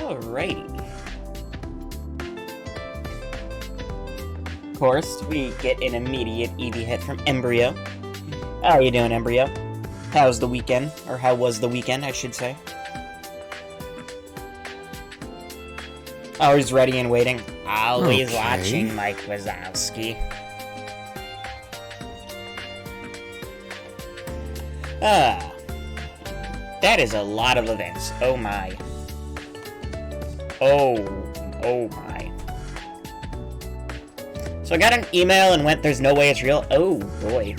Alrighty. Of course, we get an immediate EV hit from Embryo. How are you doing, Embryo? How's the weekend? Or how was the weekend, I should say. Always ready and waiting. Always watching Mike Wazowski. That is a lot of events. Oh my. Oh my. So I got an email and went, there's no way it's real. Oh boy.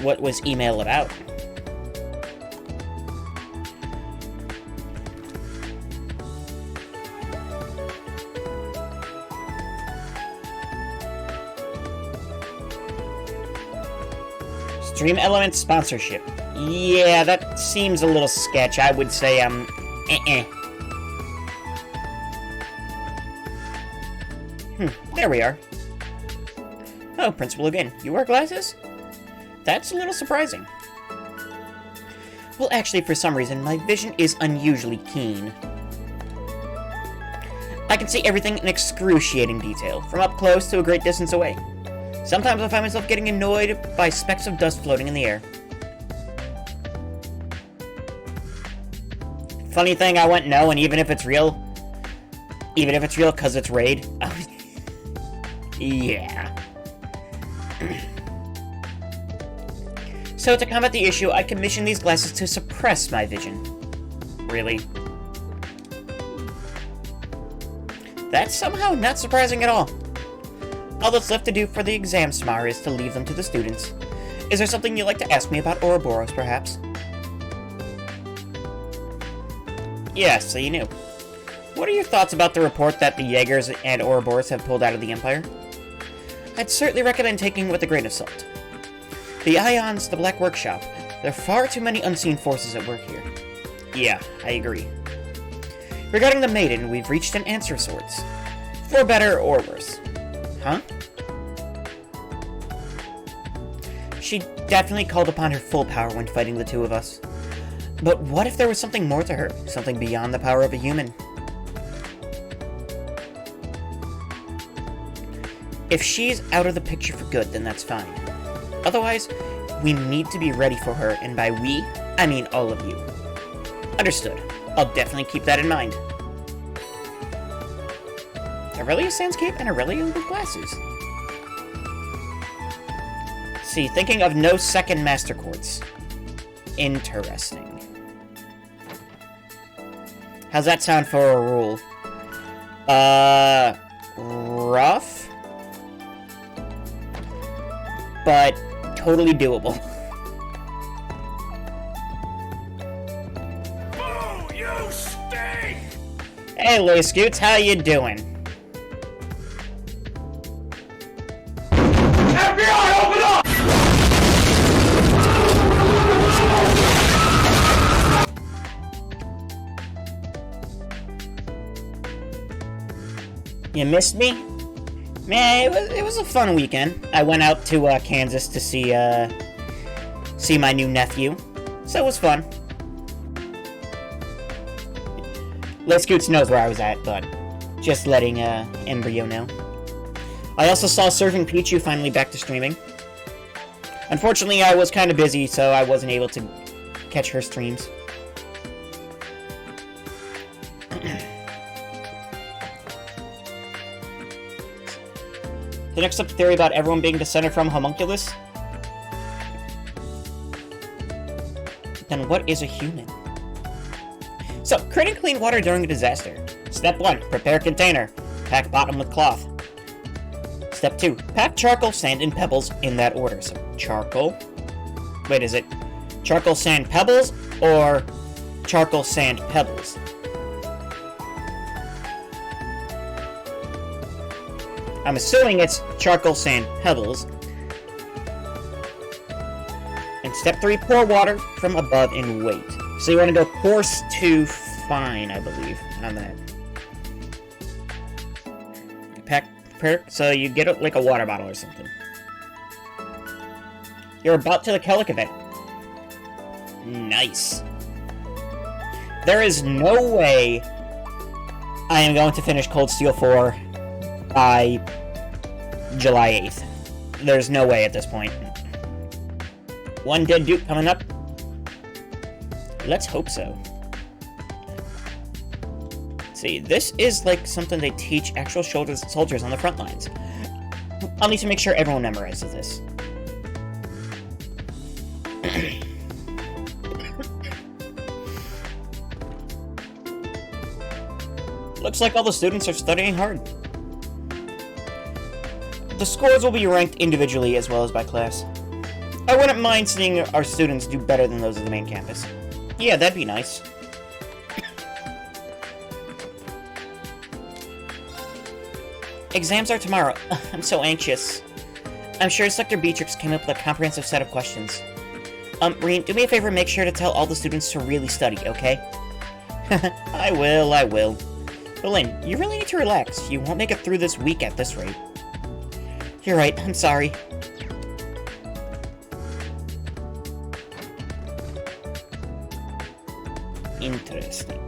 What was email about? Stream Element sponsorship. Yeah, that seems a little sketch. I would say, there we are. Oh, Principal again. You wear glasses? That's a little surprising. Well, actually, for some reason, my vision is unusually keen. I can see everything in excruciating detail, from up close to a great distance away. Sometimes I find myself getting annoyed by specks of dust floating in the air. Funny thing, I went no, and even if it's real, because it's Raid, yeah. So to combat the issue, I commissioned these glasses to suppress my vision. Really? That's somehow not surprising at all. All that's left to do for the exam tomorrow is to leave them to the students. Is there something you'd like to ask me about Ouroboros, perhaps? Yes, so you knew. What are your thoughts about the report that the Jaegers and Ouroboros have pulled out of the Empire? I'd certainly recommend taking it with a grain of salt. The Ions, the Black Workshop, there are far too many unseen forces at work here. Yeah, I agree. Regarding the Maiden, we've reached an answer of sorts. For better or worse. Huh? She definitely called upon her full power when fighting the two of us. But what if there was something more to her? Something beyond the power of a human? If she's out of the picture for good, then that's fine. Otherwise, we need to be ready for her, and by we, I mean all of you. Understood. I'll definitely keep that in mind. Aurelia sans cape and Aurelia with glasses. See, thinking of no second Master Quartz. Interesting. How's that sound for a rule? Rough? But totally doable. Oh, you stink! Hey, Lay Scoots, how you doing? FBI, open up! You missed me? Man, it was a fun weekend. I went out to Kansas to see my new nephew, so it was fun. Les Scoots knows where I was at, but just letting Embryo know. I also saw Surfing Pichu finally back to streaming. Unfortunately, I was kind of busy, so I wasn't able to catch her streams. The next up theory about everyone being descended from homunculus? Then what is a human? So, creating clean water during a disaster. Step 1, prepare container. Pack bottom with cloth. Step 2, pack charcoal, sand, and pebbles in that order. So, charcoal. Wait, is it charcoal, sand, pebbles, or charcoal, sand, pebbles? I'm assuming it's charcoal, sand, pebbles. And step 3, pour water from above and wait. So you want to go coarse to fine, I believe, on that. So you get it like a water bottle or something. You're about to the Kellic event. Nice. There is no way I am going to finish Cold Steel 4 by July 8th. There's no way at this point. One dead Duke coming up. Let's hope so. See, this is like something they teach actual soldiers on the front lines. I'll need to make sure everyone memorizes this. Looks like all the students are studying hard. The scores will be ranked individually as well as by class. I wouldn't mind seeing our students do better than those of the main campus. Yeah, that'd be nice. Exams are tomorrow. I'm so anxious. I'm sure Instructor Beatrix came up with a comprehensive set of questions. Reen, do me a favor and make sure to tell all the students to really study, okay? I will. But Lynn, you really need to relax. You won't make it through this week at this rate. You're right, I'm sorry. Interesting.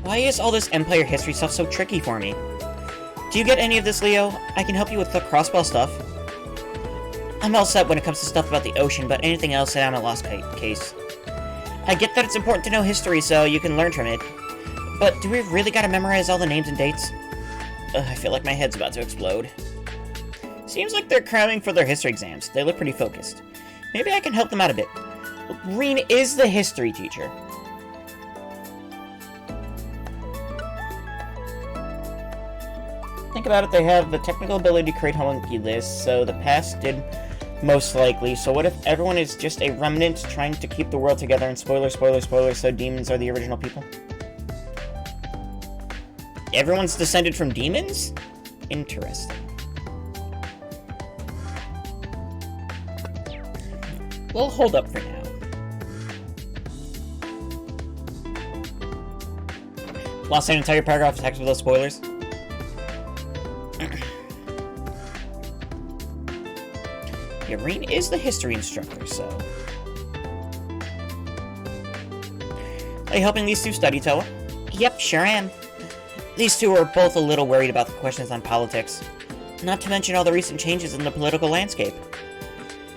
Why is all this Empire history stuff so tricky for me? Do you get any of this, Leo? I can help you with the crossbow stuff. I'm all set when it comes to stuff about the ocean, but anything else, I'm a lost case. I get that it's important to know history so you can learn from it. But do we really gotta memorize all the names and dates? I feel like my head's about to explode. Seems like they're cramming for their history exams. They look pretty focused. Maybe I can help them out a bit. Reen is the history teacher. Think about it, they have the technical ability to create homunculus lists, so the past did most likely. So what if everyone is just a remnant trying to keep the world together, and spoiler, so demons are the original people? Everyone's descended from demons? Interesting. We'll hold up for now. Lost an entire paragraph of text with those spoilers. Yeah, Reen is the history instructor, so... Are you helping these two study, Toa? Yep, sure am. These two are both a little worried about the questions on politics. Not to mention all the recent changes in the political landscape.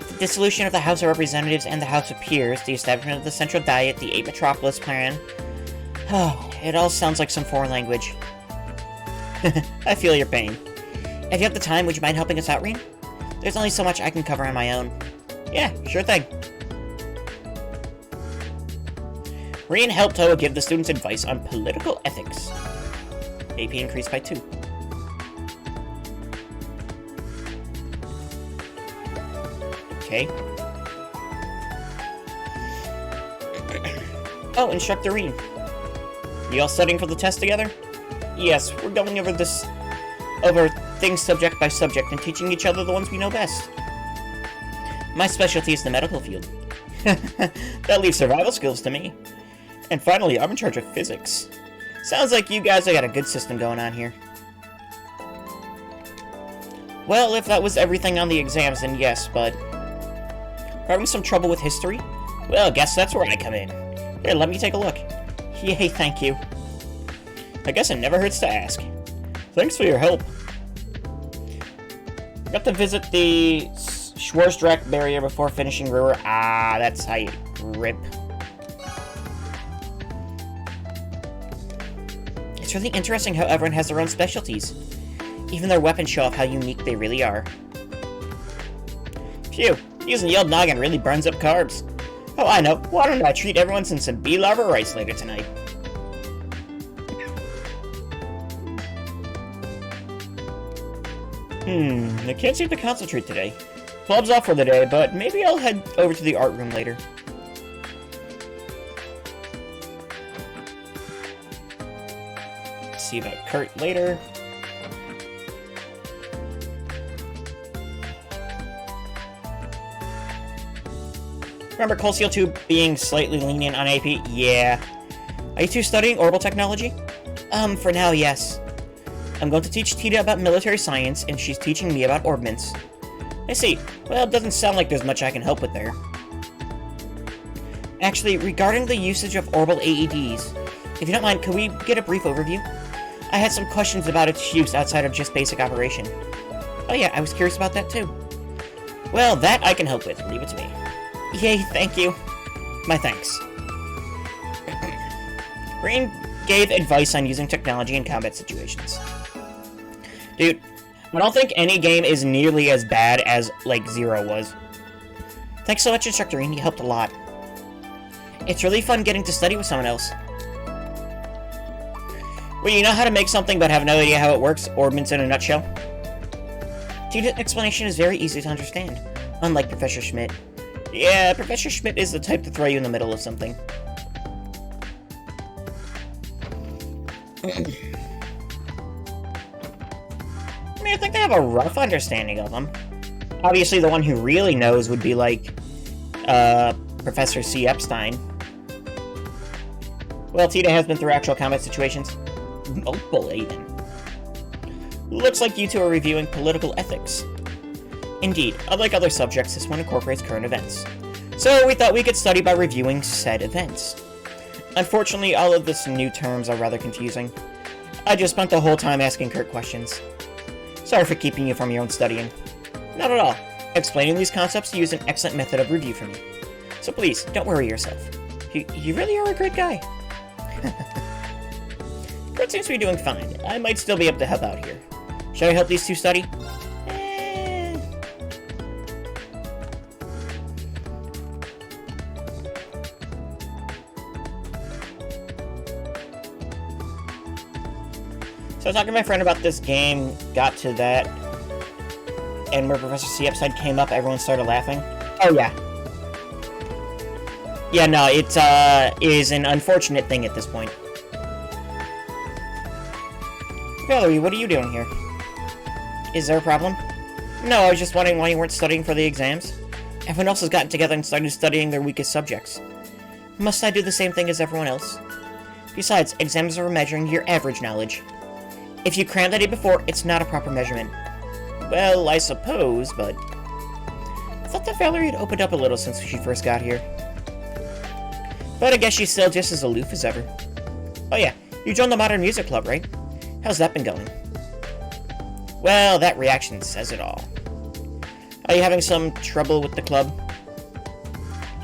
The dissolution of the House of Representatives and the House of Peers, the establishment of the Central Diet, the 8 Metropolis Plan... Oh, it all sounds like some foreign language. I feel your pain. If you have the time, would you mind helping us out, Reen? There's only so much I can cover on my own. Yeah, sure thing. Reen helped Toa give the students advice on political ethics. AP increased by 2. Okay. Oh, Instructor Reen. You all studying for the test together? Yes, we're going over things subject by subject and teaching each other the ones we know best. My specialty is the medical field. That leaves survival skills to me. And finally, I'm in charge of physics. Sounds like you guys have got a good system going on here. Well, if that was everything on the exams, then yes, but... Having some trouble with history? Well, guess that's where I come in. Here, let me take a look. Yay, thank you. I guess it never hurts to ask. Thanks for your help. Got to visit the Schwarzdrack barrier before finishing Ruhr. Ah, that's how you rip. It's really interesting how everyone has their own specialties. Even their weapons show off how unique they really are. Phew, using the old noggin really burns up carbs. Oh, I know. Why don't I treat everyone to some bee larva rice later tonight? I can't seem to concentrate today. Club's off for the day, but maybe I'll head over to the art room later. See about Kurt later. Remember Cold Steel 2 being slightly lenient on AP? Yeah. Are you two studying orbital technology? For now, yes. I'm going to teach Tita about military science, and she's teaching me about ordnance. I see. Well, it doesn't sound like there's much I can help with there. Actually, regarding the usage of orbital AEDs, if you don't mind, could we get a brief overview? I had some questions about its use outside of just basic operation. Oh yeah, I was curious about that too. Well, that I can help with. Leave it to me. Yay, thank you. My thanks. Green gave advice on using technology in combat situations. Dude, I don't think any game is nearly as bad as, like, Zero was. Thanks so much, Instructor Green. You helped a lot. It's really fun getting to study with someone else. Well, you know how to make something but have no idea how it works? Orbments in a nutshell? Tita's explanation is very easy to understand, unlike Professor Schmidt. Yeah, Professor Schmidt is the type to throw you in the middle of something. I mean, I think they have a rough understanding of them. Obviously, the one who really knows would be, like, Professor C. Epstein. Well, Tita has been through actual combat situations. Multiple, even. Looks like you two are reviewing political ethics. Indeed, unlike other subjects, this one incorporates current events. So we thought we could study by reviewing said events. Unfortunately, all of this new terms are rather confusing. I just spent the whole time asking Kurt questions. Sorry for keeping you from your own studying. Not at all. Explaining these concepts used an excellent method of review for me. So please, don't worry yourself. You really are a great guy. Kurt seems to be doing fine. I might still be able to help out here. Should I help these two study? So I was talking to my friend about this game, got to that, and where Professor C. Epstein came up, everyone started laughing. Oh, yeah. Yeah, no, it is an unfortunate thing at this point. Valerie, what are you doing here? Is there a problem? No, I was just wondering why you weren't studying for the exams. Everyone else has gotten together and started studying their weakest subjects. Must I do the same thing as everyone else? Besides, exams are measuring your average knowledge. If you crammed the day before, it's not a proper measurement. Well, I suppose, but... I thought that Valerie had opened up a little since she first got here. But I guess she's still just as aloof as ever. Oh yeah, you joined the Modern Music Club, right? How's that been going? Well, that reaction says it all. Are you having some trouble with the club?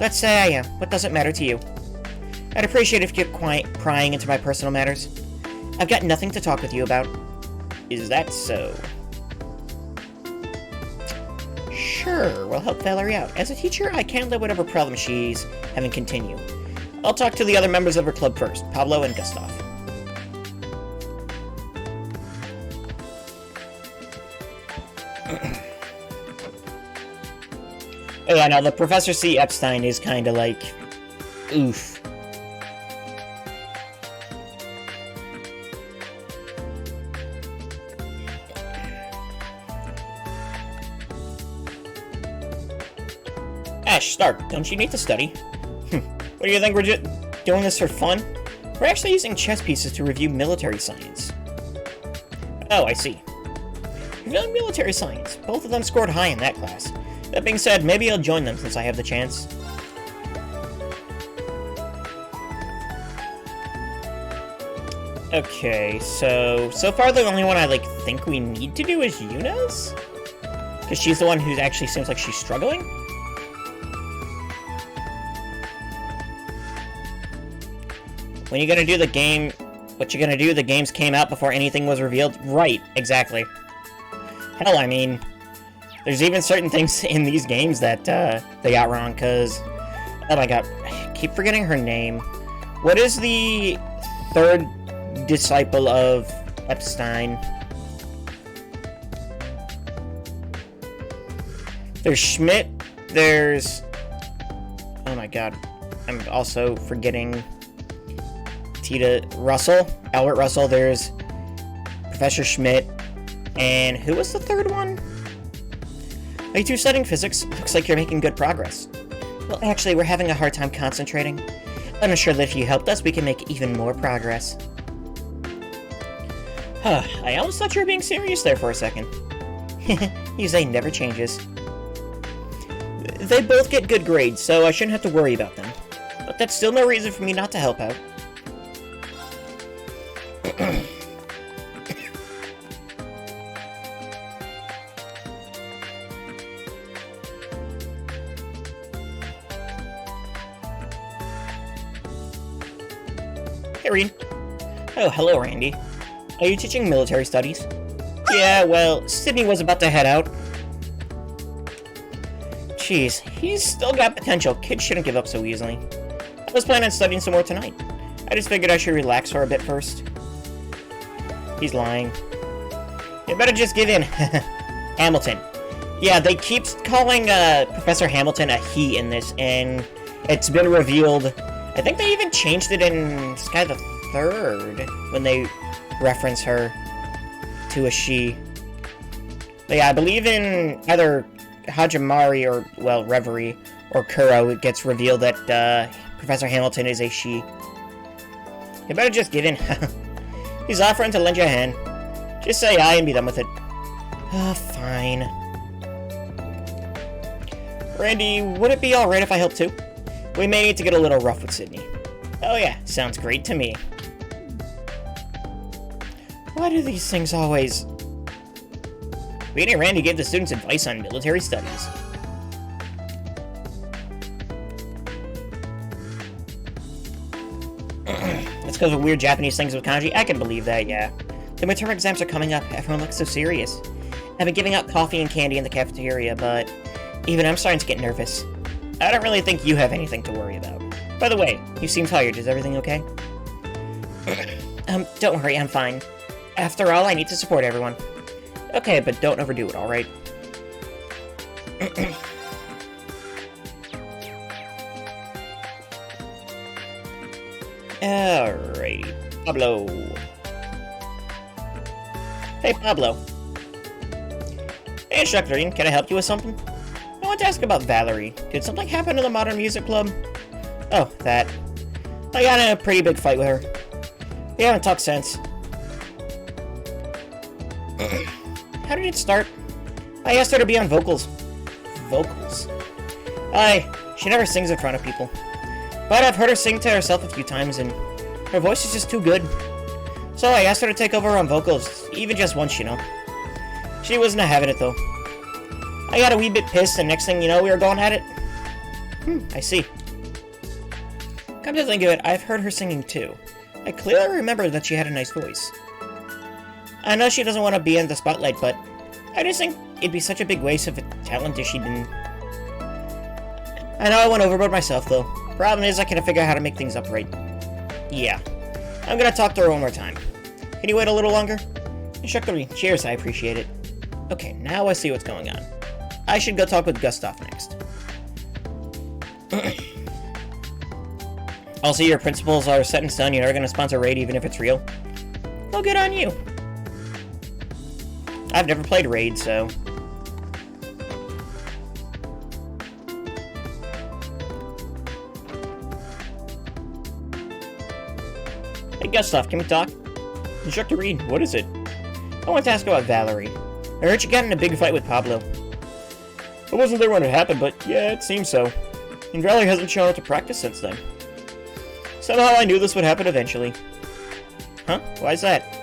Let's say I am. What does it matter to you? I'd appreciate it if you quit prying into my personal matters. I've got nothing to talk with you about. Is that so? Sure, we'll help Valerie out. As a teacher, I can't let whatever problem she's having continue. I'll talk to the other members of her club first, Pablo and Gustav. Oh yeah, now the Professor C. Epstein is kinda like... oof. Ash, Stark, don't you need to study? What do you think, we're just doing this for fun? We're actually using chess pieces to review military science. Oh, I see. Reviewing military science. Both of them scored high in that class. That being said, maybe I'll join them since I have the chance. Okay, so far the only one I, think we need to do is Yuna's? Because she's the one who actually seems like she's struggling? When you gonna do the game... What you gonna do? The games came out before anything was revealed? Right, exactly. Hell, I mean... There's even certain things in these games that, they got wrong, because... Oh my god, I keep forgetting her name. What is the third disciple of Epstein? There's Schmidt, there's... Oh my god, I'm also forgetting... Albert Russell, there's Professor Schmidt, and who was the third one? Are you two studying physics? Looks like you're making good progress. Well, actually, we're having a hard time concentrating. I'm sure that if you helped us, we can make even more progress. Huh, I almost thought you were being serious there for a second. You say never changes. They both get good grades, so I shouldn't have to worry about them. But But that's still no reason for me not to help out. Hey, Reed. Oh, hello, Randy. Are you teaching military studies? Yeah, well, Sydney was about to head out. Jeez, he's still got potential. Kids shouldn't give up so easily. I was planning on studying some more tonight. I just figured I should relax for a bit first. He's lying. You better just give in. Hamilton. Yeah, they keep calling Professor Hamilton a he in this, and it's been revealed. I think they even changed it in Sky the Third when they reference her to a she. But yeah, I believe in either Hajimari or, well, Reverie or Kuro, it gets revealed that Professor Hamilton is a she. You better just give in. He's offering to lend you a hand. Just say aye and be done with it. Fine. Randy, would it be alright if I help too? We may need to get a little rough with Sydney. Oh yeah, sounds great to me. Why do these things always... Reed and Randy gave the students advice on military studies. It's because of weird Japanese things with kanji? I can believe that, yeah. The midterm exams are coming up. Everyone looks so serious. I've been giving out coffee and candy in the cafeteria, but even I'm starting to get nervous. I don't really think you have anything to worry about. By the way, you seem tired. Is everything okay? Don't worry, I'm fine. After all, I need to support everyone. Okay, but don't overdo it, alright? Alrighty. Pablo. Hey, Pablo. Hey, Instructor, can I help you with something? I want to ask about Valerie. Did something happen to the Modern Music Club? Oh, that. I got in a pretty big fight with her. We haven't talked since. How did it start? I asked her to be on vocals. Vocals? She never sings in front of people. But I've heard her sing to herself a few times, and her voice is just too good. So I asked her to take over on vocals, even just once, you know. She wasn't having it, though. I got a wee bit pissed, and next thing you know, we were going at it. I see. Come to think of it, I've heard her singing, too. I clearly remember that she had a nice voice. I know she doesn't want to be in the spotlight, but I just think it'd be such a big waste of talent if she didn't. I know I went overboard myself, though. Problem is, I can't figure out how to make things up right. Yeah. I'm gonna talk to her one more time. Can you wait a little longer? Instructor, cheers, I appreciate it. Okay, now I see what's going on. I should go talk with Gustav next. Also, your principles are set in stone. You're never gonna sponsor Raid even if it's real. Well, good on you. I've never played Raid, so... Hey, Gustav, can we talk? Instructor Reed, what is it? I want to ask about Valerie. I heard you got in a big fight with Pablo. I wasn't there when it happened, but yeah, it seems so. And Valerie hasn't shown up to practice since then. Somehow I knew this would happen eventually. Huh? Why is that?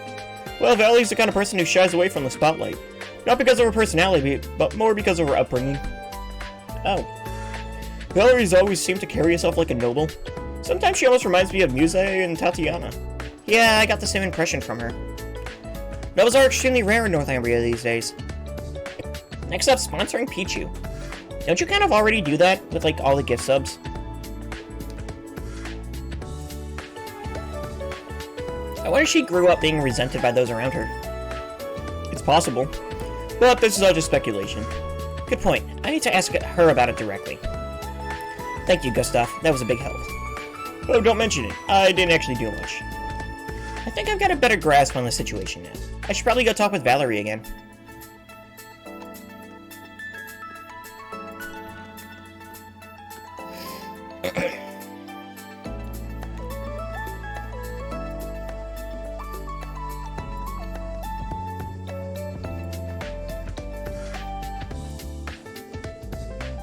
Well, Valerie's the kind of person who shies away from the spotlight. Not because of her personality, but more because of her upbringing. Oh. Valerie's always seemed to carry herself like a noble. Sometimes she almost reminds me of Muse and Tatiana. Yeah, I got the same impression from her. Nobles are extremely rare in Northumbria these days. Next up, sponsoring Pichu. Don't you kind of already do that with, like, all the gift subs? I wonder if she grew up being resented by those around her. It's possible. But this is all just speculation. Good point. I need to ask her about it directly. Thank you, Gustav. That was a big help. Oh, don't mention it. I didn't actually do much. I think I've got a better grasp on the situation now. I should probably go talk with Valerie again.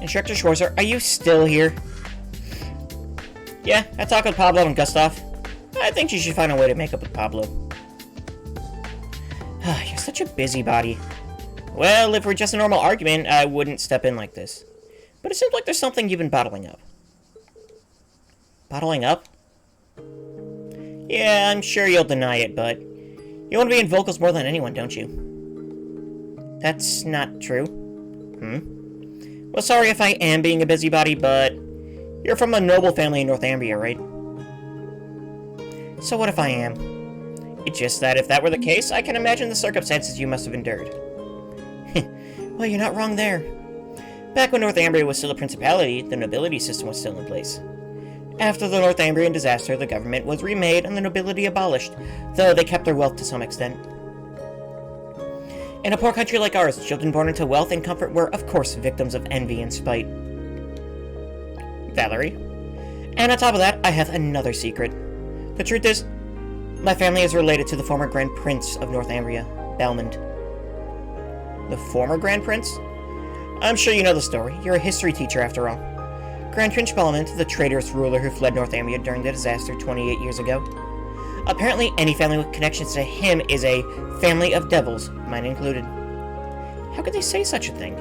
Instructor Schwarzer, are you still here? Yeah, I talked with Pablo and Gustav. I think you should find a way to make up with Pablo. You're such a busybody. Well, if we're just a normal argument, I wouldn't step in like this. But it seems like there's something you've been bottling up. Bottling up? Yeah, I'm sure you'll deny it, but you want to be in vocals more than anyone, don't you? That's not true. Well, sorry if I am being a busybody, but you're from a noble family in Northumbria, right? So what if I am? It's just that if that were the case, I can imagine the circumstances you must have endured. Well, you're not wrong there. Back when Northumbria was still a principality, the nobility system was still in place. After the Northumbrian disaster, the government was remade and the nobility abolished, though they kept their wealth to some extent. In a poor country like ours, children born into wealth and comfort were, of course, victims of envy and spite. Valerie. And on top of that, I have another secret. The truth is, my family is related to the former Grand Prince of Northumbria, Belmond. The former Grand Prince? I'm sure you know the story. You're a history teacher, after all. Grand Prince Belmond, the traitorous ruler who fled Northumbria during the disaster 28 years ago. Apparently, any family with connections to him is a family of devils, mine included. How could they say such a thing?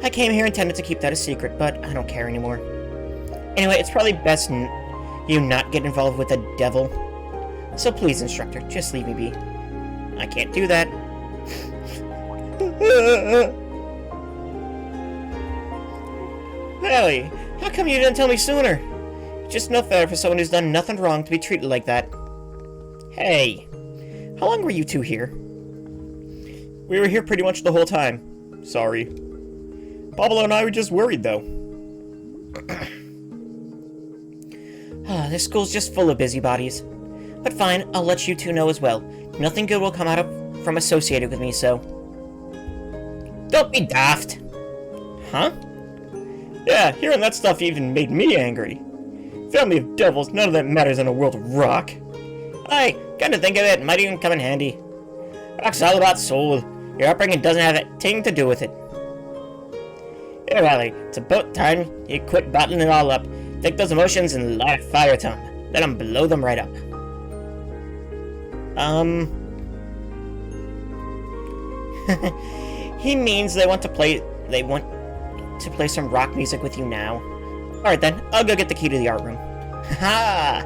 I came here intended to keep that a secret, but I don't care anymore. Anyway, it's probably best you not get involved with a devil. So please, instructor, just leave me be. I can't do that. Ellie, how come you didn't tell me sooner? Just no fair for someone who's done nothing wrong to be treated like that. Hey, how long were you two here? We were here pretty much the whole time. Sorry. Pablo and I were just worried, though. This school's just full of busybodies. But fine, I'll let you two know as well. Nothing good will come out from associated with me, so... Don't be daft! Huh? Yeah, hearing that stuff even made me angry. Family of devils, none of that matters in a world of rock. Aye, come to think of it, might even come in handy. Rock's all about soul. Your upbringing doesn't have a thing to do with it. Here, Riley, it's about time you quit bottling it all up. Take those emotions and light a fire to them. Let them blow them right up. He means they want to play some rock music with you now. Alright then, I'll go get the key to the art room. Haha!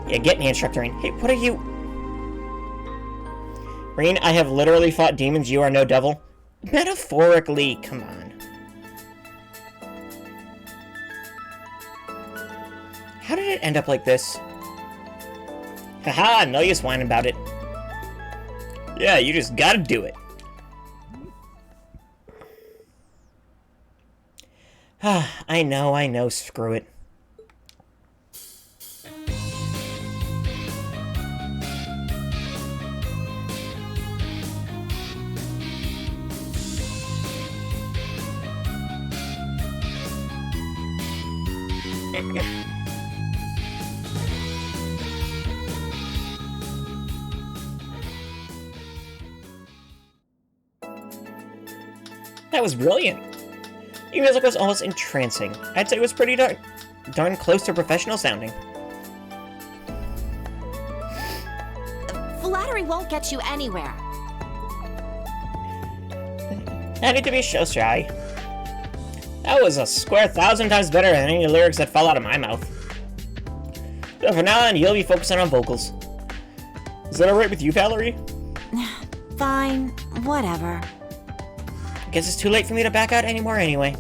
Yeah, get me, Instructor Rain. Hey, what are you... Rain, I have literally fought demons, you are no devil. Metaphorically, come on. How did it end up like this? Haha, no use whining about it. Yeah, you just gotta do it. I know, screw it. That was brilliant. Your music was almost entrancing. I'd say it was pretty darn close to professional sounding. Flattery won't get you anywhere. I need to be so shy. That was a square 1,000 times better than any lyrics that fall out of my mouth. So from now on, you'll be focusing on vocals. Is that alright with you, Valerie? Fine, whatever. Guess it's too late for me to back out anymore anyway.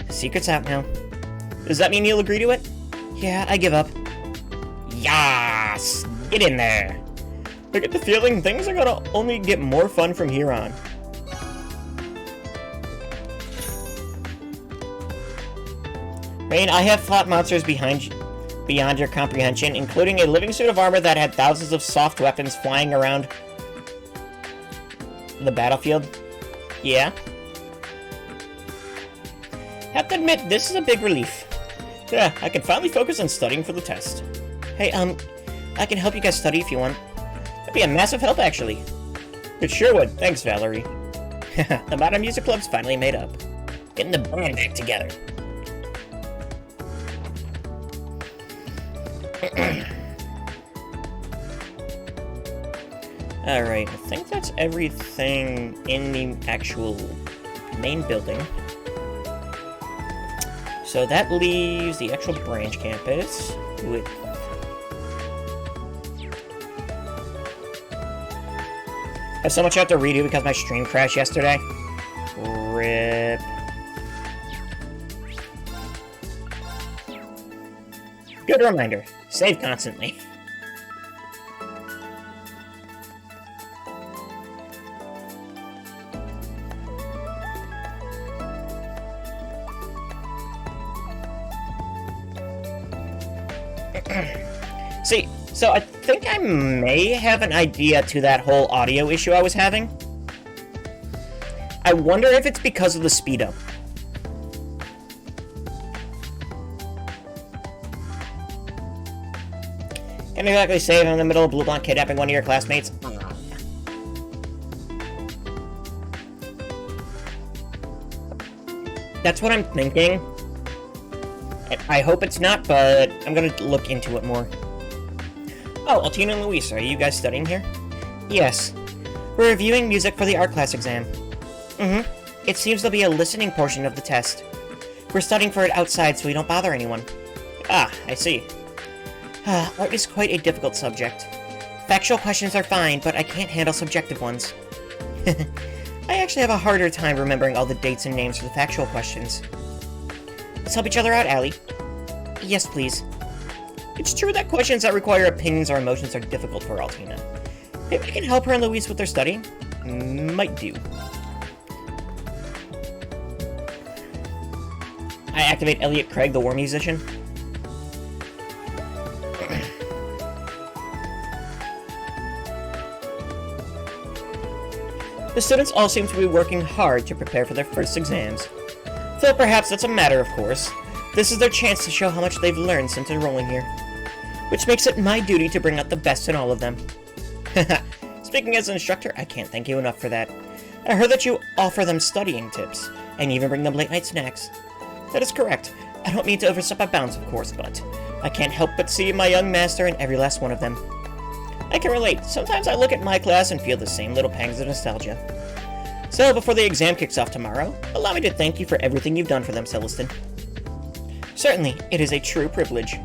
The secret's out now. Does that mean you'll agree to it? Yeah, I give up. Yas! Get in there! I get the feeling things are gonna only get more fun from here on. Rain, I have fought monsters beyond your comprehension, including a living suit of armor that had thousands of soft weapons flying around the battlefield. Yeah? Have to admit, this is a big relief. Yeah, I can finally focus on studying for the test. Hey, I can help you guys study if you want. That'd be a massive help, actually. It sure would. Thanks, Valerie. The Modern Music Club's finally made up. Getting the band back together. Alright, I think that's everything in the actual main building. So that leaves the actual branch campus with... I have so much I have to redo because my stream crashed yesterday. RIP. Good reminder. Save constantly. See, so I think I may have an idea to that whole audio issue I was having. I wonder if it's because of the speed up. Can't exactly say if I'm in the middle of Blue Blonde kidnapping one of your classmates. That's what I'm thinking. I hope it's not, but I'm gonna look into it more. Oh, Altina and Luis, are you guys studying here? Yes. We're reviewing music for the art class exam. It seems there'll be a listening portion of the test. We're studying for it outside so we don't bother anyone. Ah, I see. Art is quite a difficult subject. Factual questions are fine, but I can't handle subjective ones. I actually have a harder time remembering all the dates and names for the factual questions. Let's help each other out, Allie. Yes, please. It's true that questions that require opinions or emotions are difficult for Altina. Maybe I can help her and Luis with their studying? Might do. I activate Elliot Craig, the war musician. The students all seem to be working hard to prepare for their first exams. Though perhaps that's a matter of course. This is their chance to show how much they've learned since enrolling here. Which makes it my duty to bring out the best in all of them. Speaking as an instructor, I can't thank you enough for that. I heard that you offer them studying tips, and even bring them late-night snacks. That is correct. I don't mean to overstep my bounds, of course, but I can't help but see my young master in every last one of them. I can relate. Sometimes I look at my class and feel the same little pangs of nostalgia. So, before the exam kicks off tomorrow, allow me to thank you for everything you've done for them, Celestin. Certainly, it is a true privilege.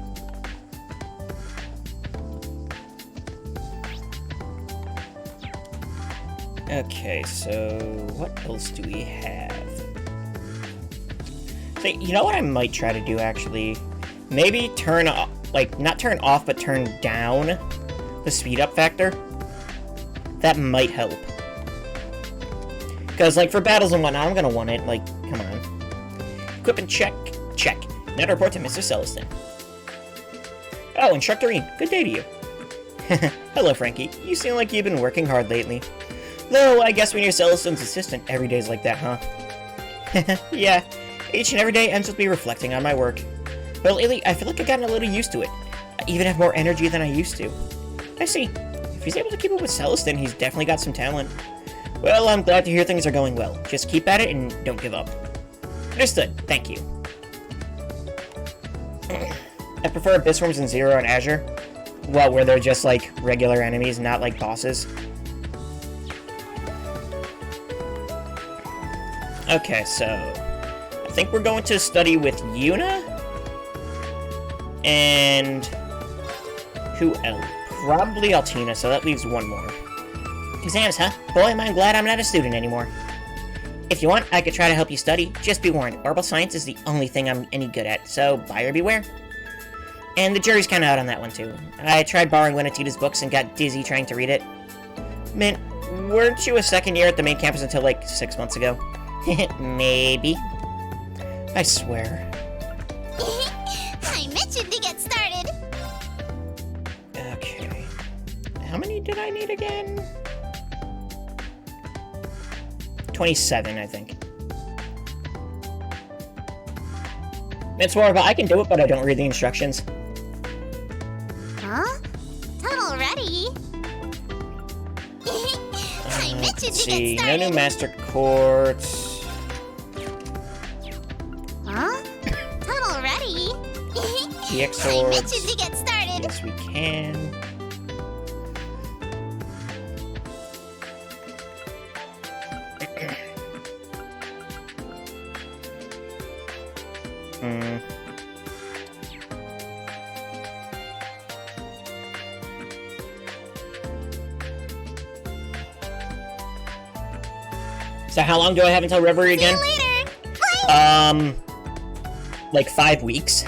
Okay, so what else do we have? So, you know what I might try to do, actually? Maybe turn off, like, not turn off, but turn down the speed up factor. That might help. Because, like, for battles and whatnot, I'm gonna want it. Like, come on. Equipment check. Check. Now to report to Mr. Celestin. Oh, Instructor Ian. Good day to you. Hello, Frankie. You seem like you've been working hard lately. Though, I guess when you're Celestin's assistant, every day's like that, huh? Yeah. Each and every day ends with me reflecting on my work. But lately, I feel like I've gotten a little used to it. I even have more energy than I used to. I see. If he's able to keep up with Celestin, he's definitely got some talent. Well, I'm glad to hear things are going well. Just keep at it and don't give up. Understood. Thank you. I prefer Abyss Worms in Zero and Azure. Well, where they're just, like, regular enemies, not, like, bosses. Okay, so... I think we're going to study with Yuna? And... who else? Probably Altina, so that leaves one more. Exams, huh? Boy, am I glad I'm not a student anymore. If you want, I could try to help you study. Just be warned, orbital science is the only thing I'm any good at, so buyer beware. And the jury's kinda out on that one, too. I tried borrowing Winatita's books and got dizzy trying to read it. Mint, weren't you a second year at the main campus until, like, 6 months ago? Maybe. I swear. I mentioned to get started. Okay. How many did I need again? 27, I think. It's more of a, I can do it, but I don't read the instructions. Huh? Done already? I mentioned Let's to see, get no started. new master courts. Huh? Done already? GX I mentioned swords. to get started. started. Yes, we can. So how long do I have until Reverie again? See you later. Bye. Like 5 weeks.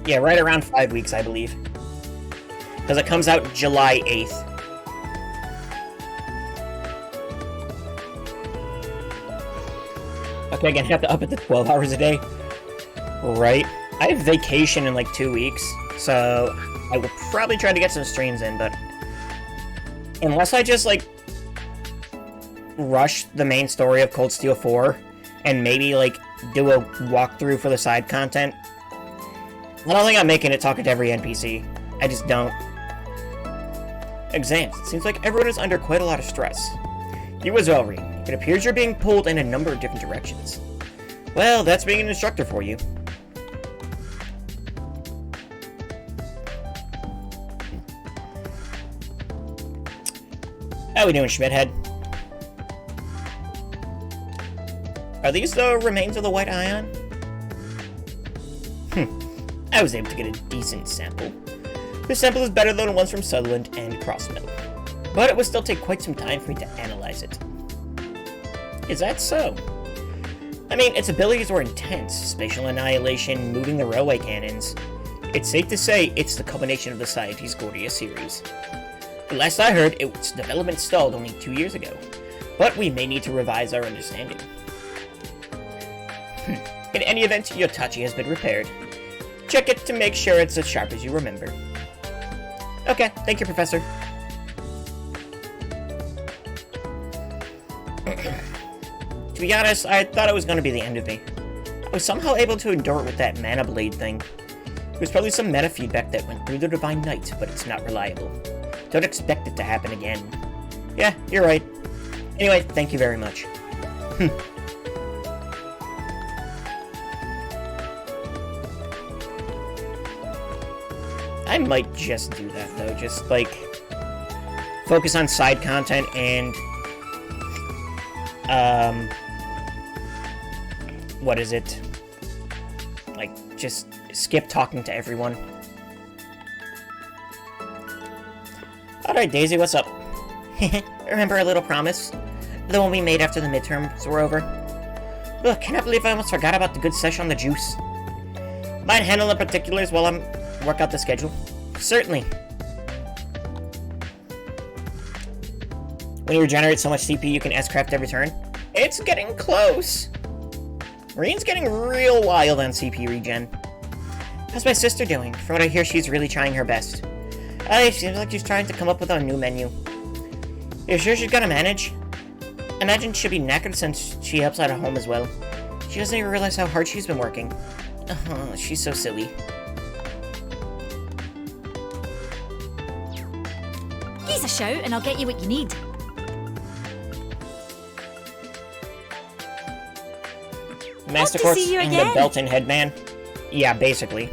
Yeah, right around 5 weeks, I believe. Because it comes out July 8th. Okay, again, I have to up it to 12 hours a day. Right. I have vacation in like 2 weeks, so I will probably try to get some streams in, but unless I just like rush the main story of Cold Steel 4 and maybe like do a walkthrough for the side content, I don't think I'm making it talking to every NPC. I just don't. Exams. It seems like everyone is under quite a lot of stress. You as well, Reed. It appears you're being pulled in a number of different directions. Well, that's being an instructor for you. How we doing, Schmidhead? Are these the remains of the White Ion? I was able to get a decent sample. This sample is better than the ones from Sutherland and Crossmill. But it would still take quite some time for me to analyze it. Is that so? I mean, its abilities were intense. Spatial annihilation, moving the railway cannons. It's safe to say it's the culmination of the Society's Gordia series. The last I heard, its development stalled only 2 years ago. But we may need to revise our understanding. In any event, Yotachi has been repaired. Check it to make sure it's as sharp as you remember. Okay, thank you, Professor. To be honest, I thought it was going to be the end of me. I was somehow able to endure it with that mana blade thing. It was probably some meta feedback that went through the Divine Knight, but it's not reliable. Don't expect it to happen again. Yeah, you're right. Anyway, thank you very much. I might just do that, though. Just, like, focus on side content and, what is it? Like, just skip talking to everyone. Alright, Daisy, what's up? Remember our little promise? The one we made after the midterms were over? Look, cannot believe I almost forgot about the good session on the juice. Mind handle the particulars while I'm work out the schedule? Certainly. When you regenerate so much CP, you can S-craft every turn? It's getting close! Marine's getting real wild on CP regen. How's my sister doing? From what I hear, she's really trying her best. It seems like she's trying to come up with a new menu. You're sure she's gonna manage? Imagine she'll be knackered since she helps out at home as well. She doesn't even realize how hard she's been working. Oh, she's so silly. Give us a shout and I'll get you what you need. Master Hope to Quartz see you and the again. Belton Headman? Yeah, basically.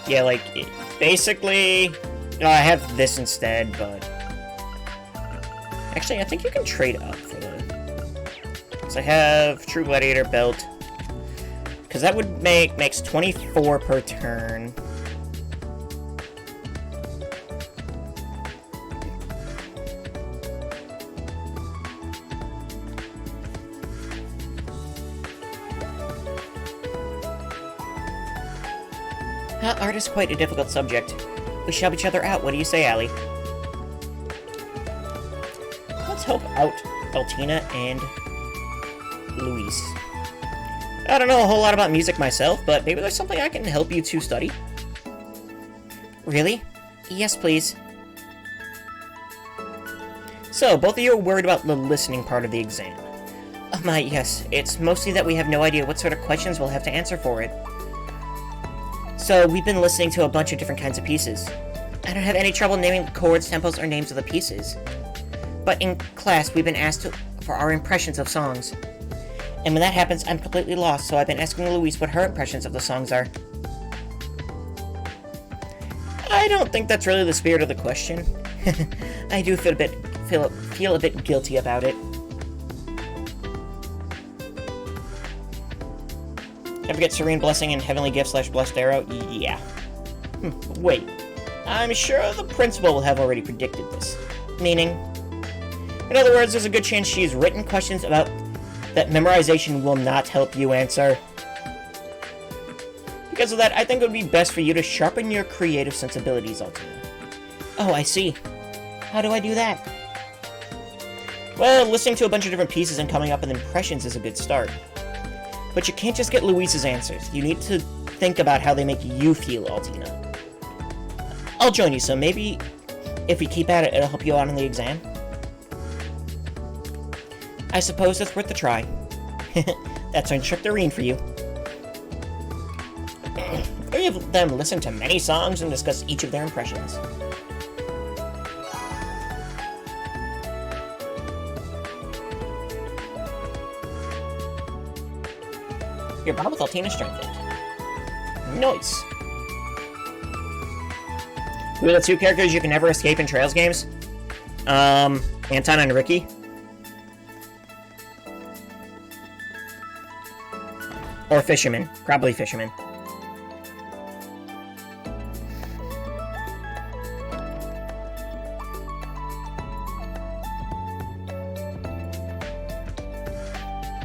Yeah, like, basically, I have this instead, but... Actually, I think you can trade up for the... So I have True Gladiator Belt. Because that would makes 24 per turn. Art is quite a difficult subject. We should help each other out. What do you say, Allie? Let's help out Altina and Luis. I don't know a whole lot about music myself, but maybe there's something I can help you two study. Really? Yes, please. So, both of you are worried about the listening part of the exam. Oh my, yes. It's mostly that we have no idea what sort of questions we'll have to answer for it. So, we've been listening to a bunch of different kinds of pieces. I don't have any trouble naming the chords, tempos, or names of the pieces. But in class, we've been asked for our impressions of songs. And when that happens, I'm completely lost, so I've been asking Louise what her impressions of the songs are. I don't think that's really the spirit of the question. I do feel a bit guilty about it. Ever get Serene Blessing and Heavenly Gift / Blessed Arrow? Yeah. Wait. I'm sure the principal will have already predicted this. Meaning? In other words, there's a good chance she's written questions about that memorization will not help you answer. Because of that, I think it would be best for you to sharpen your creative sensibilities, Altina. Oh, I see. How do I do that? Well, listening to a bunch of different pieces and coming up with impressions is a good start. But you can't just get Louise's answers. You need to think about how they make you feel, Altina. I'll join you, so maybe if we keep at it, it'll help you out on the exam. I suppose it's worth a try. That's Instructor Reen for you. Three of them listen to many songs and discuss each of their impressions. Your bond with Altina strengthened. Nice. Who are the two characters you can never escape in Trails games? Anton and Ricky. Or Fisherman. Probably Fisherman.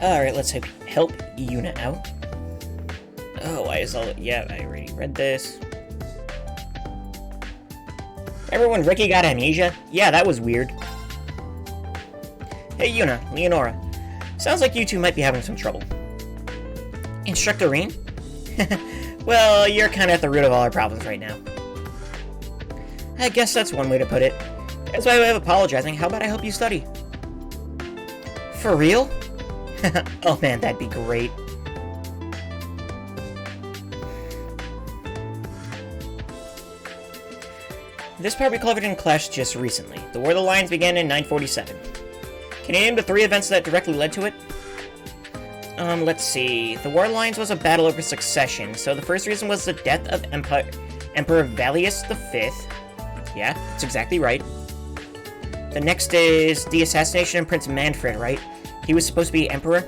Alright, let's help Yuna out. Oh, why is all... Yeah, I already read this. Remember when Ricky got amnesia? Yeah, that was weird. Hey, Yuna, Leonora. Sounds like you two might be having some trouble. Instructor Reen? Well, you're kind of at the root of all our problems right now. I guess that's one way to put it. As my way of apologizing, how about I help you study? For real? Oh man, that'd be great. This part we covered in class just recently. The War of the Lions began in 947. Can you name the 3 events that directly led to it? Let's see. The War of the Lions was a battle over succession, so the first reason was the death of Emperor Valius V. Yeah, that's exactly right. The next is the assassination of Prince Manfred, right? He was supposed to be emperor.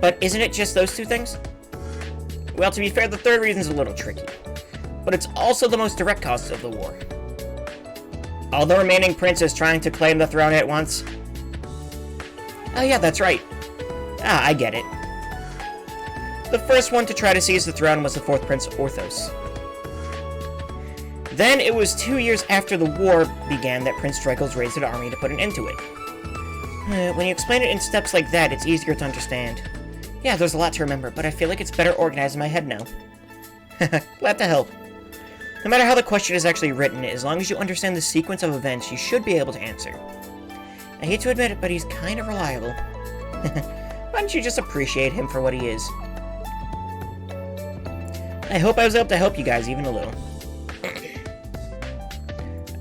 But isn't it just those 2 things? Well, to be fair, the third reason's a little tricky. But it's also the most direct cause of the war. All the remaining princes trying to claim the throne at once. Oh yeah, that's right. Ah, I get it. The first one to try to seize the throne was the 4th Prince, Orthos. Then it was 2 years after the war began that Prince Draco's raised an army to put an end to it. When you explain it in steps like that, it's easier to understand. Yeah, there's a lot to remember, but I feel like it's better organized in my head now. Glad to help. No matter how the question is actually written, as long as you understand the sequence of events, you should be able to answer. I hate to admit it, but he's kind of reliable. Why don't you just appreciate him for what he is? I hope I was able to help you guys even a little.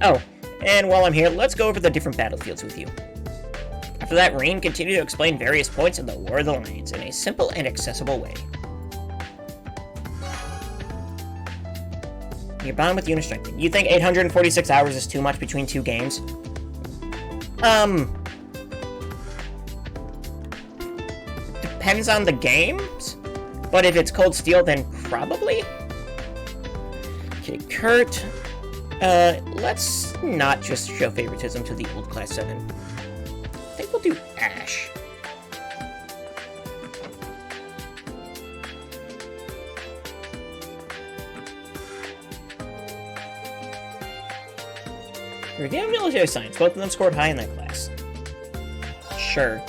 Oh, and while I'm here, let's go over the different battlefields with you. After that, Reen continued to explain various points of the War of the Lions in a simple and accessible way. Your bond with Yuna strengthened. You think 846 hours is too much between 2 games? Depends on the games? But if it's Cold Steel, then probably? Okay, Kurt. Let's not just show favoritism to the old Class 7. I think we'll do Ash. Review and military science. Both of them scored high in that class. Sure.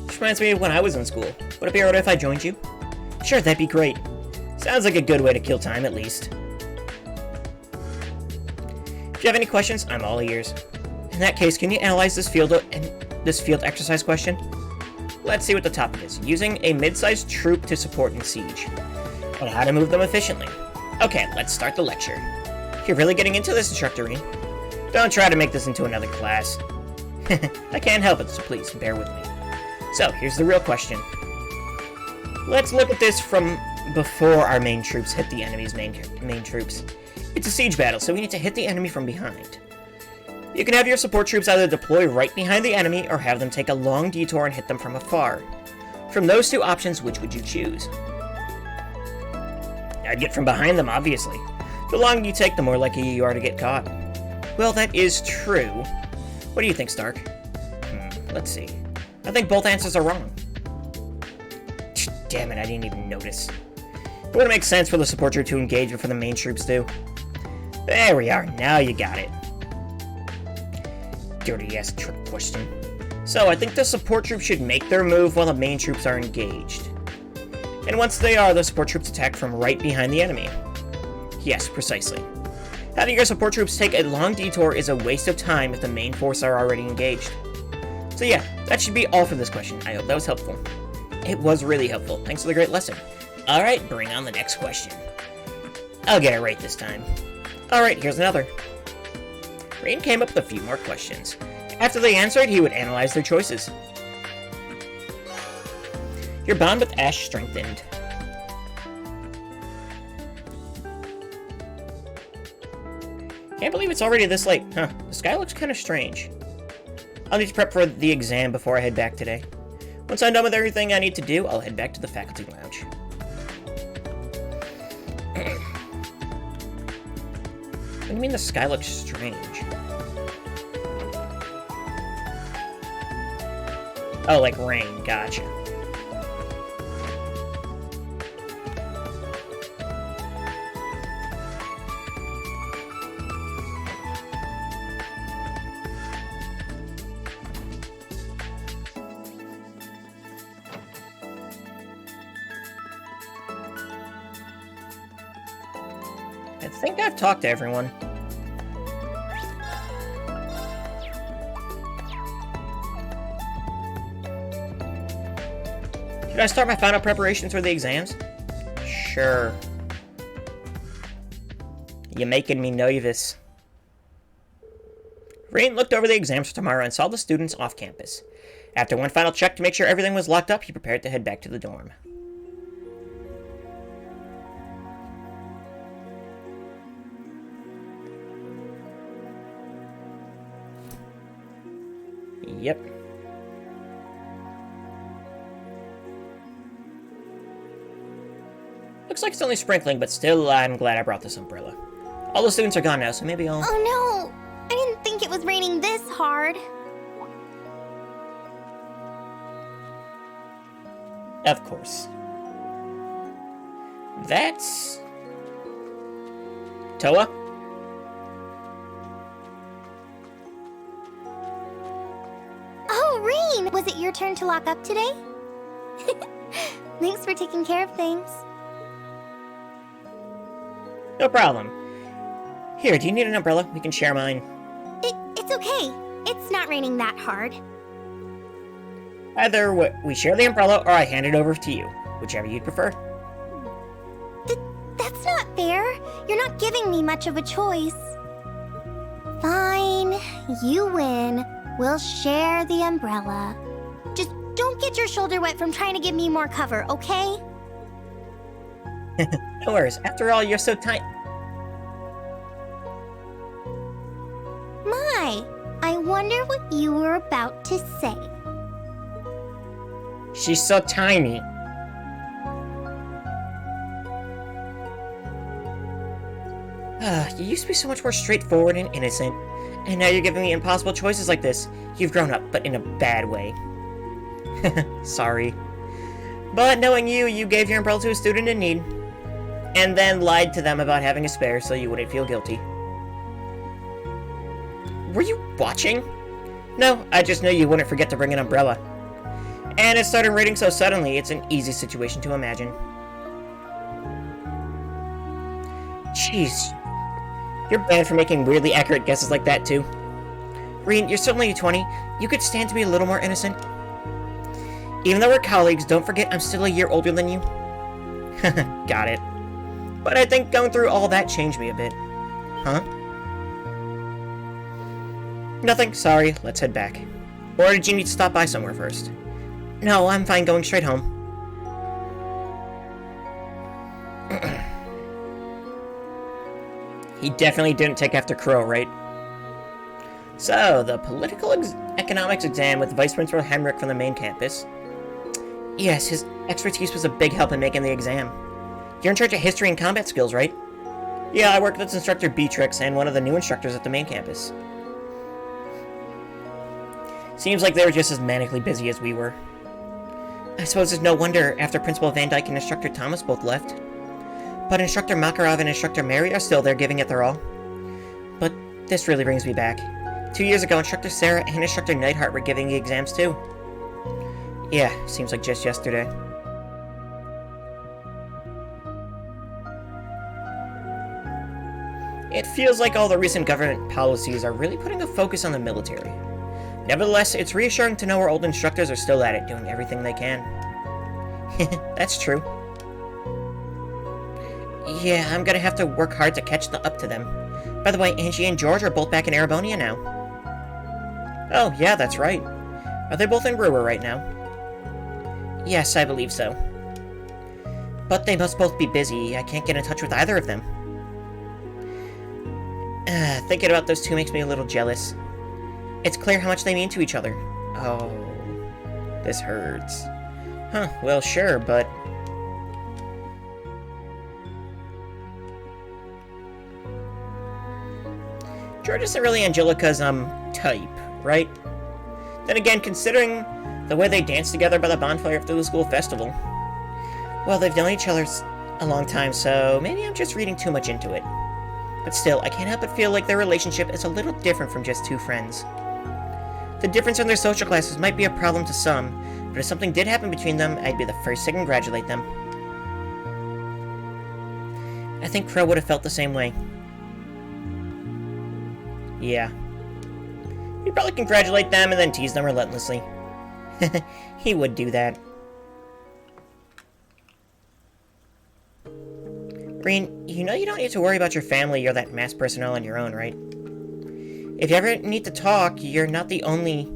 Which reminds me of when I was in school. Would it be alright if I joined you? Sure, that'd be great. Sounds like a good way to kill time, at least. If you have any questions, I'm all ears. In that case, can you analyze this field exercise question? Let's see what the topic is. Using a mid-sized troop to support in siege. And how to move them efficiently. Okay, let's start the lecture. You're really getting into this, Instructor Rean. Don't try to make this into another class. I can't help it, so please, bear with me. So, here's the real question. Let's look at this from before our main troops hit the enemy's main troops. It's a siege battle, so we need to hit the enemy from behind. You can have your support troops either deploy right behind the enemy, or have them take a long detour and hit them from afar. From those two options, which would you choose? I'd get from behind them, obviously. The longer you take, the more likely you are to get caught. Well, that is true. What do you think, Stark? Let's see. I think both answers are wrong. Damn it, I didn't even notice. It wouldn't make sense for the support troop to engage before the main troops do. There we are, now you got it. Dirty-ass trick question. So, I think the support troops should make their move while the main troops are engaged. And once they are, the support troops attack from right behind the enemy. Yes, precisely. Having your support troops take a long detour is a waste of time if the main force are already engaged. So yeah, that should be all for this question. I hope that was helpful. It was really helpful. Thanks for the great lesson. Alright, bring on the next question. I'll get it right this time. Alright, here's another. Rain came up with a few more questions. After they answered, he would analyze their choices. Your bond with Ash strengthened. Can't believe it's already this late. Huh, the sky looks kind of strange. I'll need to prep for the exam before I head back today. Once I'm done with everything I need to do, I'll head back to the faculty lounge. What do you mean the sky looks strange? Oh, like rain, gotcha. I think I've talked to everyone. Should I start my final preparations for the exams? Sure. You're making me nervous. Rain looked over the exams for tomorrow and saw the students off campus. After one final check to make sure everything was locked up, he prepared to head back to the dorm. Yep. Looks like it's only sprinkling, but still, I'm glad I brought this umbrella. All the students are gone now, so maybe I'll... Oh no! I didn't think it was raining this hard. Of course. That's... Toa? Oh, Rain! Was it your turn to lock up today? Thanks for taking care of things. No problem. Here, do you need an umbrella? We can share mine. It's okay. It's not raining that hard. Either we share the umbrella, or I hand it over to you. Whichever you'd prefer. That's not fair. You're not giving me much of a choice. Fine. You win. We'll share the umbrella. Just don't get your shoulder wet from trying to give me more cover, okay? No worries. After all, you're so tiny. My, I wonder what you were about to say. She's so tiny. You used to be so much more straightforward and innocent, and now you're giving me impossible choices like this. You've grown up, but in a bad way. Sorry. But knowing you, you gave your umbrella to a student in need, and then lied to them about having a spare so you wouldn't feel guilty. Were you watching? No, I just knew you wouldn't forget to bring an umbrella. And it started raining so suddenly, it's an easy situation to imagine. Jeez. You're bad for making weirdly accurate guesses like that, too. Reen, you're still only 20. You could stand to be a little more innocent. Even though we're colleagues, don't forget I'm still a year older than you. Got it. But I think going through all that changed me a bit. Huh? Nothing, sorry, let's head back. Or did you need to stop by somewhere first? No, I'm fine going straight home. He definitely didn't take after Crow, right? So, the political economics exam with Vice Principal Henrik from the main campus. Yes, his expertise was a big help in making the exam. You're in charge of history and combat skills, right? Yeah, I work with instructor Beatrix and one of the new instructors at the main campus. Seems like they were just as manically busy as we were. I suppose it's no wonder after Principal Van Dyke and Instructor Thomas both left. But Instructor Makarov and Instructor Mary are still there giving it their all. But this really brings me back. 2 years ago, Instructor Sarah and Instructor Neidhart were giving the exams too. Yeah, seems like just yesterday. It feels like all the recent government policies are really putting a focus on the military. Nevertheless, it's reassuring to know our old instructors are still at it, doing everything they can. That's true. Yeah, I'm gonna have to work hard to catch up to them. By the way, Angie and George are both back in Erebonia now. Oh, yeah, that's right. Are they both in Brewer right now? Yes, I believe so. But they must both be busy. I can't get in touch with either of them. Thinking about those two makes me a little jealous. It's clear how much they mean to each other. Oh, this hurts. Huh, well, sure, but... George isn't really Angelica's, type, right? Then again, considering the way they danced together by the bonfire after the school festival. Well, they've known each other a long time, so maybe I'm just reading too much into it. But still, I can't help but feel like their relationship is a little different from just two friends. The difference in their social classes might be a problem to some, but if something did happen between them, I'd be the first to congratulate them. I think Crow would have felt the same way. Yeah. He'd probably congratulate them and then tease them relentlessly. He would do that. Breen, you know you don't need to worry about your family or that mass personnel on your own, right? If you ever need to talk, you're not the only...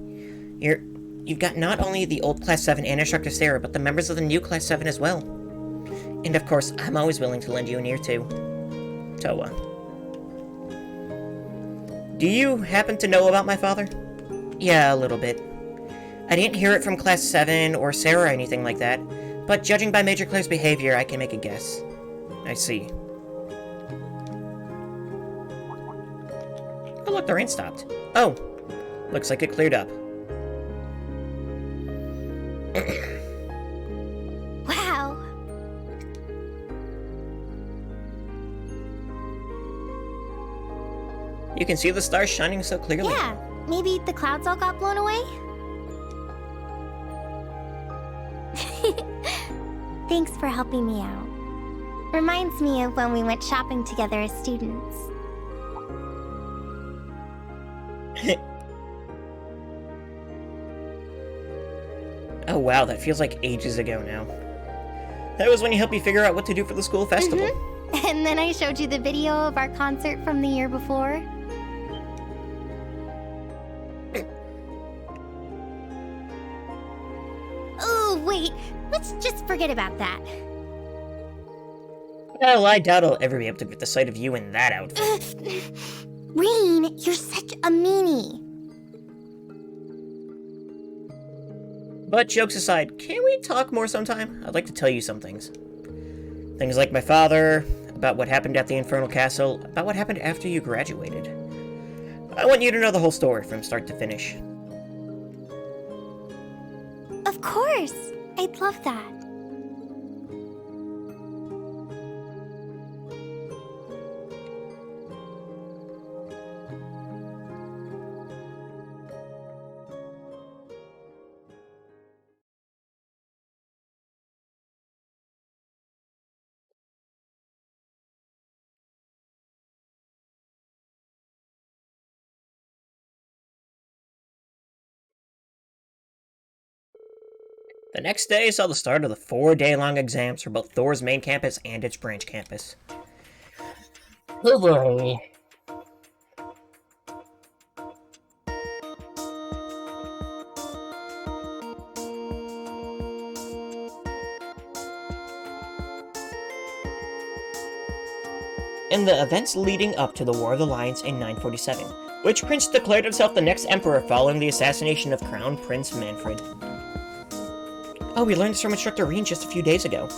You've got not only the old Class 7 and Instructor Sarah, but the members of the new Class 7 as well. And of course, I'm always willing to lend you an ear too. Toa. Do you happen to know about my father? Yeah, a little bit. I didn't hear it from Class 7 or Sarah or anything like that, but judging by Major Claire's behavior, I can make a guess. I see. Oh look, the rain stopped. Oh, looks like it cleared up. Wow. You can see the stars shining so clearly. Yeah, maybe the clouds all got blown away? Thanks for helping me out. Reminds me of when we went shopping together as students. Oh wow, that feels like ages ago now. That was when you helped me figure out what to do for the school festival. And then I showed you the video of our concert from the year before. Oh, wait. Let's just forget about that. Well, I doubt I'll ever be able to get the sight of you in that outfit. Rain, you're such a meanie. But jokes aside, can we talk more sometime? I'd like to tell you some things. Things like my father, about what happened at the Infernal Castle, about what happened after you graduated. I want you to know the whole story from start to finish. Of course. I'd love that. The next day saw the start of the 4-day-long exams for both Thor's main campus and its branch campus. Oh boy. In the events leading up to the War of the Lions in 947, which prince declared himself the next emperor following the assassination of Crown Prince Manfred. Oh, we learned this from Instructor Reen just a few days ago.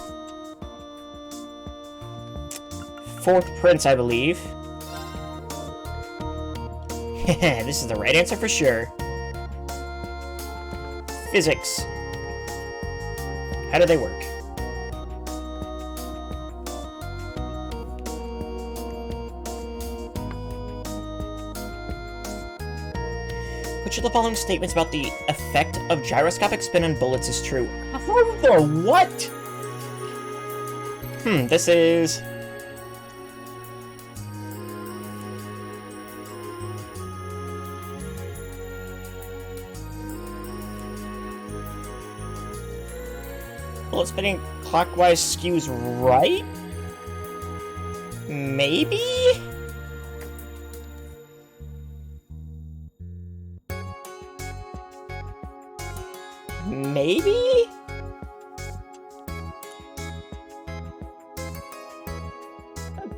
4th prince, I believe. This is the right answer for sure. Physics. How do they work? Which of the following statements about the effect of gyroscopic spin on bullets is true? How the what? This is... Bullet spinning clockwise skews right? Maybe? Maybe?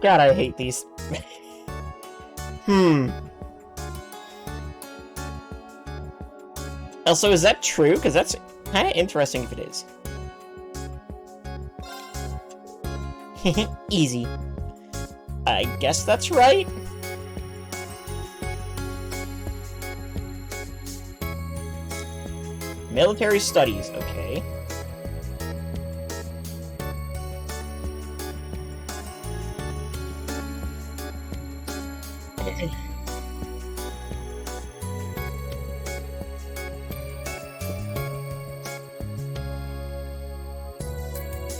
God, I hate these. Also, is that true? Because that's kind of interesting if it is. Easy. I guess that's right. Military studies, okay.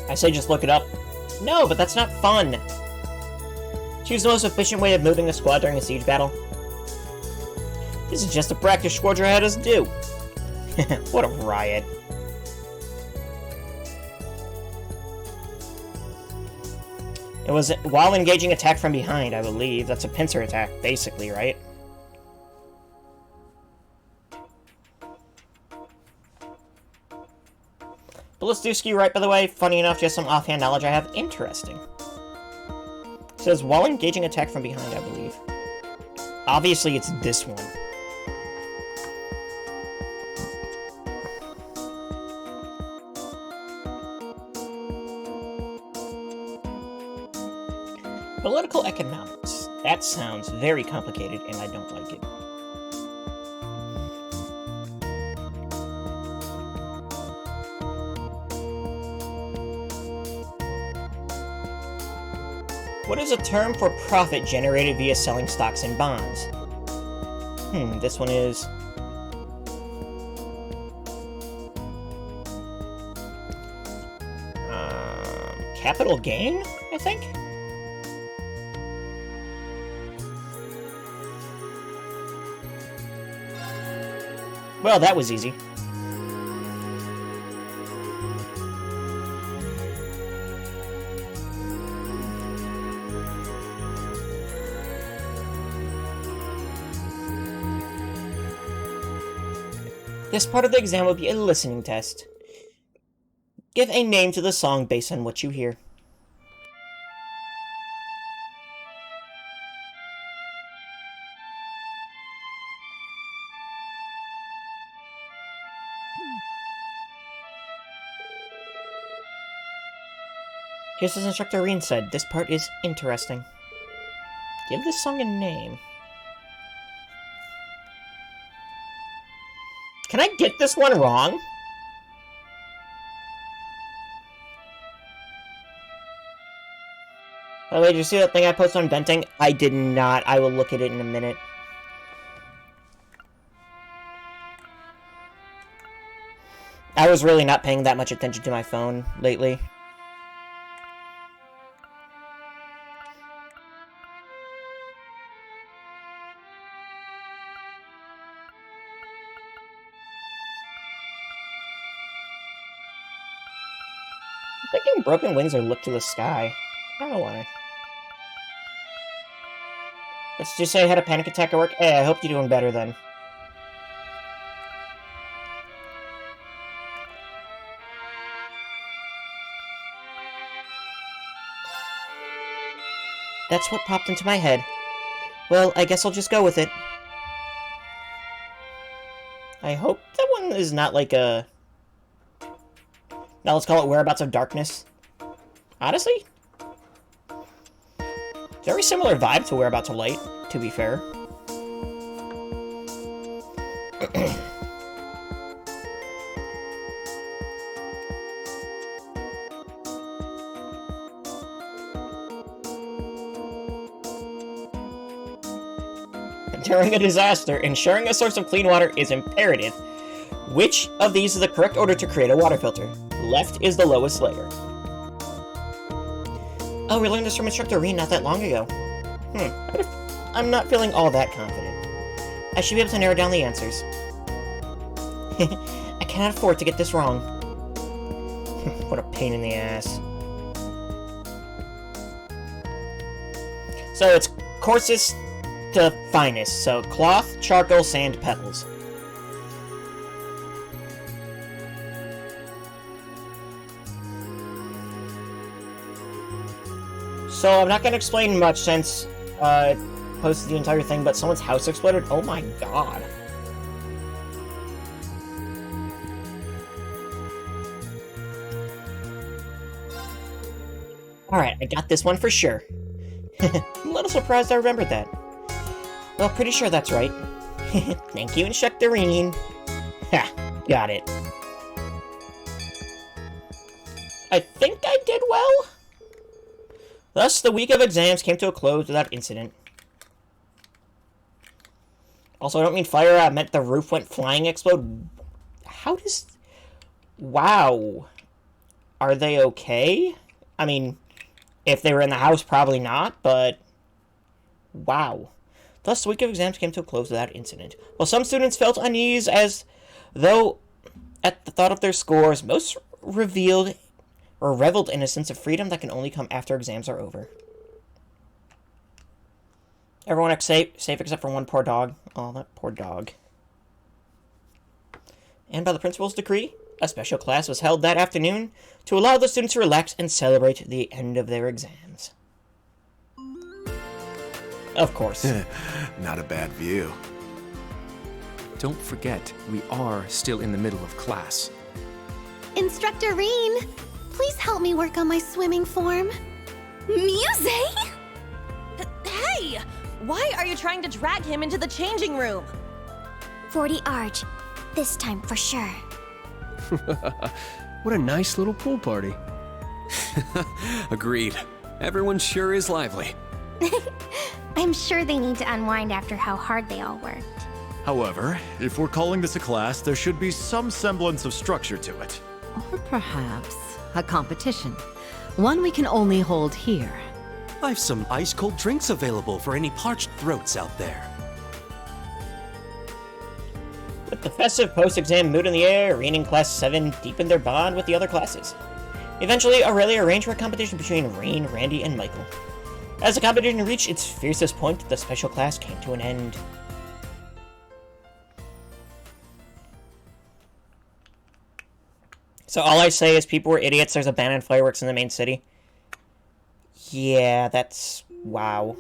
I say just look it up. No, but that's not fun. Choose the most efficient way of moving a squad during a siege battle. This is just a practice Squadron had us do. What a riot. It was while engaging attack from behind, I believe. That's a pincer attack, basically, right? Bullets do skew right, by the way. Funny enough, just some offhand knowledge I have. Interesting. It says while engaging attack from behind, I believe. Obviously, it's this one. Political economics. That sounds very complicated, and I don't like it. What is a term for profit generated via selling stocks and bonds? This one is... capital gain, I think? Well, that was easy. This part of the exam will be a listening test. Give a name to the song based on what you hear. Just as Instructor Reen said, this part is interesting. Give this song a name. Can I get this one wrong? By the way, did you see that thing I posted on venting? I did not. I will look at it in a minute. I was really not paying that much attention to my phone lately. I'm thinking broken wings or look to the sky. I don't know why. Let's just say I had a panic attack at work. Hey, I hope you're doing better then. That's what popped into my head. Well, I guess I'll just go with it. I hope that one is not like a... Now let's call it Whereabouts of Darkness. Honestly? Very similar vibe to Whereabouts of Light, to be fair. During a disaster, ensuring a source of clean water is imperative. Which of these is the correct order to create a water filter? Left is the lowest layer. Oh, we learned this from Instructor Reen not that long ago. I'm not feeling all that confident. I should be able to narrow down the answers. I cannot afford to get this wrong. What a pain in the ass. So it's coarsest to finest. So cloth, charcoal, sand, pebbles. So I'm not going to explain much since I posted the entire thing, but someone's house exploded. Oh my god. Alright, I got this one for sure. I'm a little surprised I remembered that. Well, pretty sure that's right. Thank you, Instructor Reen. Ha, got it. I think I did well. Thus, the week of exams came to a close without incident. Also, I don't mean fire, I meant the roof went flying explode. How does... Wow. Are they okay? I mean, if they were in the house, probably not, but... Wow. Thus, the week of exams came to a close without incident. While some students felt unease as though, at the thought of their scores, most revealed or reveled in a sense of freedom that can only come after exams are over. Everyone safe except for one poor dog. Oh, that poor dog. And by the principal's decree, a special class was held that afternoon to allow the students to relax and celebrate the end of their exams. Of course. Not a bad view. Don't forget, we are still in the middle of class. Instructor Reen, please help me work on my swimming form. Muse? Hey! Why are you trying to drag him into the changing room? 40 Arch. This time for sure. What a nice little pool party. Agreed. Everyone sure is lively. I'm sure they need to unwind after how hard they all worked. However, if we're calling this a class, there should be some semblance of structure to it. Or perhaps a competition. One we can only hold here. I've some ice-cold drinks available for any parched throats out there. With the festive post-exam mood in the air, Reen and Class 7 deepened their bond with the other classes. Eventually, Aurelia arranged for a competition between Reen, Randy, and Michael. As the competition reached its fiercest point, the special class came to an end. So all I say is people were idiots, there's a ban on fireworks in the main city. Yeah, that's... wow.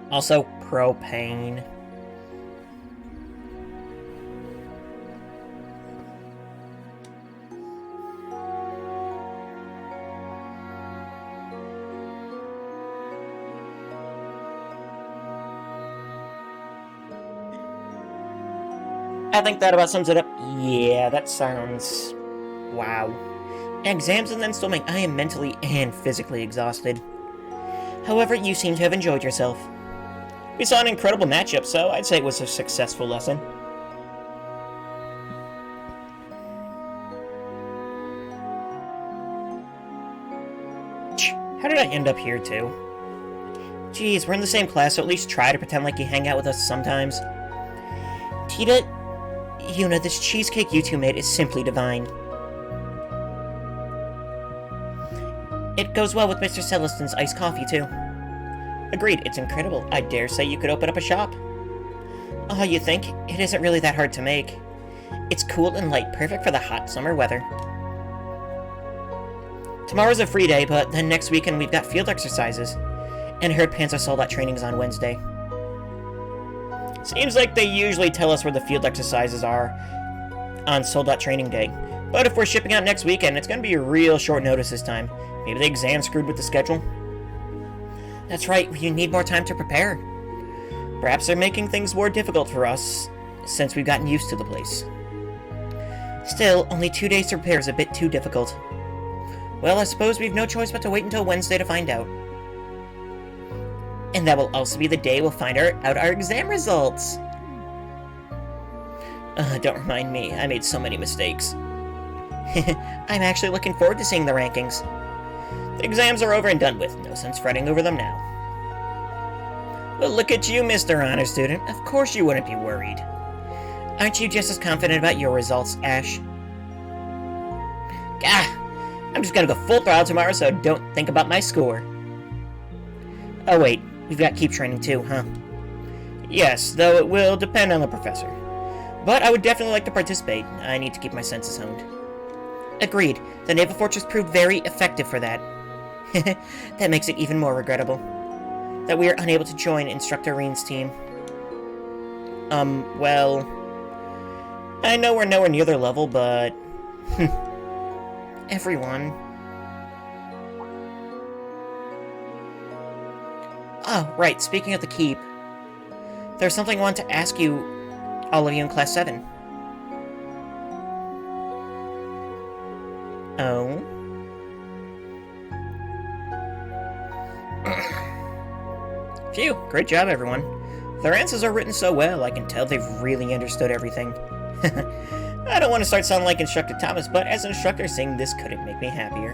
Also, propane. I think that about sums it up. Yeah, that sounds... wow. Exams and then swimming. I am mentally and physically exhausted. However, you seem to have enjoyed yourself. We saw an incredible matchup, so I'd say it was a successful lesson. How did I end up here, too? Geez, we're in the same class, so at least try to pretend like you hang out with us sometimes. Tita, Yuna, this cheesecake you two made is simply divine. It goes well with Mr. Celestin's iced coffee, too. Agreed, it's incredible. I dare say you could open up a shop. Oh, you think? It isn't really that hard to make. It's cool and light, perfect for the hot summer weather. Tomorrow's a free day, but then next weekend we've got field exercises. And I heard Panzer Soldat training's on Wednesday. Seems like they usually tell us where the field exercises are on Soldat training day. But if we're shipping out next weekend, it's gonna be a real short notice this time. Maybe the exam screwed with the schedule? That's right, we need more time to prepare. Perhaps they're making things more difficult for us, since we've gotten used to the place. Still, only 2 days to prepare is a bit too difficult. Well, I suppose we've no choice but to wait until Wednesday to find out. And that will also be the day we'll find out our exam results. Don't remind me, I made so many mistakes. I'm actually looking forward to seeing the rankings. The exams are over and done with, no sense fretting over them now. Well, look at you, Mr. Honor Student. Of course you wouldn't be worried. Aren't you just as confident about your results, Ash? Gah! I'm just gonna go full throttle tomorrow, so don't think about my score. Oh wait, we've got keep training too, huh? Yes, though it will depend on the professor. But I would definitely like to participate. I need to keep my senses honed. Agreed. The Naval Fortress proved very effective for that. That makes it even more regrettable that we are unable to join Instructor Reen's team. Well... I know we're nowhere near their level, but... Everyone... Oh, right, speaking of the keep. There's something I want to ask you, all of you in Class 7. Oh? Phew, great job, everyone. Their answers are written so well, I can tell they've really understood everything. I don't want to start sounding like Instructor Thomas, but as an instructor, saying this couldn't make me happier.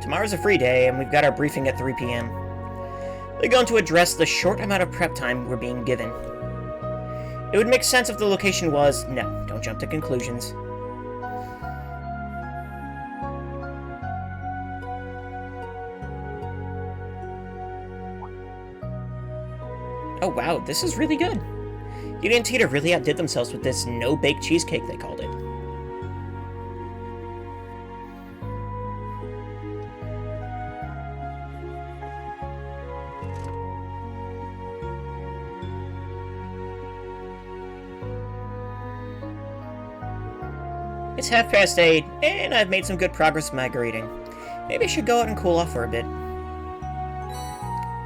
Tomorrow's a free day, and we've got our briefing at 3 p.m. They're going to address the short amount of prep time we're being given. It would make sense if the location was... No, don't jump to conclusions. Oh wow, this is really good. Yuna and Tita really outdid themselves with this no-bake cheesecake, they called it. It's 8:30, and I've made some good progress migrating. Maybe I should go out and cool off for a bit.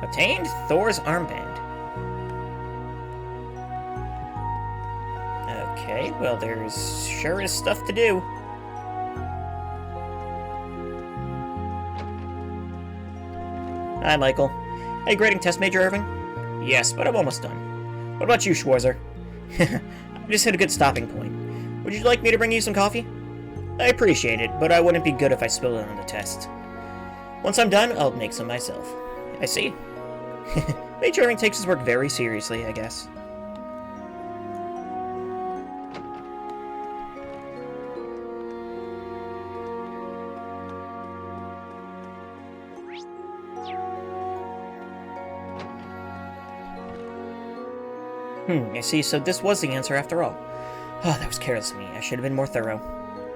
Obtained Thor's armband. Okay, well, there's sure is stuff to do. Hi, Michael. Are you grading test, Major Irving? Yes, but I'm almost done. What about you, Schwarzer? I just hit a good stopping point. Would you like me to bring you some coffee? I appreciate it, but I wouldn't be good if I spilled it on the test. Once I'm done, I'll make some myself. I see. Major Irving takes his work very seriously, I guess. I see, so this was the answer after all. Oh, that was careless of me. I should have been more thorough.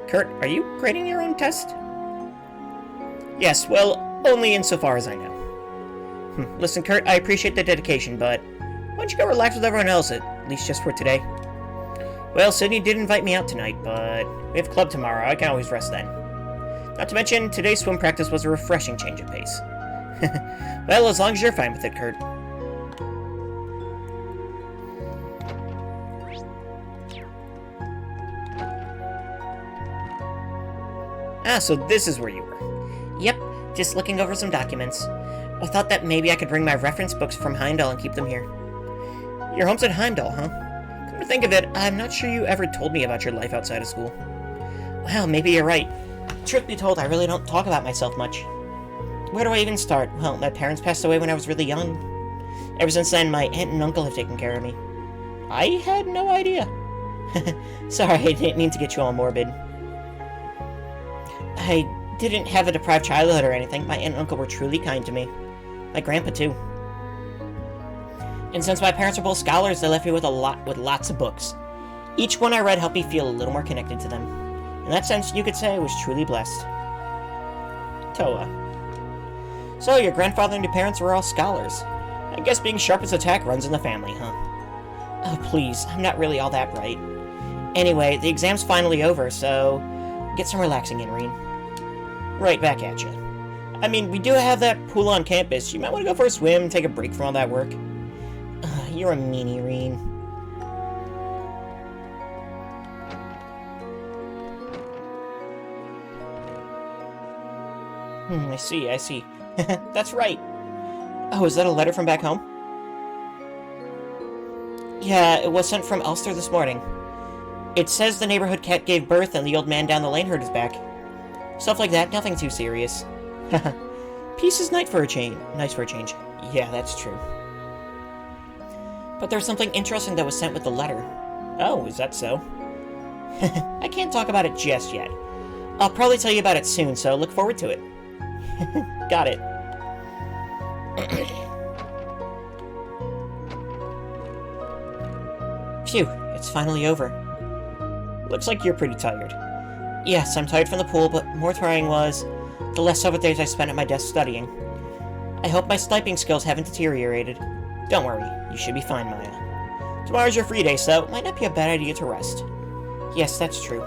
Kurt, are you grading your own test? Yes, well, only insofar as I know. Listen, Kurt, I appreciate the dedication, but why don't you go relax with everyone else, at least just for today? Well, Sydney did invite me out tonight, but we have club tomorrow. I can always rest then. Not to mention, today's swim practice was a refreshing change of pace. Well, as long as you're fine with it, Kurt. Ah, so this is where you were. Yep, just looking over some documents. I thought that maybe I could bring my reference books from Heimdall and keep them here. Your home's at Heimdall, huh? Come to think of it, I'm not sure you ever told me about your life outside of school. Well, maybe you're right. Truth be told, I really don't talk about myself much. Where do I even start? Well, my parents passed away when I was really young. Ever since then, my aunt and uncle have taken care of me. I had no idea. Sorry, I didn't mean to get you all morbid. I didn't have a deprived childhood or anything. My aunt and uncle were truly kind to me. My grandpa, too. And since my parents are both scholars, they left me with lots of books. Each one I read helped me feel a little more connected to them. In that sense, you could say I was truly blessed. Toa. So, your grandfather and your parents were all scholars. I guess being sharp as a tack runs in the family, huh? Oh, please, I'm not really all that bright. Anyway, the exam's finally over, so get some relaxing in, Reen. Right back at you. I mean, we do have that pool on campus. You might want to go for a swim and take a break from all that work. You're a meanie, Reen. I see. That's right. Oh, is that a letter from back home? Yeah, it was sent from Ulster this morning. It says the neighborhood cat gave birth and the old man down the lane hurt his back. Stuff like that, nothing too serious. Peace is nice for a change. Yeah, that's true. But there's something interesting that was sent with the letter. Oh, is that so? I can't talk about it just yet. I'll probably tell you about it soon, so look forward to it. Got it. Phew, it's finally over. Looks like you're pretty tired. Yes, I'm tired from the pool, but more tiring was the last several days I spent at my desk studying. I hope my sniping skills haven't deteriorated. Don't worry, you should be fine, Maya. Tomorrow's your free day, so it might not be a bad idea to rest. Yes, that's true.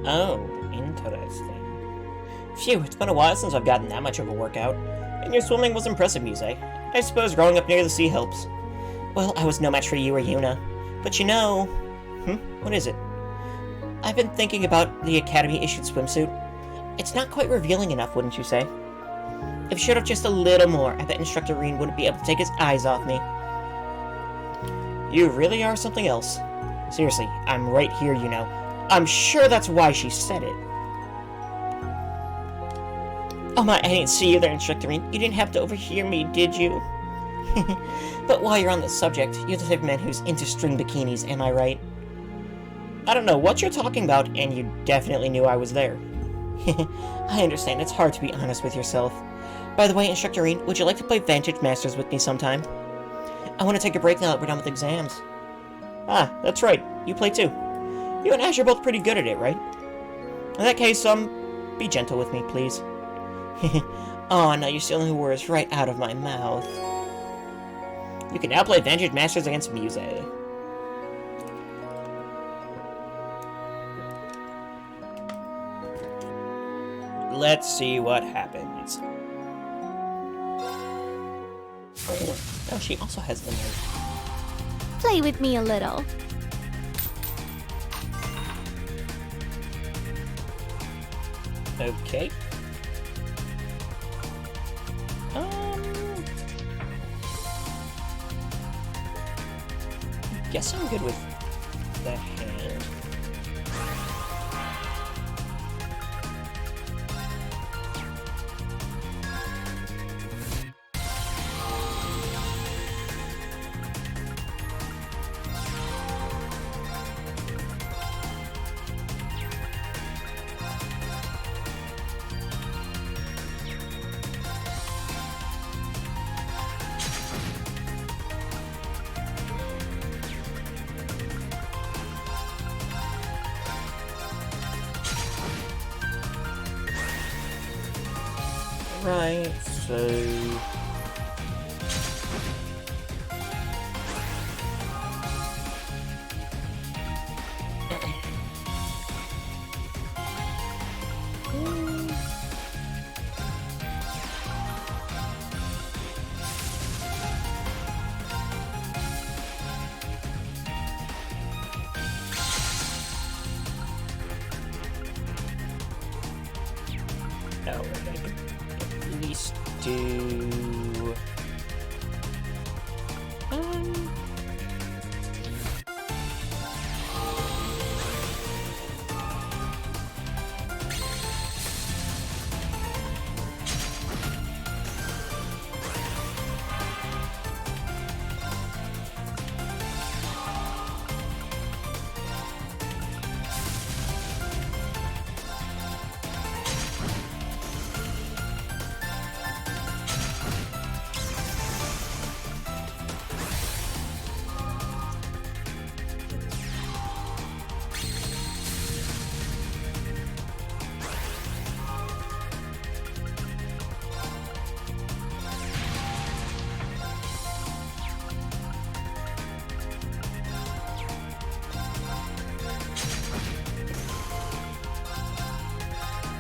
Oh, interesting. Phew, it's been a while since I've gotten that much of a workout. And your swimming was impressive, Muse. I suppose growing up near the sea helps. Well, I was no match for you or Yuna. But you know... What is it? I've been thinking about the Academy-issued swimsuit. It's not quite revealing enough, wouldn't you say? If you showed up just a little more, I bet Instructor Reen wouldn't be able to take his eyes off me. You really are something else. Seriously, I'm right here, you know. I'm sure that's why she said it. Oh my, I didn't see you there, Instructor Reen. You didn't have to overhear me, did you? But while you're on the subject, you're the type of man who's into string bikinis, am I right? I don't know what you're talking about, and you definitely knew I was there. I understand, it's hard to be honest with yourself. By the way, Instructor Reen, would you like to play Vantage Masters with me sometime? I want to take a break now that we're done with exams. Ah, that's right. You play too. You and Ash are both pretty good at it, right? In that case, be gentle with me, please. Oh, now you're stealing the words right out of my mouth. You can now play Vantage Masters against Muse. Let's see what happens. Oh, she also has the note. Play with me a little. Okay. Guess I'm good with that hand. Right, so... Oh, I could at least do...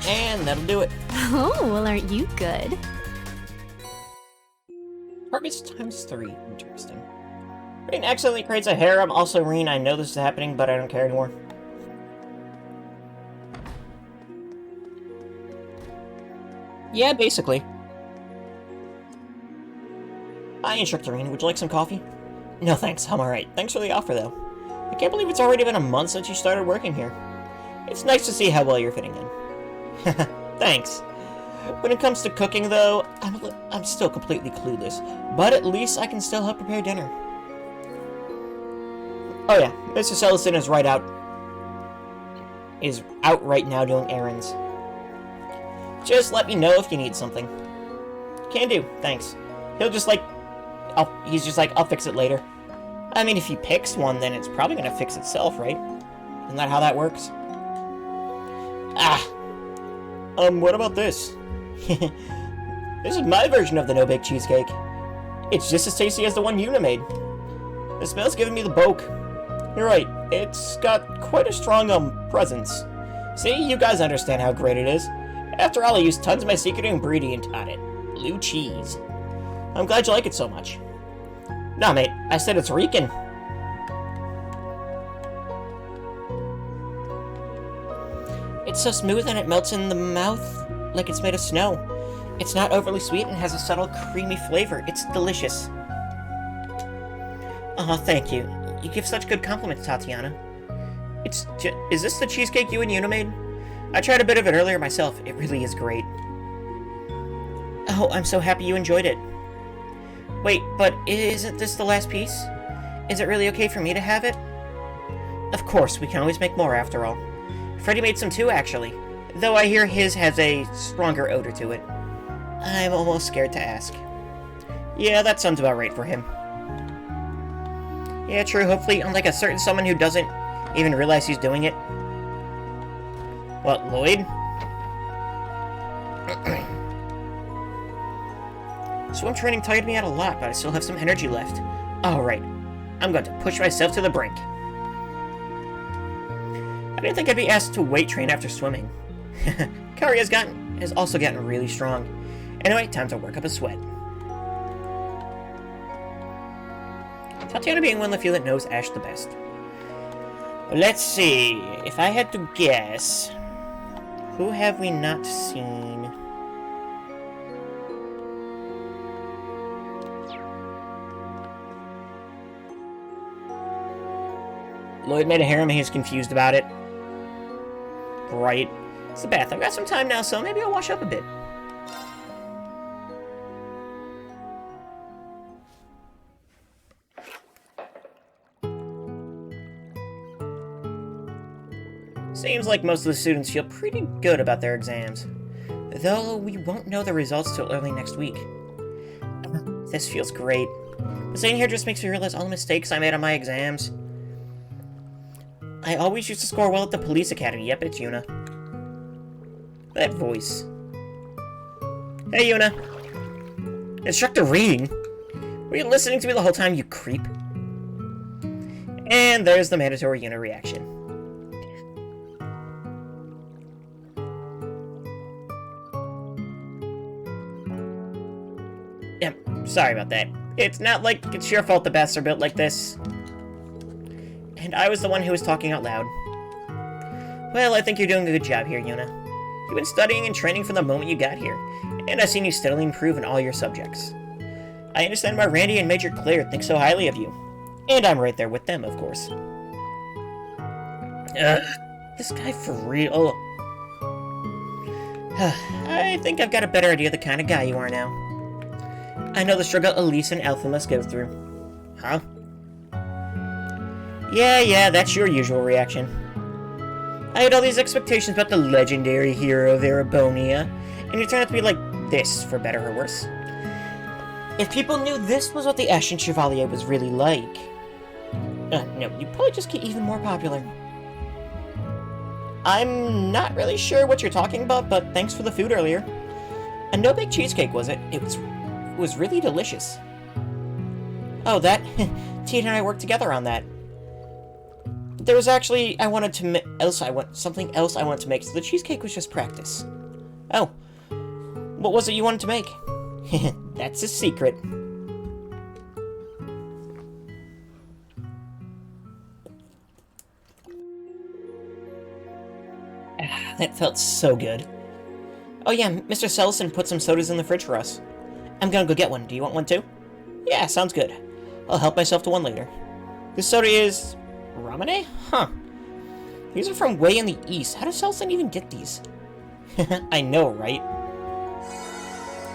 And that'll do it. Oh, well, aren't you good? Targets ×3. Interesting. Reen accidentally creates a harem. Also, Reen, I know this is happening, but I don't care anymore. Yeah, basically. Hi, Instructor Reen. Would you like some coffee? No, thanks. I'm alright. Thanks for the offer, though. I can't believe it's already been a month since you started working here. It's nice to see how well you're fitting in. Thanks. When it comes to cooking, though, I'm still completely clueless. But at least I can still help prepare dinner. Oh yeah, Mr. Celestin is out right now doing errands. Just let me know if you need something. Can do, thanks. He'll just like... he's just like, I'll fix it later. I mean, if he picks one, then it's probably gonna fix itself, right? Isn't that how that works? What about this? This is my version of the no-bake cheesecake. It's just as tasty as the one Yuna made. The smell's giving me the boke. You're right, it's got quite a strong, presence. See, you guys understand how great it is. After all, I used tons of my secret ingredient on it. Blue cheese. I'm glad you like it so much. Nah, mate, I said it's reeking. It's so smooth and it melts in the mouth like it's made of snow. It's not overly sweet and has a subtle, creamy flavor. It's delicious. Aw, thank you. You give such good compliments, Tatiana. Is this the cheesecake you and Yuna made? I tried a bit of it earlier myself. It really is great. Oh, I'm so happy you enjoyed it. Wait, but isn't this the last piece? Is it really okay for me to have it? Of course, we can always make more after all. Freddy made some too, actually. Though I hear his has a stronger odor to it. I'm almost scared to ask. Yeah, that sounds about right for him. Yeah, true. Hopefully, unlike a certain someone who doesn't even realize he's doing it. What, Lloyd? Swim training tired me out a lot, but I still have some energy left. Alright, I'm going to push myself to the brink. I didn't think I'd be asked to weight train after swimming. Kari has also gotten really strong. Anyway, time to work up a sweat. Tatiana being one of the few that knows Ash the best. Let's see, if I had to guess, who have we not seen? Lloyd made a harem and he's confused about it. Right. It's the bath. I've got some time now, so maybe I'll wash up a bit. Seems like most of the students feel pretty good about their exams. Though we won't know the results till early next week. This feels great. But staying here just makes me realize all the mistakes I made on my exams. I always used to score well at the police academy. Yep, it's Yuna. That voice. Hey, Yuna. Instructor Reading? Were you listening to me the whole time, you creep? And there's the mandatory Yuna reaction. Yep, sorry about that. It's not like it's your fault the baths are built like this. And I was the one who was talking out loud. Well, I think you're doing a good job here, Yuna. You've been studying and training from the moment you got here, and I've seen you steadily improve in all your subjects. I understand why Randy and Major Claire think so highly of you. And I'm right there with them, of course. This guy for real. I think I've got a better idea of the kind of guy you are now. I know the struggle Elise and Alpha must go through. Huh? Yeah, that's your usual reaction. I had all these expectations about the legendary hero of Erebonia, and you turn out to be like this, for better or worse. If people knew this was what the Ashen Chevalier was really like... no, you'd probably just get even more popular. I'm not really sure what you're talking about, but thanks for the food earlier. A no-bake cheesecake, was it? It was really delicious. Oh, that? Tia and I worked together on that. There was actually something else I wanted to make, so the cheesecake was just practice. Oh. What was it you wanted to make? That's a secret. That felt so good. Oh yeah, Mr. Sellison put some sodas in the fridge for us. I'm gonna go get one. Do you want one too? Yeah, sounds good. I'll help myself to one later. This soda is... Ramune? Huh. These are from way in the east. How does Sellison even get these? I know, right?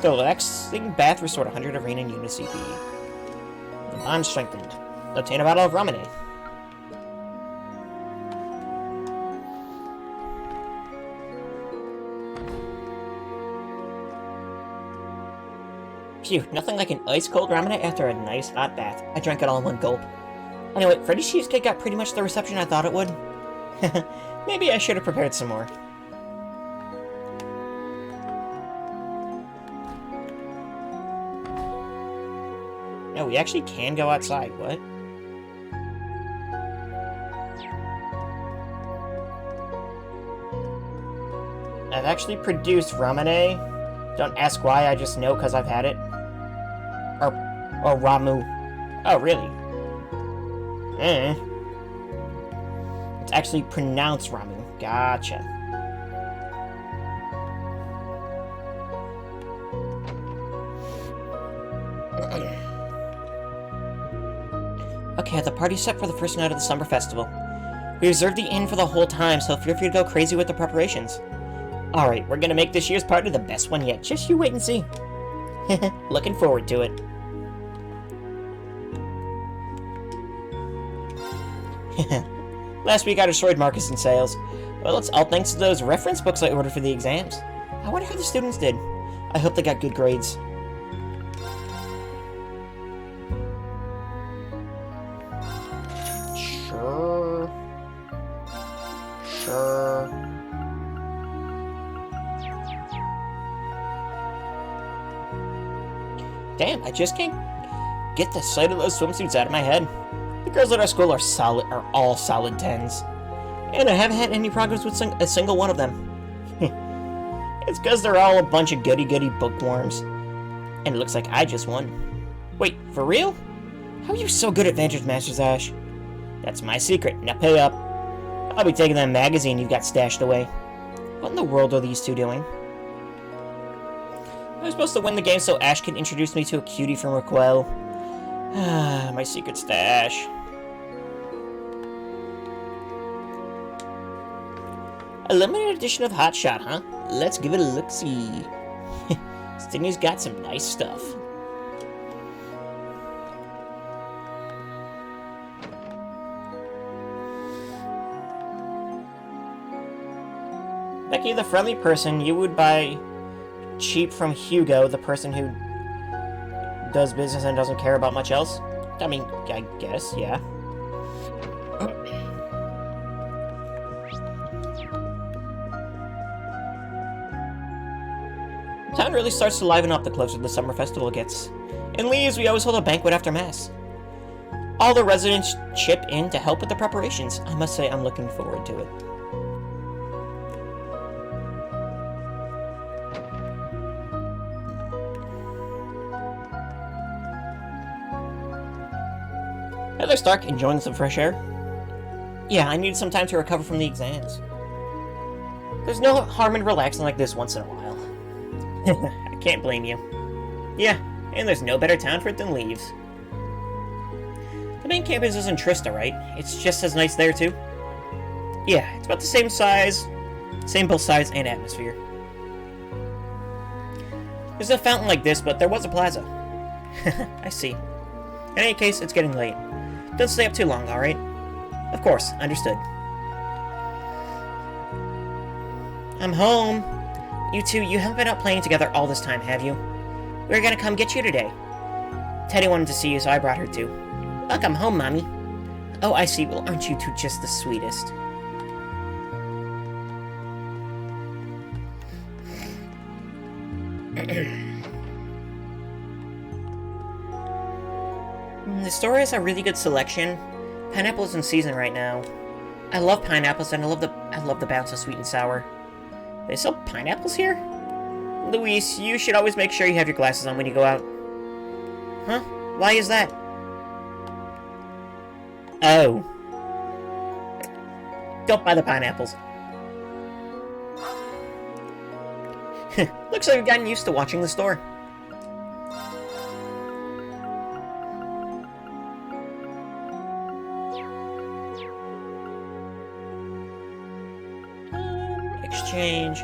The relaxing bath restored 100 of Rain and Eunice CP. The bond strengthened. Obtain a bottle of Ramune. Phew, nothing like an ice-cold Ramune after a nice hot bath. I drank it all in one gulp. Anyway, Freddy's Cheesecake got pretty much the reception I thought it would. Maybe I should have prepared some more. No, we actually can go outside. What? I've actually produced Ramune. Don't ask why, I just know because I've had it. Or Ramu. Oh, really? It's actually pronounced Ramu. Gotcha. Okay, the party's set for the first night of the summer festival. We reserved the inn for the whole time, so feel free to go crazy with the preparations. Alright, we're gonna make this year's party the best one yet. Just you wait and see. Looking forward to it. Last week I destroyed Marcus in sales. Well, it's all thanks to those reference books I ordered for the exams. I wonder how the students did. I hope they got good grades. Sure. Damn, I just can't get the sight of those swimsuits out of my head. The girls at our school are all solid 10s. And I haven't had any progress with a single one of them. It's because they're all a bunch of goody-goody bookworms. And it looks like I just won. Wait, for real? How are you so good at Vantage Masters, Ash? That's my secret. Now pay up. I'll be taking that magazine you've got stashed away. What in the world are these two doing? I was supposed to win the game so Ash can introduce me to a cutie from Raquel. My secret stash. A limited edition of Hot Shot, huh? Let's give it a look-see. Sydney's got some nice stuff. Becky, the friendly person, you would buy cheap from Hugo, the person who does business and doesn't care about much else? I mean, I guess, yeah. Town really starts to liven up the closer the summer festival gets. In Lee's, we always hold a banquet after Mass. All the residents chip in to help with the preparations. I must say, I'm looking forward to it. Heather Stark, enjoying some fresh air? Yeah, I needed some time to recover from the exams. There's no harm in relaxing like this once in a while. I can't blame you. Yeah, and there's no better town for it than Leaves. The main campus is in Trista, right? It's just as nice there, too? Yeah, it's about the same size, both size and atmosphere. There's no fountain like this, but there was a plaza. I see. In any case, it's getting late. Don't stay up too long, alright? Of course, understood. I'm home. You two, you haven't been out playing together all this time, have you? We were gonna come get you today. Teddy wanted to see you, so I brought her too. Welcome home, Mommy. Oh, I see. Well, aren't you two just the sweetest? The store has a really good selection. Pineapple's in season right now. I love pineapples, and I love the balance of sweet and sour. They sell pineapples here? Luis, you should always make sure you have your glasses on when you go out. Huh? Why is that? Oh. Don't buy the pineapples. Looks like I've gotten used to watching the store. Exchange.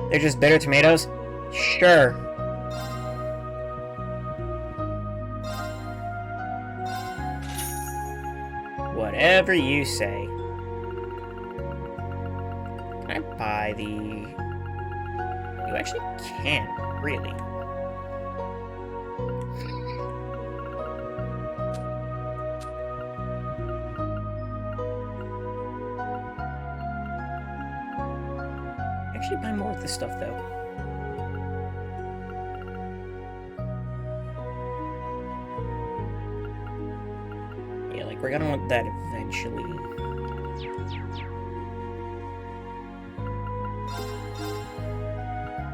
They're just bitter tomatoes? Sure. Whatever you say. Can I buy the... You actually can't, really. Actually buy more of this stuff, though. Yeah, like, we're gonna want that eventually.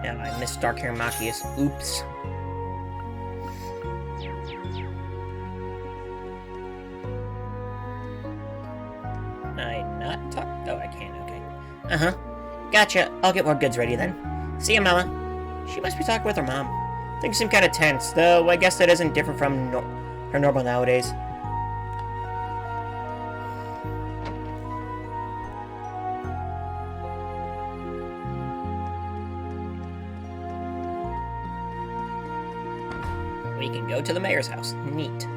Yeah, I missed Dark Hair Machias. Oops. I not talk? Oh, I can, okay. Uh-huh. Gotcha. I'll get more goods ready then. See ya, Mama. She must be talking with her mom. Things seem kind of tense, though I guess that isn't different from her normal nowadays. We can go to the mayor's house. Neat.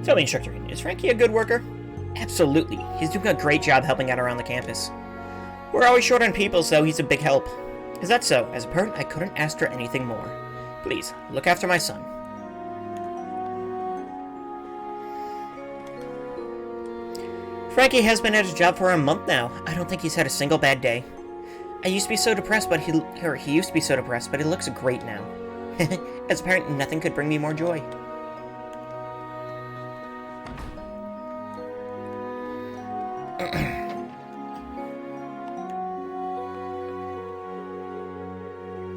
Tell me, Instructor, is Frankie a good worker? Absolutely. He's doing a great job helping out around the campus. We're always short on people, so he's a big help. Is that so? As a parent, I couldn't ask for anything more. Please, look after my son. Frankie has been at his job for a month now. I don't think he's had a single bad day. I used to be so depressed, but he used to be so depressed, but he looks great now. As a parent, nothing could bring me more joy.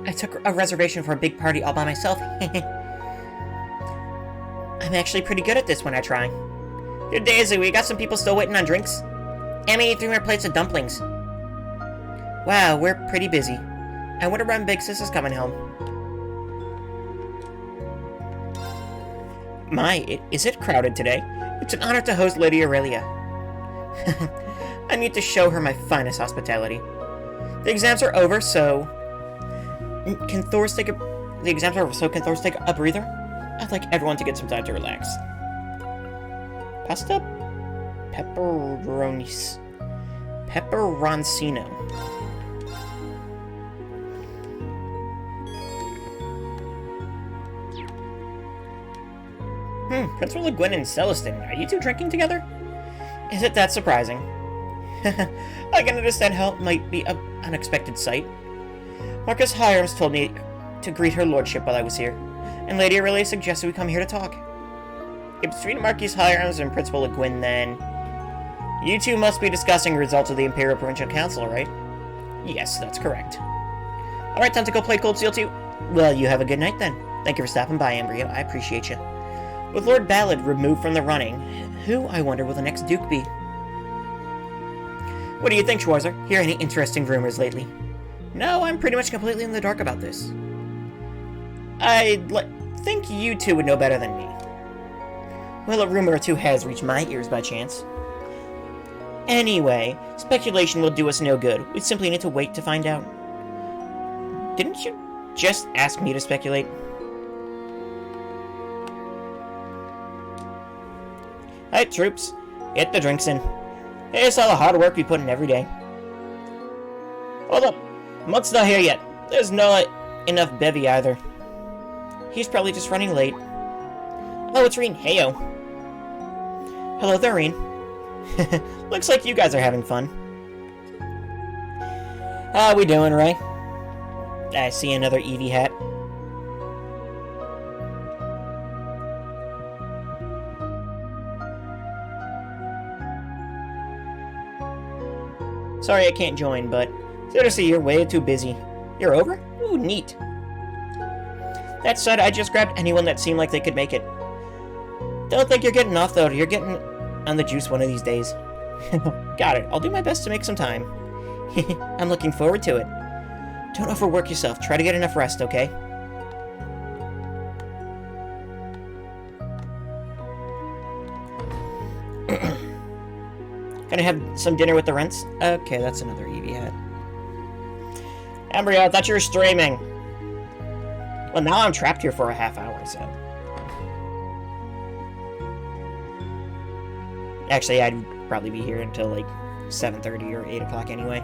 I took a reservation for a big party all by myself. I'm actually pretty good at this when I try. Good days, we got some people still waiting on drinks. Emmy ate 3 more plates of dumplings. Wow, we're pretty busy. I wonder when Big Sis is coming home. My, is it crowded today? It's an honor to host Lady Aurelia. I need to show her my finest hospitality. The exams are over, so... Can Thor's take a... The exams are over, so can Thor's take a breather? I'd like everyone to get some time to relax. Pasta? Pepperonis... Pepperoncino. Principal Le Guin and Celestine, are you two drinking together? Is it that surprising? I can understand how it might be an unexpected sight. Marcus Hirams told me to greet her lordship while I was here, and Lady Aurelia suggested we come here to talk. If between Marquis Hirams and Principal Le Guin, then... You two must be discussing results of the Imperial Provincial Council, right? Yes, that's correct. Alright, time to go play Cold Steel 2. Well, you have a good night then. Thank you for stopping by, Embryo. I appreciate you. With Lord Ballard removed from the running, Who, I wonder, will the next Duke be? What do you think, Schwarzer? Hear any interesting rumors lately? No, I'm pretty much completely in the dark about this. Think you two would know better than me. Well, a rumor or two has reached my ears by chance. Anyway, speculation will do us no good. We simply need to wait to find out. Didn't you just ask me to speculate? Alright, troops. Get the drinks in. Here's all the hard work we put in every day. Hold up. Mutt's not here yet. There's not enough bevy either. He's probably just running late. Oh, it's Reen. Heyo. Hello there, Reen. Looks like you guys are having fun. How we doing, Ray? I see another Eevee hat. Sorry I can't join, but seriously, you're way too busy. You're over? Ooh, neat. That said, I just grabbed anyone that seemed like they could make it. Don't think you're getting off, though. You're getting on the juice one of these days. Got it. I'll do my best to make some time. I'm looking forward to it. Don't overwork yourself. Try to get enough rest, okay? Gonna have some dinner with the Rents? Okay, that's another Eevee hat. Embryo, I thought you were streaming. Well, now I'm trapped here for a half hour, so... Actually, I'd probably be here until, like, 7:30 or 8 o'clock anyway.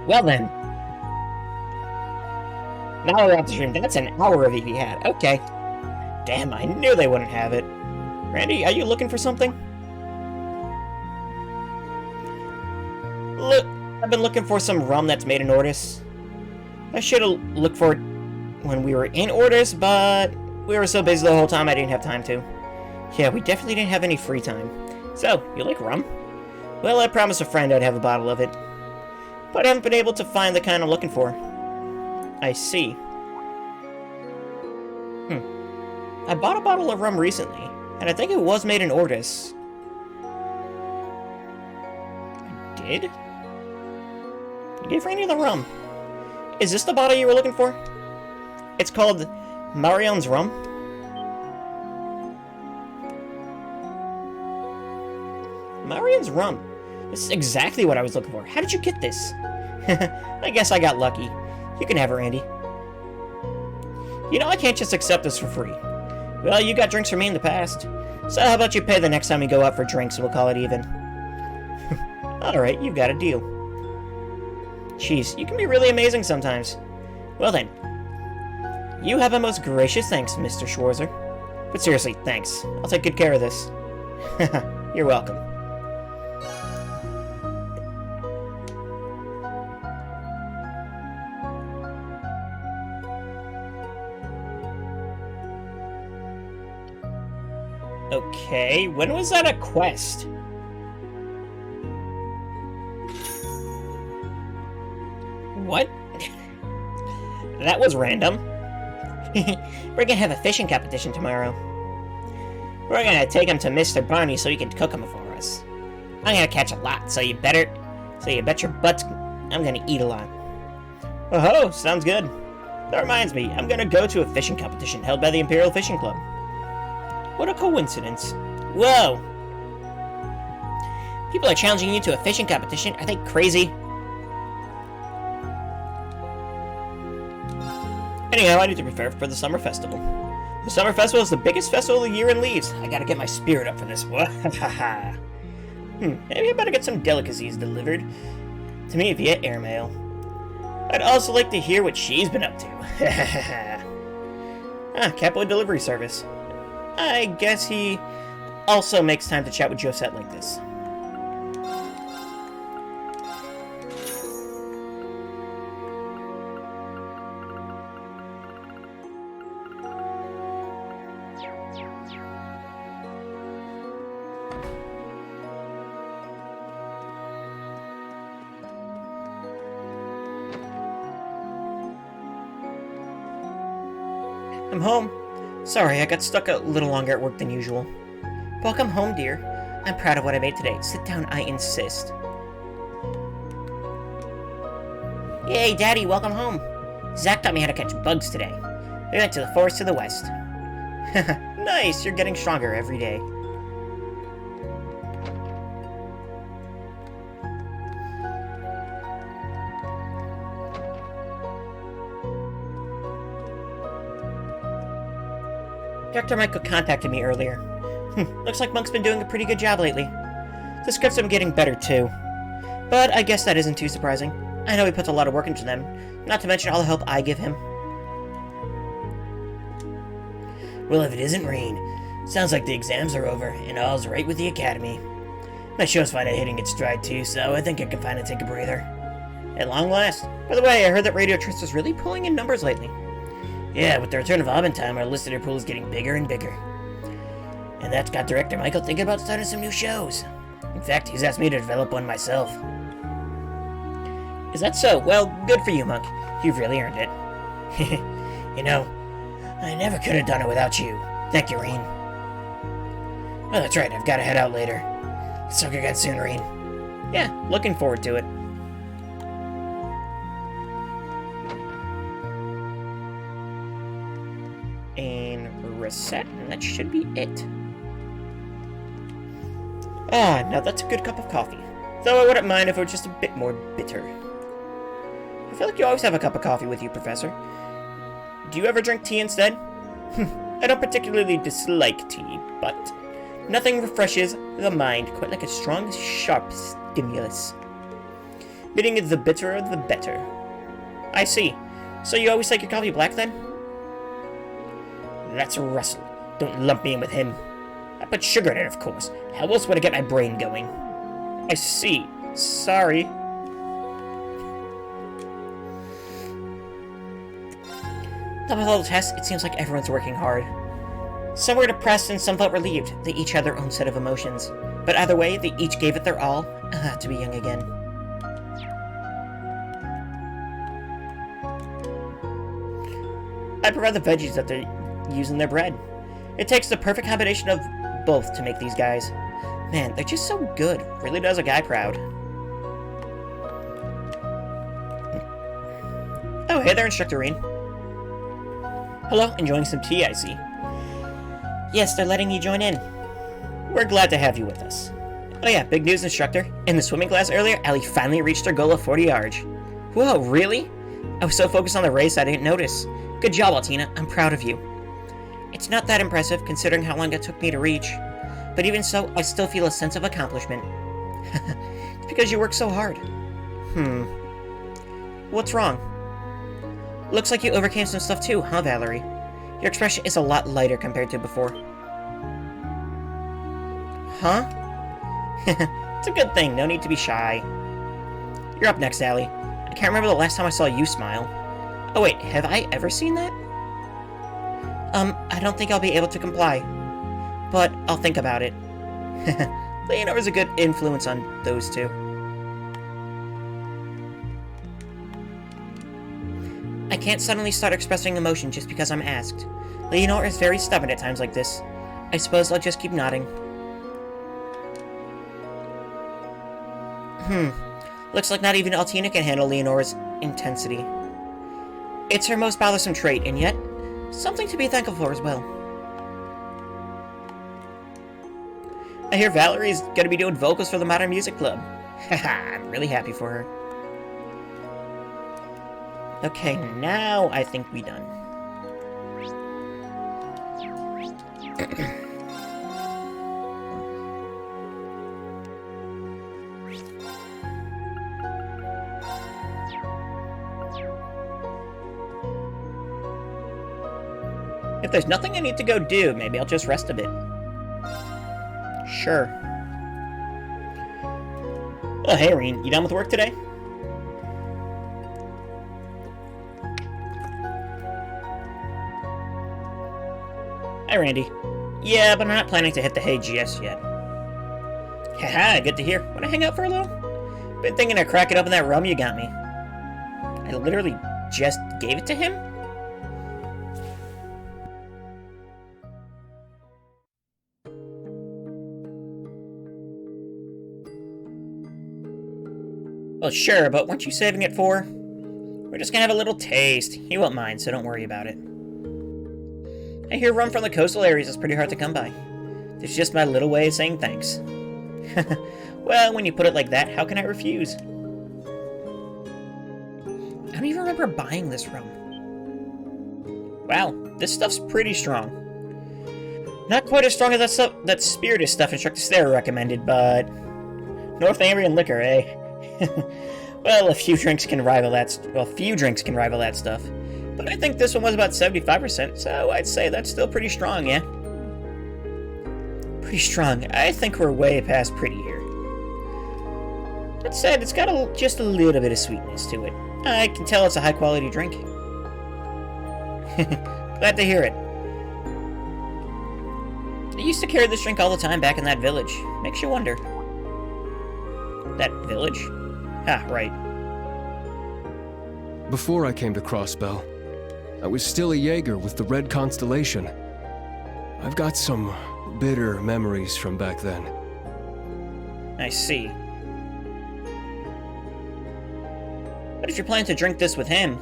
Well then. Now we're off the stream. That's an hour of Eevee hat. Okay. Damn, I knew they wouldn't have it. Randy, are you looking for something? Look, I've been looking for some rum that's made in Ordis. I should have looked for it when we were in Ordis, but we were so busy the whole time I didn't have time to. Yeah, we definitely didn't have any free time. So, you like rum? Well, I promised a friend I'd have a bottle of it. But I haven't been able to find the kind I'm looking for. I see. I bought a bottle of rum recently, and I think it was made in Ordis. Did? You gave Randy the rum. Is this the bottle you were looking for? It's called Marion's Rum. Marion's Rum. This is exactly what I was looking for. How did you get this? I guess I got lucky. You can have it, Randy. You know, I can't just accept this for free. Well, you got drinks for me in the past. So how about you pay the next time we go out for drinks and we'll call it even? Alright, you've got a deal. Jeez, you can be really amazing sometimes. Well then. You have a most gracious thanks, Mr. Schwarzer. But seriously, thanks. I'll take good care of this. You're welcome. Okay, when was that a quest? What? That was random. We're gonna have a fishing competition tomorrow. We're gonna take him to Mr. Barney so he can cook them for us. I'm gonna catch a lot, so you bet your butt I'm gonna eat a lot. Oh, sounds good. That reminds me, I'm gonna go to a fishing competition held by the Imperial Fishing Club. What a coincidence. Whoa! People are challenging you to a fishing competition. Are they crazy? Anyhow, I need to prepare for the summer festival. The summer festival is the biggest festival of the year in Leaves. I gotta get my spirit up for this. Maybe I better get some delicacies delivered to me via airmail. I'd also like to hear what she's been up to. Capo delivery service. I guess he also makes time to chat with Josette like this. I'm home. Sorry, I got stuck a little longer at work than usual. Welcome home, dear. I'm proud of what I made today. Sit down, I insist. Yay, Daddy, welcome home. Zach taught me how to catch bugs today. We went to the forest to the west. Nice, you're getting stronger every day. Dr. Michael contacted me earlier. Looks like Monk's been doing a pretty good job lately. The scripts have been getting better too. But I guess that isn't too surprising. I know he puts a lot of work into them, not to mention all the help I give him. Well, if it isn't rain, sounds like the exams are over, and all's right with the academy. My show's finally hitting its stride too, so I think I can finally take a breather. At long last. By the way, I heard that Radio Trist is really pulling in numbers lately. Yeah, with the return of Abentime, our listener pool is getting bigger and bigger. And that's got director Michael thinking about starting some new shows. In fact, he's asked me to develop one myself. Is that so? Well, good for you, Monk. You've really earned it. You know, I never could have done it without you. Thank you, Reen. Oh, that's right, I've got to head out later. Let's talk again soon, Reen. Yeah, looking forward to it. And reset, and that should be it. Ah, now that's a good cup of coffee. Though I wouldn't mind if it were just a bit more bitter. I feel like you always have a cup of coffee with you, Professor. Do you ever drink tea instead? I don't particularly dislike tea, but nothing refreshes the mind quite like a strong, sharp stimulus. Meaning the bitterer, the better. I see. So you always like your coffee black, then? That's Russell. Don't lump me in with him. I put sugar in it, of course. How else would I get my brain going? I see. Sorry. With all the tests, it seems like everyone's working hard. Some were depressed and some felt relieved. They each had their own set of emotions. But either way, they each gave it their all to be young again. I provide the veggies that they use in their bread. It takes the perfect combination of both to make these guys. Man, they're just so good. Really does a guy proud. Oh, hey there, Instructor Reen. Hello, enjoying some tea, I see. Yes, they're letting you join in. We're glad to have you with us. Oh yeah, big news, Instructor. In the swimming class earlier, Ellie finally reached her goal of 40 yards. Whoa, really? I was so focused on the race I didn't notice. Good job, Altina. I'm proud of you. It's not that impressive, considering how long it took me to reach. But even so, I still feel a sense of accomplishment. It's because you work so hard. What's wrong? Looks like you overcame some stuff too, huh, Valerie? Your expression is a lot lighter compared to before. Huh? It's a good thing, no need to be shy. You're up next, Allie. I can't remember the last time I saw you smile. Oh wait, have I ever seen that? I don't think I'll be able to comply. But I'll think about it. Leonora's a good influence on those two. I can't suddenly start expressing emotion just because I'm asked. Leonora is very stubborn at times like this. I suppose I'll just keep nodding. Looks like not even Altina can handle Leonora's intensity. It's her most bothersome trait, and yet, something to be thankful for as well. I hear Valerie's gonna be doing vocals for the Modern Music Club. Haha, I'm really happy for her. Okay, now I think we're done. If there's nothing I need to go do, maybe I'll just rest a bit. Sure. Oh, hey, Reen, you done with work today? Hi, Randy. Yeah, but I'm not planning to hit the hay just yet. Haha, good to hear. Wanna hang out for a little? Been thinking of cracking open that rum you got me. I literally just gave it to him? Well, sure, but weren't you saving it for? We're just gonna have a little taste. He won't mind, so don't worry about it. I hear rum from the coastal areas is pretty hard to come by. It's just my little way of saying thanks. Well, when you put it like that, how can I refuse? I don't even remember buying this rum. Wow, this stuff's pretty strong. Not quite as strong as that spiritus stuff Instructor Stare recommended, but... Northumbrian liquor, eh? Well, a few drinks can rival that stuff. But I think this one was about 75%, so I'd say that's still pretty strong, yeah? Pretty strong. I think we're way past pretty here. That said, it's got just a little bit of sweetness to it. I can tell it's a high-quality drink. Glad to hear it. I used to carry this drink all the time back in that village. Makes you wonder. That village? Ah, right. Before I came to Crossbell, I was still a Jaeger with the Red Constellation. I've got some bitter memories from back then. I see. But if you're planning to drink this with him,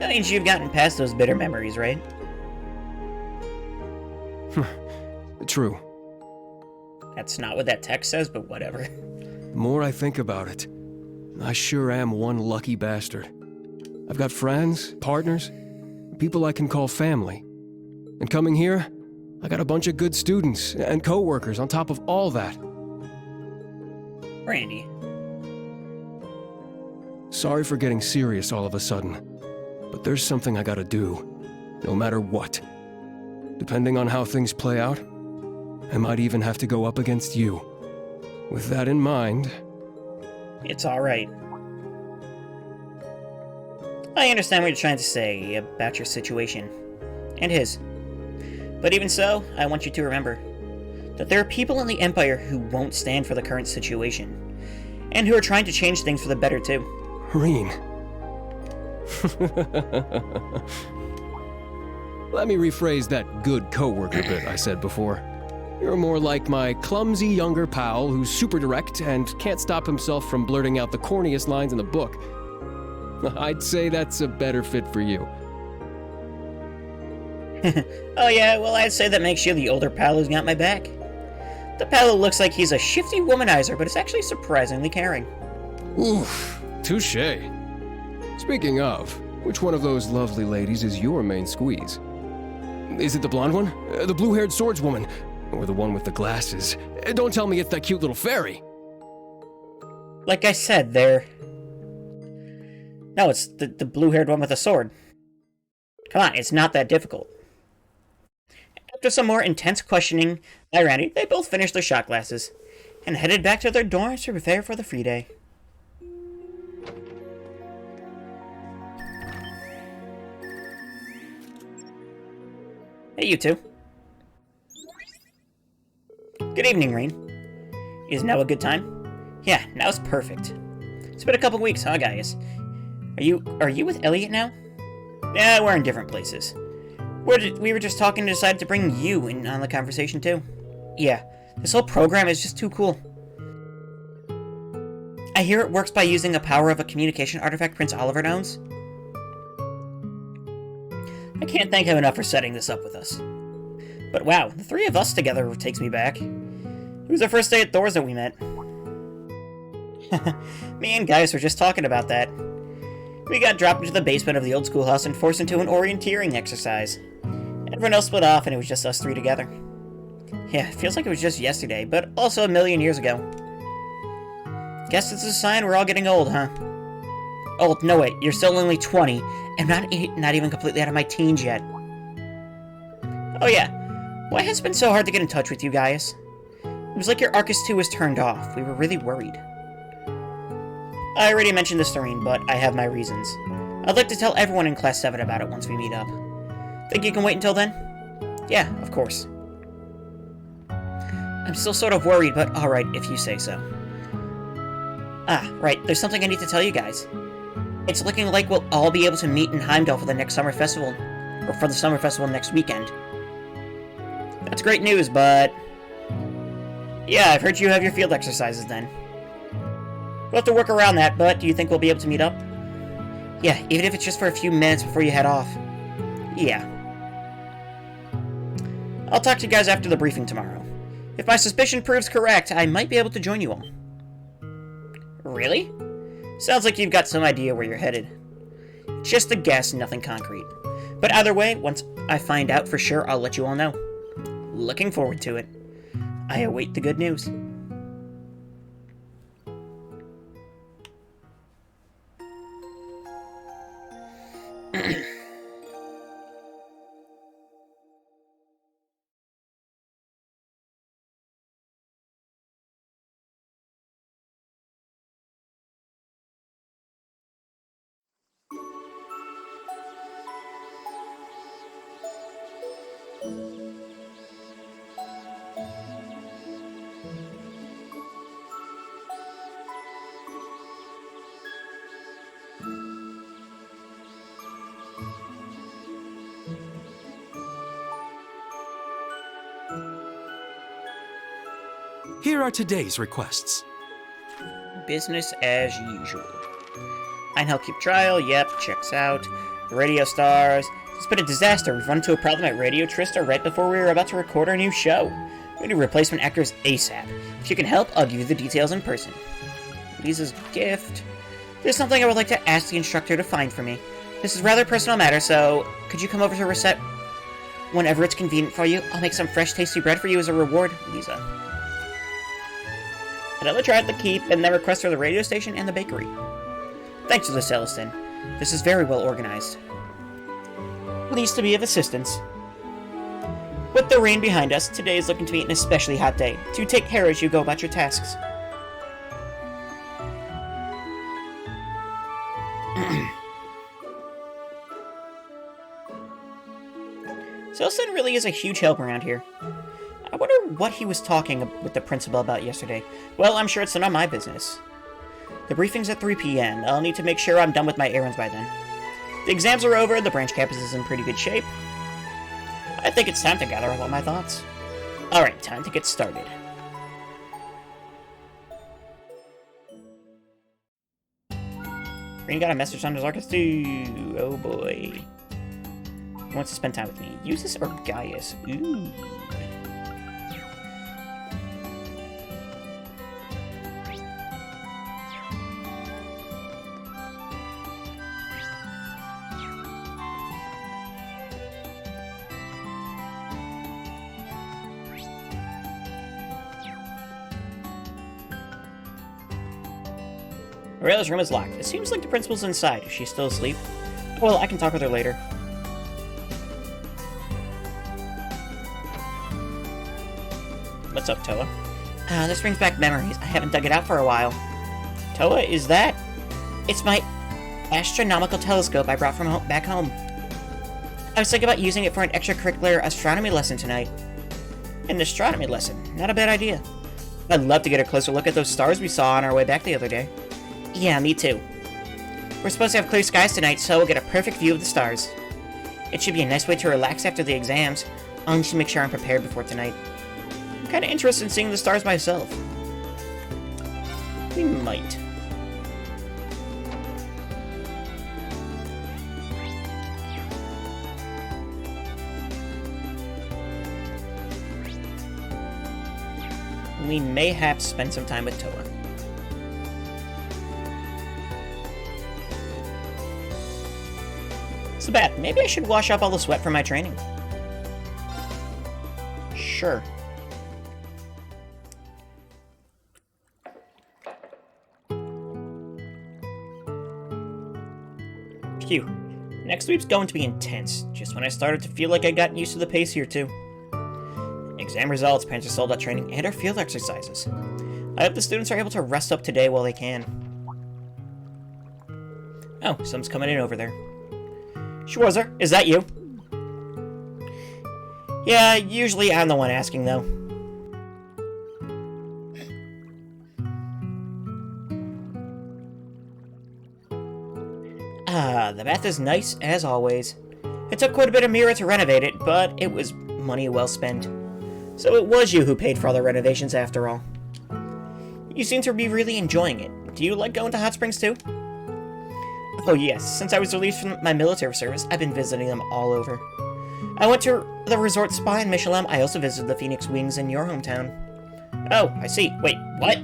that means you've gotten past those bitter memories, right? True. That's not what that text says, but whatever. The more I think about it, I sure am one lucky bastard. I've got friends, partners, people I can call family. And coming here, I got a bunch of good students and co-workers on top of all that. Randy. Sorry for getting serious all of a sudden, but there's something I gotta do, no matter what. Depending on how things play out, I might even have to go up against you. With that in mind... It's alright. I understand what you're trying to say about your situation. And his. But even so, I want you to remember that there are people in the Empire who won't stand for the current situation. And who are trying to change things for the better, too. Reen. Let me rephrase that good coworker bit I said before. You're more like my clumsy younger pal who's super direct and can't stop himself from blurting out the corniest lines in the book. I'd say that's a better fit for you. Oh yeah, well I'd say that makes you the older pal who's got my back. The pal who looks like he's a shifty womanizer, but is actually surprisingly caring. Oof, touché. Speaking of, which one of those lovely ladies is your main squeeze? Is it the blonde one? The blue-haired swordswoman? Or the one with the glasses? Don't tell me it's that cute little fairy! Like I said, No, it's the blue-haired one with a sword. Come on, it's not that difficult. After some more intense questioning by Randy, they both finished their shot glasses and headed back to their dorms to prepare for the free day. Hey, you two. Good evening, Rain. Is now a good time? Yeah, now's perfect. It's been a couple weeks, huh, guys? Are you with Elliot now? Yeah, we're in different places. We were just talking and decided to bring you in on the conversation, too. Yeah, this whole program is just too cool. I hear it works by using the power of a communication artifact Prince Oliver owns. I can't thank him enough for setting this up with us. But wow, the three of us together takes me back. It was our first day at Thor's that we met. Me and Gaius were just talking about that. We got dropped into the basement of the old schoolhouse and forced into an orienteering exercise. Everyone else split off and it was just us three together. Yeah, it feels like it was just yesterday, but also a million years ago. Guess it's a sign we're all getting old, huh? Old? No wait, you're still only 20, and not even completely out of my teens yet. Oh yeah, why has it been so hard to get in touch with you, Gaius? It was like your Arcus 2 was turned off. We were really worried. I already mentioned this to Reen, but I have my reasons. I'd like to tell everyone in Class 7 about it once we meet up. Think you can wait until then? Yeah, of course. I'm still sort of worried, but alright, if you say so. Ah, right, there's something I need to tell you guys. It's looking like we'll all be able to meet in Heimdall for the next summer festival. Or for the summer festival next weekend. That's great news, but... Yeah, I've heard you have your field exercises then. We'll have to work around that, but do you think we'll be able to meet up? Yeah, even if it's just for a few minutes before you head off. Yeah. I'll talk to you guys after the briefing tomorrow. If my suspicion proves correct, I might be able to join you all. Really? Sounds like you've got some idea where you're headed. Just a guess, nothing concrete. But either way, once I find out for sure, I'll let you all know. Looking forward to it. I await the good news. Here are today's requests. Business as usual. Einhell Keep Trial, yep, checks out. Radio Stars. It's been a disaster. We've run into a problem at Radio Trista right before we were about to record our new show. We need replacement actors ASAP. If you can help, I'll give you the details in person. Lisa's gift. There's something I would like to ask the instructor to find for me. This is rather a personal matter, so could you come over to Reset whenever it's convenient for you? I'll make some fresh, tasty bread for you as a reward, Lisa. Another try at the keep, and then request for the radio station and the bakery. Thanks to the Celestin. This is very well organized. Pleased to be of assistance. With the rain behind us, today is looking to be an especially hot day. Do take care as you go about your tasks. Celestin really is a huge help around here. I wonder what he was talking with the principal about yesterday. Well, I'm sure it's none of my business. The briefing's at 3 p.m. I'll need to make sure I'm done with my errands by then. The exams are over, the branch campus is in pretty good shape. I think it's time to gather up all my thoughts. Alright, time to get started. Green got a message on his Arcus too. Oh boy. He wants to spend time with me. Usus or Gaius? Ooh. Aurella's room is locked. It seems like the principal's inside. Is she still asleep? Well, I can talk with her later. What's up, Toa? This brings back memories. I haven't dug it out for a while. Toa, is that? It's my astronomical telescope I brought from back home. I was thinking about using it for an extracurricular astronomy lesson tonight. An astronomy lesson? Not a bad idea. I'd love to get a closer look at those stars we saw on our way back the other day. Yeah, me too. We're supposed to have clear skies tonight, so we'll get a perfect view of the stars. It should be a nice way to relax after the exams. I'll need to make sure I'm prepared before tonight. I'm kinda interested in seeing the stars myself. We might. We mayhaps spend some time with Toa. Sabat, maybe I should wash off all the sweat from my training. Sure. Phew. Next week's going to be intense, just when I started to feel like I got used to the pace here too. Exam results, Panzer Soldat training, and our field exercises. I hope the students are able to rest up today while they can. Oh, someone's coming in over there. Schwarzer, is that you? Yeah, usually I'm the one asking, though. The bath is nice, as always. It took quite a bit of Mira to renovate it, but it was money well spent. So it was you who paid for all the renovations after all. You seem to be really enjoying it. do you like going to hot springs too? Oh yes, since I was released from my military service, I've been visiting them all over. I went to the resort spa in Michelin. I also visited the Phoenix Wings in your hometown. Oh, I see. Wait, what?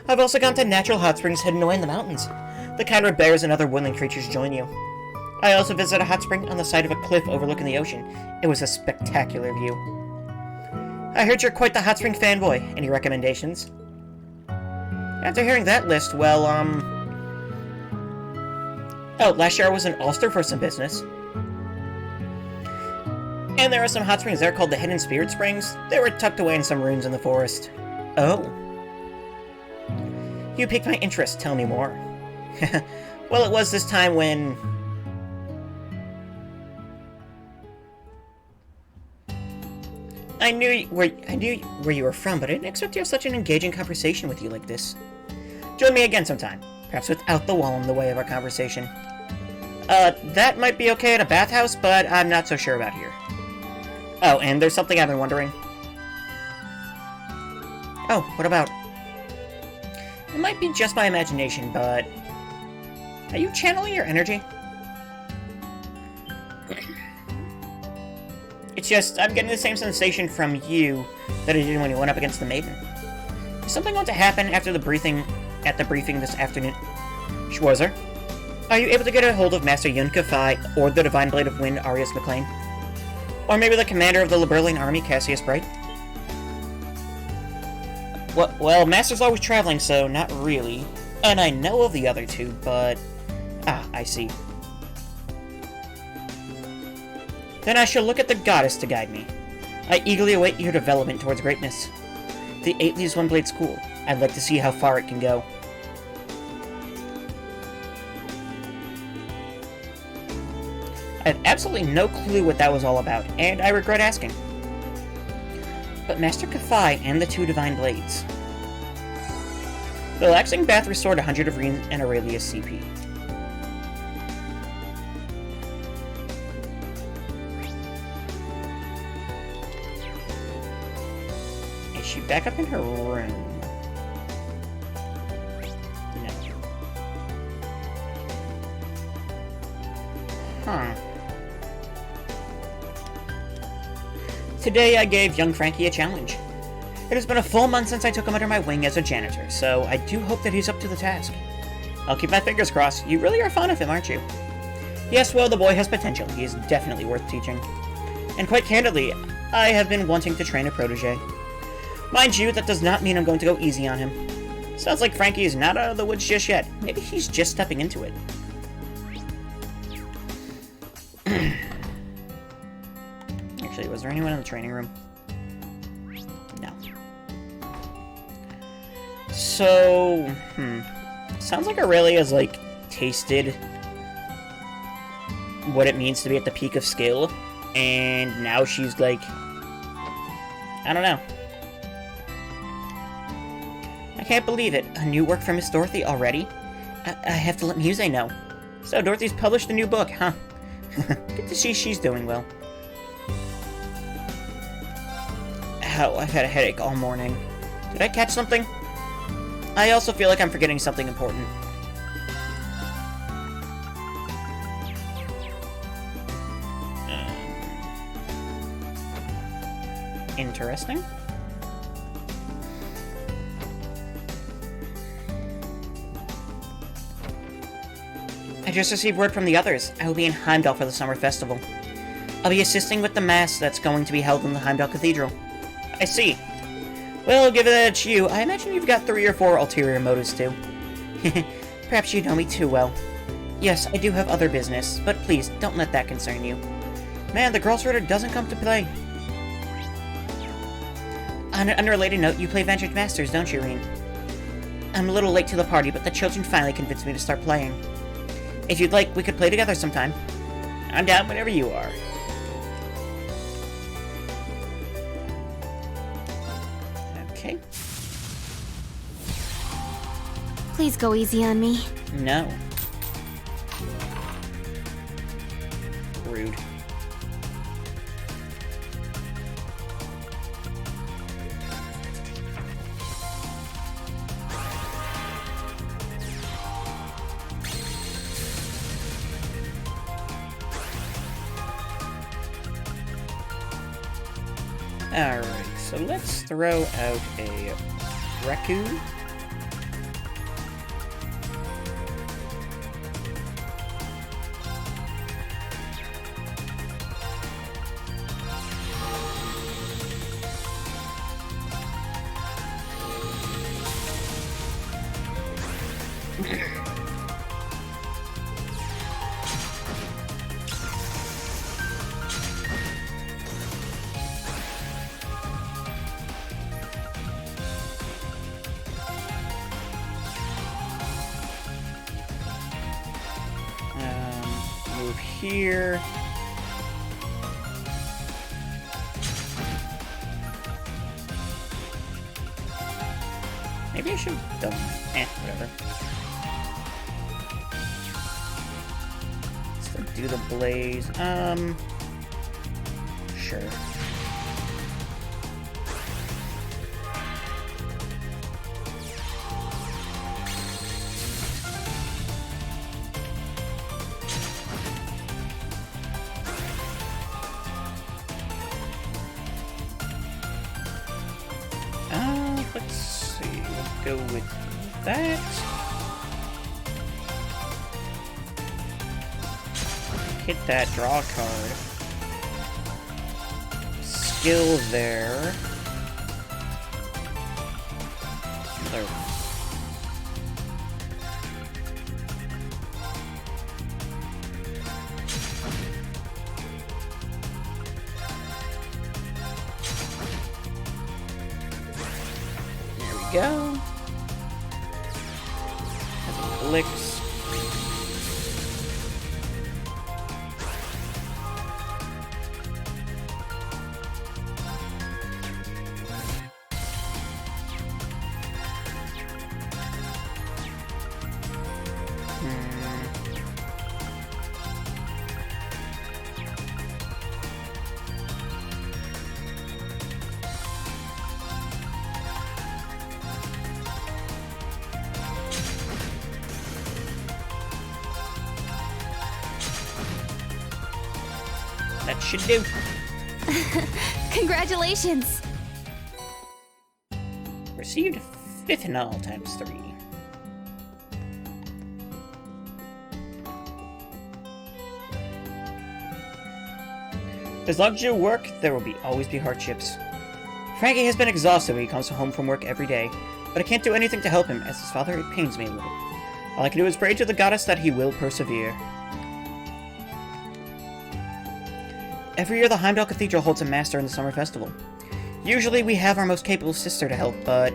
I've also gone to natural hot springs hidden away in the mountains. The kind where bears and other woodland creatures join you. I also visited a hot spring on the side of a cliff overlooking the ocean. It was a spectacular view. I heard you're quite the hot spring fanboy. Any recommendations? After hearing that list, well, oh, last year I was in Ulster for some business. And there are some hot springs there called the Hidden Spirit Springs. They were tucked away in some ruins in the forest. Oh. You piqued my interest. Tell me more. Well, it was this time when... I knew where you were from, but I didn't expect to have such an engaging conversation with you like this. Join me again sometime. Perhaps without the wall in the way of our conversation. That might be okay at a bathhouse, but I'm not so sure about here. Oh, and there's something I've been wondering. Oh, what about? It might be just my imagination, but... Are you channeling your energy? It's just, I'm getting the same sensation from you that I did when you went up against the Maiden. Is something going to happen after the briefing this afternoon? Schwarzer? Are you able to get a hold of Master Yunka Phi or the Divine Blade of Wind, Arius McLean? Or maybe the commander of the Liberlian army, Cassius Bright? Well, Master's always traveling, so not really. And I know of the other two, but... Ah, I see. Then I shall look at the goddess to guide me. I eagerly await your development towards greatness. The 8 leaves 1 blade school. I'd like to see how far it can go. I have absolutely no clue what that was all about, and I regret asking. But Master Kafai and the 2 Divine Blades. The relaxing bath restored 100 of Reen and Aurelia's CP. Is she back up in her room? No. Huh. Today I gave young Frankie a challenge. It has been a full month since I took him under my wing as a janitor, so I do hope that he's up to the task. I'll keep my fingers crossed. You really are fond of him, aren't you? Yes, well, the boy has potential. He is definitely worth teaching. And quite candidly, I have been wanting to train a protege. Mind you, that does not mean I'm going to go easy on him. Sounds like Frankie is not out of the woods just yet. Maybe he's just stepping into it. Actually, was there anyone in the training room? No. So, sounds like Aurelia's, like, tasted what it means to be at the peak of skill, and now she's, like, I don't know. I can't believe it. A new work from Miss Dorothy already? I have to let Muse know. So, Dorothy's published a new book, huh? Good to see she's doing well. Ow, I've had a headache all morning. Did I catch something? I also feel like I'm forgetting something important. Interesting. I just received word from the others. I will be in Heimdall for the summer festival. I'll be assisting with the mass that's going to be held in the Heimdall Cathedral. I see. Well, given that it's you, I imagine you've got 3 or 4 ulterior motives too. Perhaps you know me too well. Yes, I do have other business, but please, don't let that concern you. Man, the girls' rudder doesn't come to play. On an unrelated note, you play Vantage Masters, don't you, Reen? I'm a little late to the party, but the children finally convinced me to start playing. If you'd like, we could play together sometime. I'm down whenever you are. Okay. Please go easy on me. No. Rude. Alright, so let's throw out a Reku. Move here. Maybe I should have done that. Whatever. Let's do the blaze. Sure. Let's see. We'll go with that. Hit that, draw a card. Skill there. There. There we go. Licks. That should do. Congratulations! Received 5th null times 3. As long as you work, there will always be hardships. Frankie has been exhausted when he comes home from work every day, but I can't do anything to help him. As his father, it pains me a little. All I can do is pray to the goddess that he will persevere. Every year, the Heimdall Cathedral holds a master in the summer festival. Usually, we have our most capable sister to help, but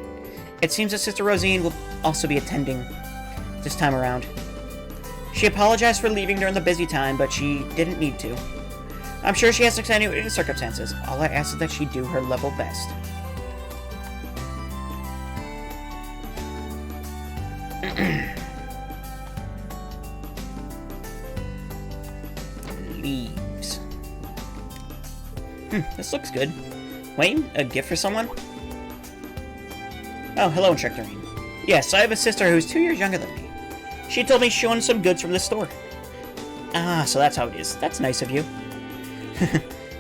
it seems that Sister Rosine will also be attending this time around. She apologized for leaving during the busy time, but she didn't need to. I'm sure she has extenuating circumstances. All I ask is that she do her level best. Leaves. This looks good. Wayne, a gift for someone? Oh, hello, Instructor Reen. Yes, I have a sister who's 2 years younger than me. She told me she wanted some goods from this store. Ah, so that's how it is. That's nice of you.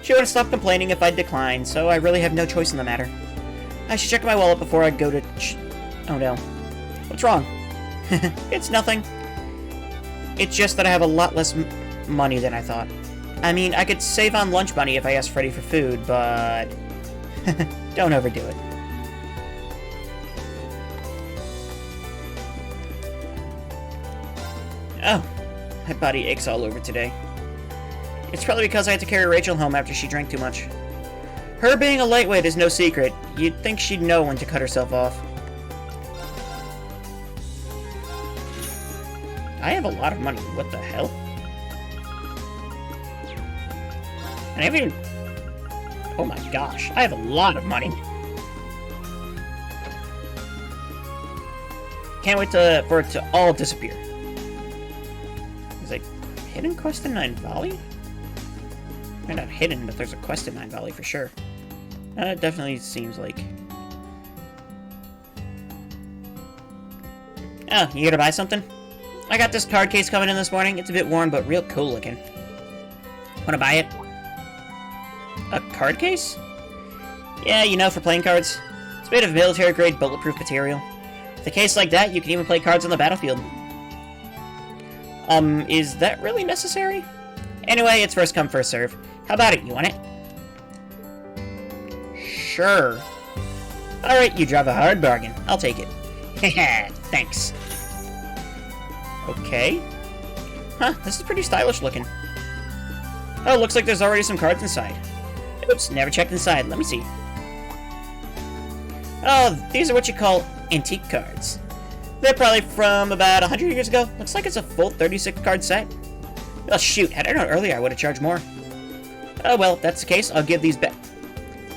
She wouldn't stop complaining if I declined, so I really have no choice in the matter. I should check my wallet before I go to oh no. What's wrong? It's nothing. It's just that I have a lot less money than I thought. I mean, I could save on lunch money if I asked Freddy for food, but... don't overdo it. Oh, my body aches all over today. It's probably because I had to carry Rachel home after she drank too much. Her being a lightweight is no secret. You'd think she'd know when to cut herself off. I have a lot of money. What the hell? And I haven't even... Oh my gosh, I have a lot of money. Can't wait for it to all disappear. There's a hidden quest in Nine Valley? They're not hidden, but there's a quest in Nine Valley for sure. It definitely seems like... Oh, you here to buy something? I got this card case coming in this morning. It's a bit worn, but real cool looking. Wanna buy it? A card case? Yeah, you know, for playing cards. It's made of military-grade bulletproof material. With a case like that, you can even play cards on the battlefield. Is that really necessary? Anyway, it's first come, first serve. How about it? You want it? Sure. Alright, you drive a hard bargain. I'll take it. Haha, thanks. Okay. Huh, this is pretty stylish looking. Oh, looks like there's already some cards inside. Oops, never checked inside. Let me see. Oh, these are what you call antique cards. They're probably from about 100 years ago. Looks like it's a full 36 card set. Well, shoot, had I known earlier, I would have charged more. Oh well, if that's the case, I'll give these back.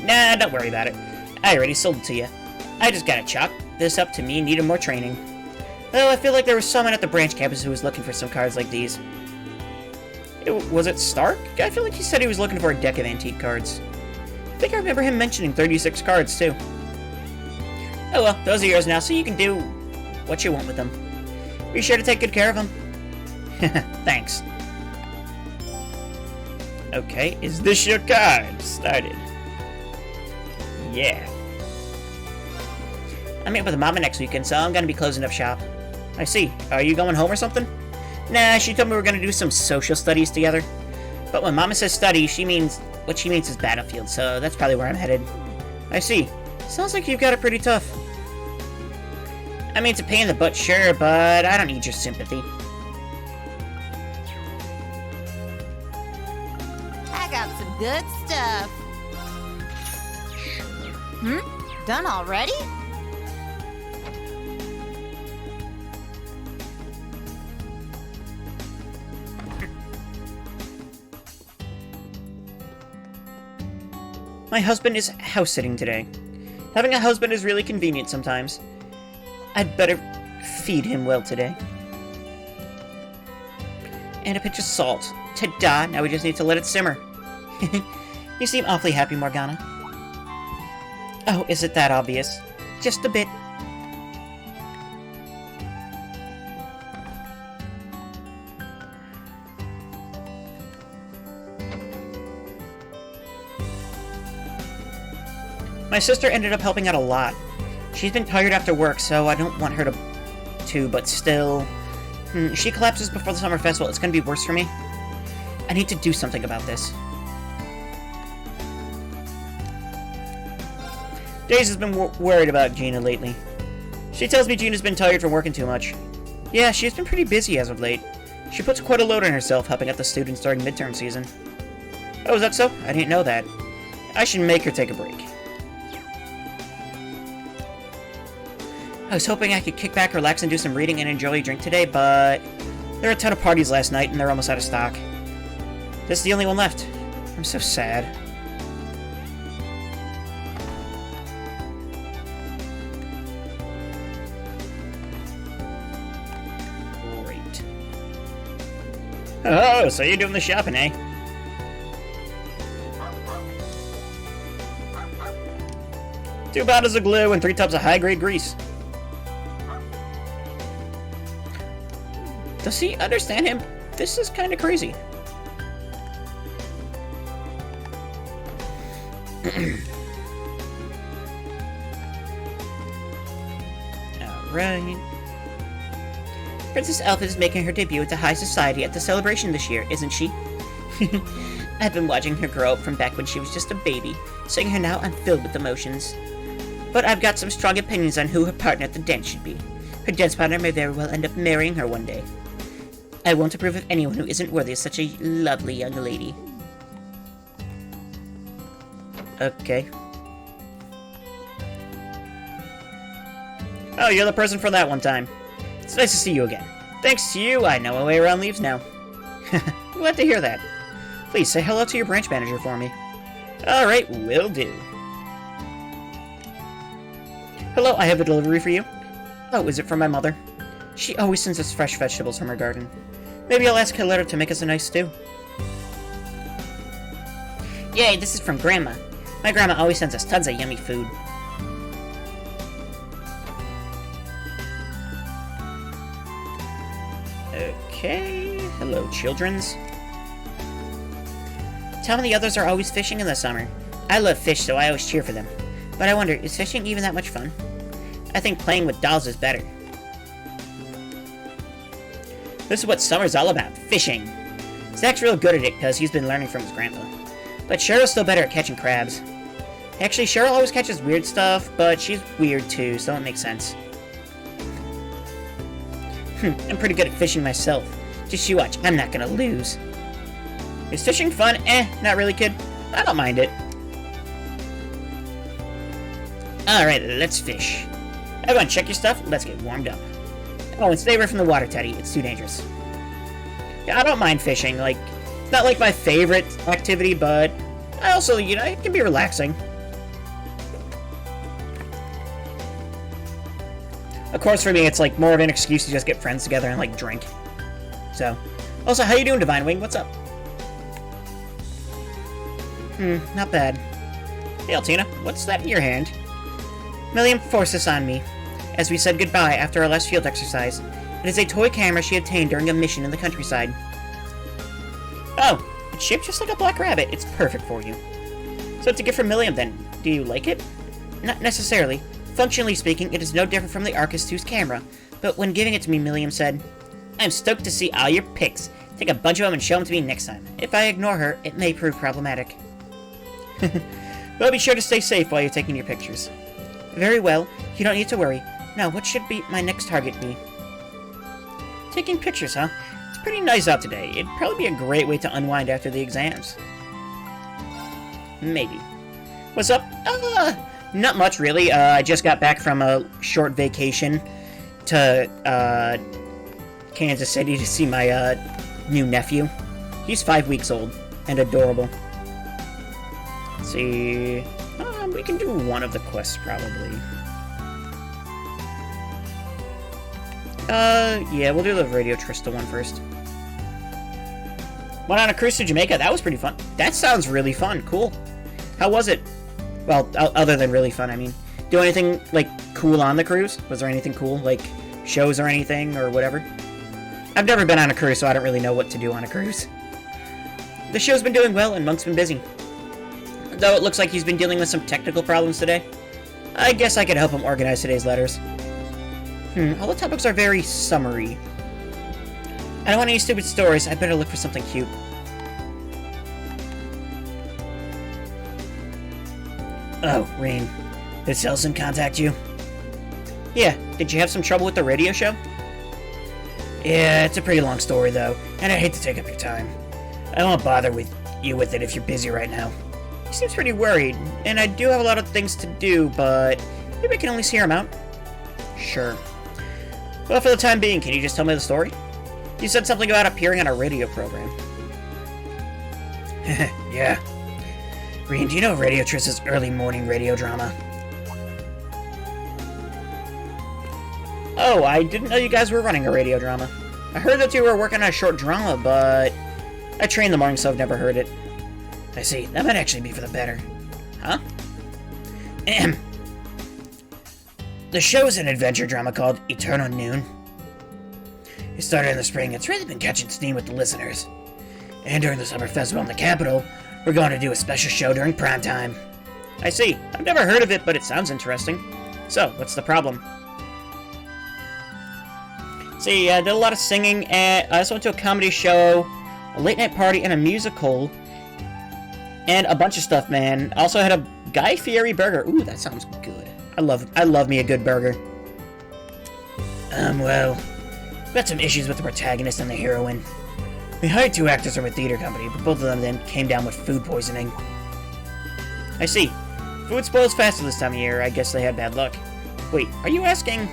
Nah, don't worry about it. I already sold it to you. I just gotta chalk this up to me needing more training. Though I feel like there was someone at the branch campus who was looking for some cards like these. Was it Stark? I feel like he said he was looking for a deck of antique cards. I think I remember him mentioning 36 cards, too. Oh well, those are yours now, so you can do what you want with them. Be sure to take good care of them. Thanks. Okay, is this your card? Started. Yeah. I'm meeting with Mama next weekend, so I'm gonna be closing up shop. I see. Are you going home or something? Nah, she told me we're gonna do some social studies together. But when Mama says study, what she means is battlefield, so that's probably where I'm headed. I see. Sounds like you've got it pretty tough. I mean, it's a pain in the butt, sure, but I don't need your sympathy. I got some good stuff. Done already? My husband is house-sitting today. Having a husband is really convenient sometimes. I'd better feed him well today. And a pinch of salt. Ta-da! Now we just need to let it simmer. You seem awfully happy, Morgana. Oh, is it that obvious? Just a bit. My sister ended up helping out a lot. She's been tired after work, so I don't want her to, but still... if she collapses before the summer festival, it's gonna be worse for me. I need to do something about this. Daisy has been worried about Gina lately. She tells me Gina's been tired from working too much. Yeah, she's been pretty busy as of late. She puts quite a load on herself helping out the students during midterm season. Oh, is that so? I didn't know that. I should make her take a break. I was hoping I could kick back, relax, and do some reading and enjoy a drink today, but there were a ton of parties last night, and they're almost out of stock. This is the only one left. I'm so sad. Great. Oh, so you're doing the shopping, eh? Two bottles of glue and 3 tubs of high-grade grease. Does he understand him? This is kind of crazy. Alright. Princess Elpha is making her debut at the high society at the celebration this year, isn't she? I've been watching her grow up from back when she was just a baby. Seeing her now, I'm filled with emotions. But I've got some strong opinions on who her partner at the dance should be. Her dance partner may very well end up marrying her one day. I won't approve of anyone who isn't worthy of such a lovely young lady. Okay. Oh, you're the person from that one time. It's nice to see you again. Thanks to you, I know my way around leaves now. Glad to hear that. Please say hello to your branch manager for me. Alright, will do. Hello, I have a delivery for you. Oh, is it from my mother? She always sends us fresh vegetables from her garden. Maybe I'll ask her later to make us a nice stew. Yay, this is from Grandma. My grandma always sends us tons of yummy food. Okay, hello, childrens. Tell me the others are always fishing in the summer. I love fish, so I always cheer for them. But I wonder, is fishing even that much fun? I think playing with dolls is better. This is what summer's all about, fishing. Zach's real good at it because he's been learning from his grandpa. But Cheryl's still better at catching crabs. Actually, Cheryl always catches weird stuff, but she's weird too, so it makes sense. I'm pretty good at fishing myself. Just you watch, I'm not gonna lose. Is fishing fun? Not really, kid. I don't mind it. Alright, let's fish. Everyone, check your stuff. Let's get warmed up. Oh, and stay away from the water, Teddy. It's too dangerous. Yeah, I don't mind fishing. Like, it's not like my favorite activity, but I also, you know, it can be relaxing. Of course, for me, it's like more of an excuse to just get friends together and like drink. So, also, how you doing, Divine Wing? What's up? Not bad. Hey, Altina, what's that in your hand? Milliam forced this on me, as we said goodbye after our last field exercise. It is a toy camera she obtained during a mission in the countryside. Oh, it's shaped just like a black rabbit. It's perfect for you. So it's a gift from Milliam, then. Do you like it? Not necessarily. Functionally speaking, it is no different from the Arcus 2's camera, but when giving it to me, Milliam said, I'm stoked to see all your pics. Take a bunch of them and show them to me next time. If I ignore her, it may prove problematic. But be sure to stay safe while you're taking your pictures. Very well. You don't need to worry. Now, what should be my next target be? Taking pictures, huh? It's pretty nice out today. It'd probably be a great way to unwind after the exams. Maybe. What's up? Not much, really. I just got back from a short vacation to, Kansas City to see my, new nephew. He's 5 weeks old and adorable. Let's see... we can do one of the quests, probably. Yeah, we'll do the Radio Trista one first. Went on a cruise to Jamaica. That was pretty fun. That sounds really fun. Cool. How was it? Well, other than really fun, I mean. Do anything, like, cool on the cruise? Was there anything cool? Like, shows or anything, or whatever? I've never been on a cruise, so I don't really know what to do on a cruise. The show's been doing well, and Monk's been busy. Though it looks like he's been dealing with some technical problems today. I guess I could help him organize today's letters. All the topics are very summary. I don't want any stupid stories. I better look for something cute. Oh, Rain. Did Selson contact you? Yeah. Did you have some trouble with the radio show? Yeah, it's a pretty long story, though, and I hate to take up your time. I won't bother with you with it if you're busy right now. He seems pretty worried, and I do have a lot of things to do, but maybe I can at least hear him out. Sure. Well, for the time being, can you just tell me the story? You said something about appearing on a radio program. Yeah. Green, do you know Radio Trista's early morning radio drama? Oh, I didn't know you guys were running a radio drama. I heard that you were working on a short drama, but I train in the morning, so I've never heard it. I see. That might actually be for the better. Huh? Ahem. The show is an adventure drama called Eternal Noon. It started in the spring. It's really been catching steam with the listeners. And during the summer festival in the capital, we're going to do a special show during prime time. I see. I've never heard of it, but it sounds interesting. So, what's the problem? See, I did a lot of singing, and I also went to a comedy show, a late-night party, and a musical, and a bunch of stuff, man. Also had a Guy Fieri burger. Ooh, that sounds good. I love me a good burger. Well, we got some issues with the protagonist and the heroine. We hired 2 actors from a theater company, but both of them then came down with food poisoning. I see. Food spoils faster this time of year. I guess they had bad luck. Wait, are you asking?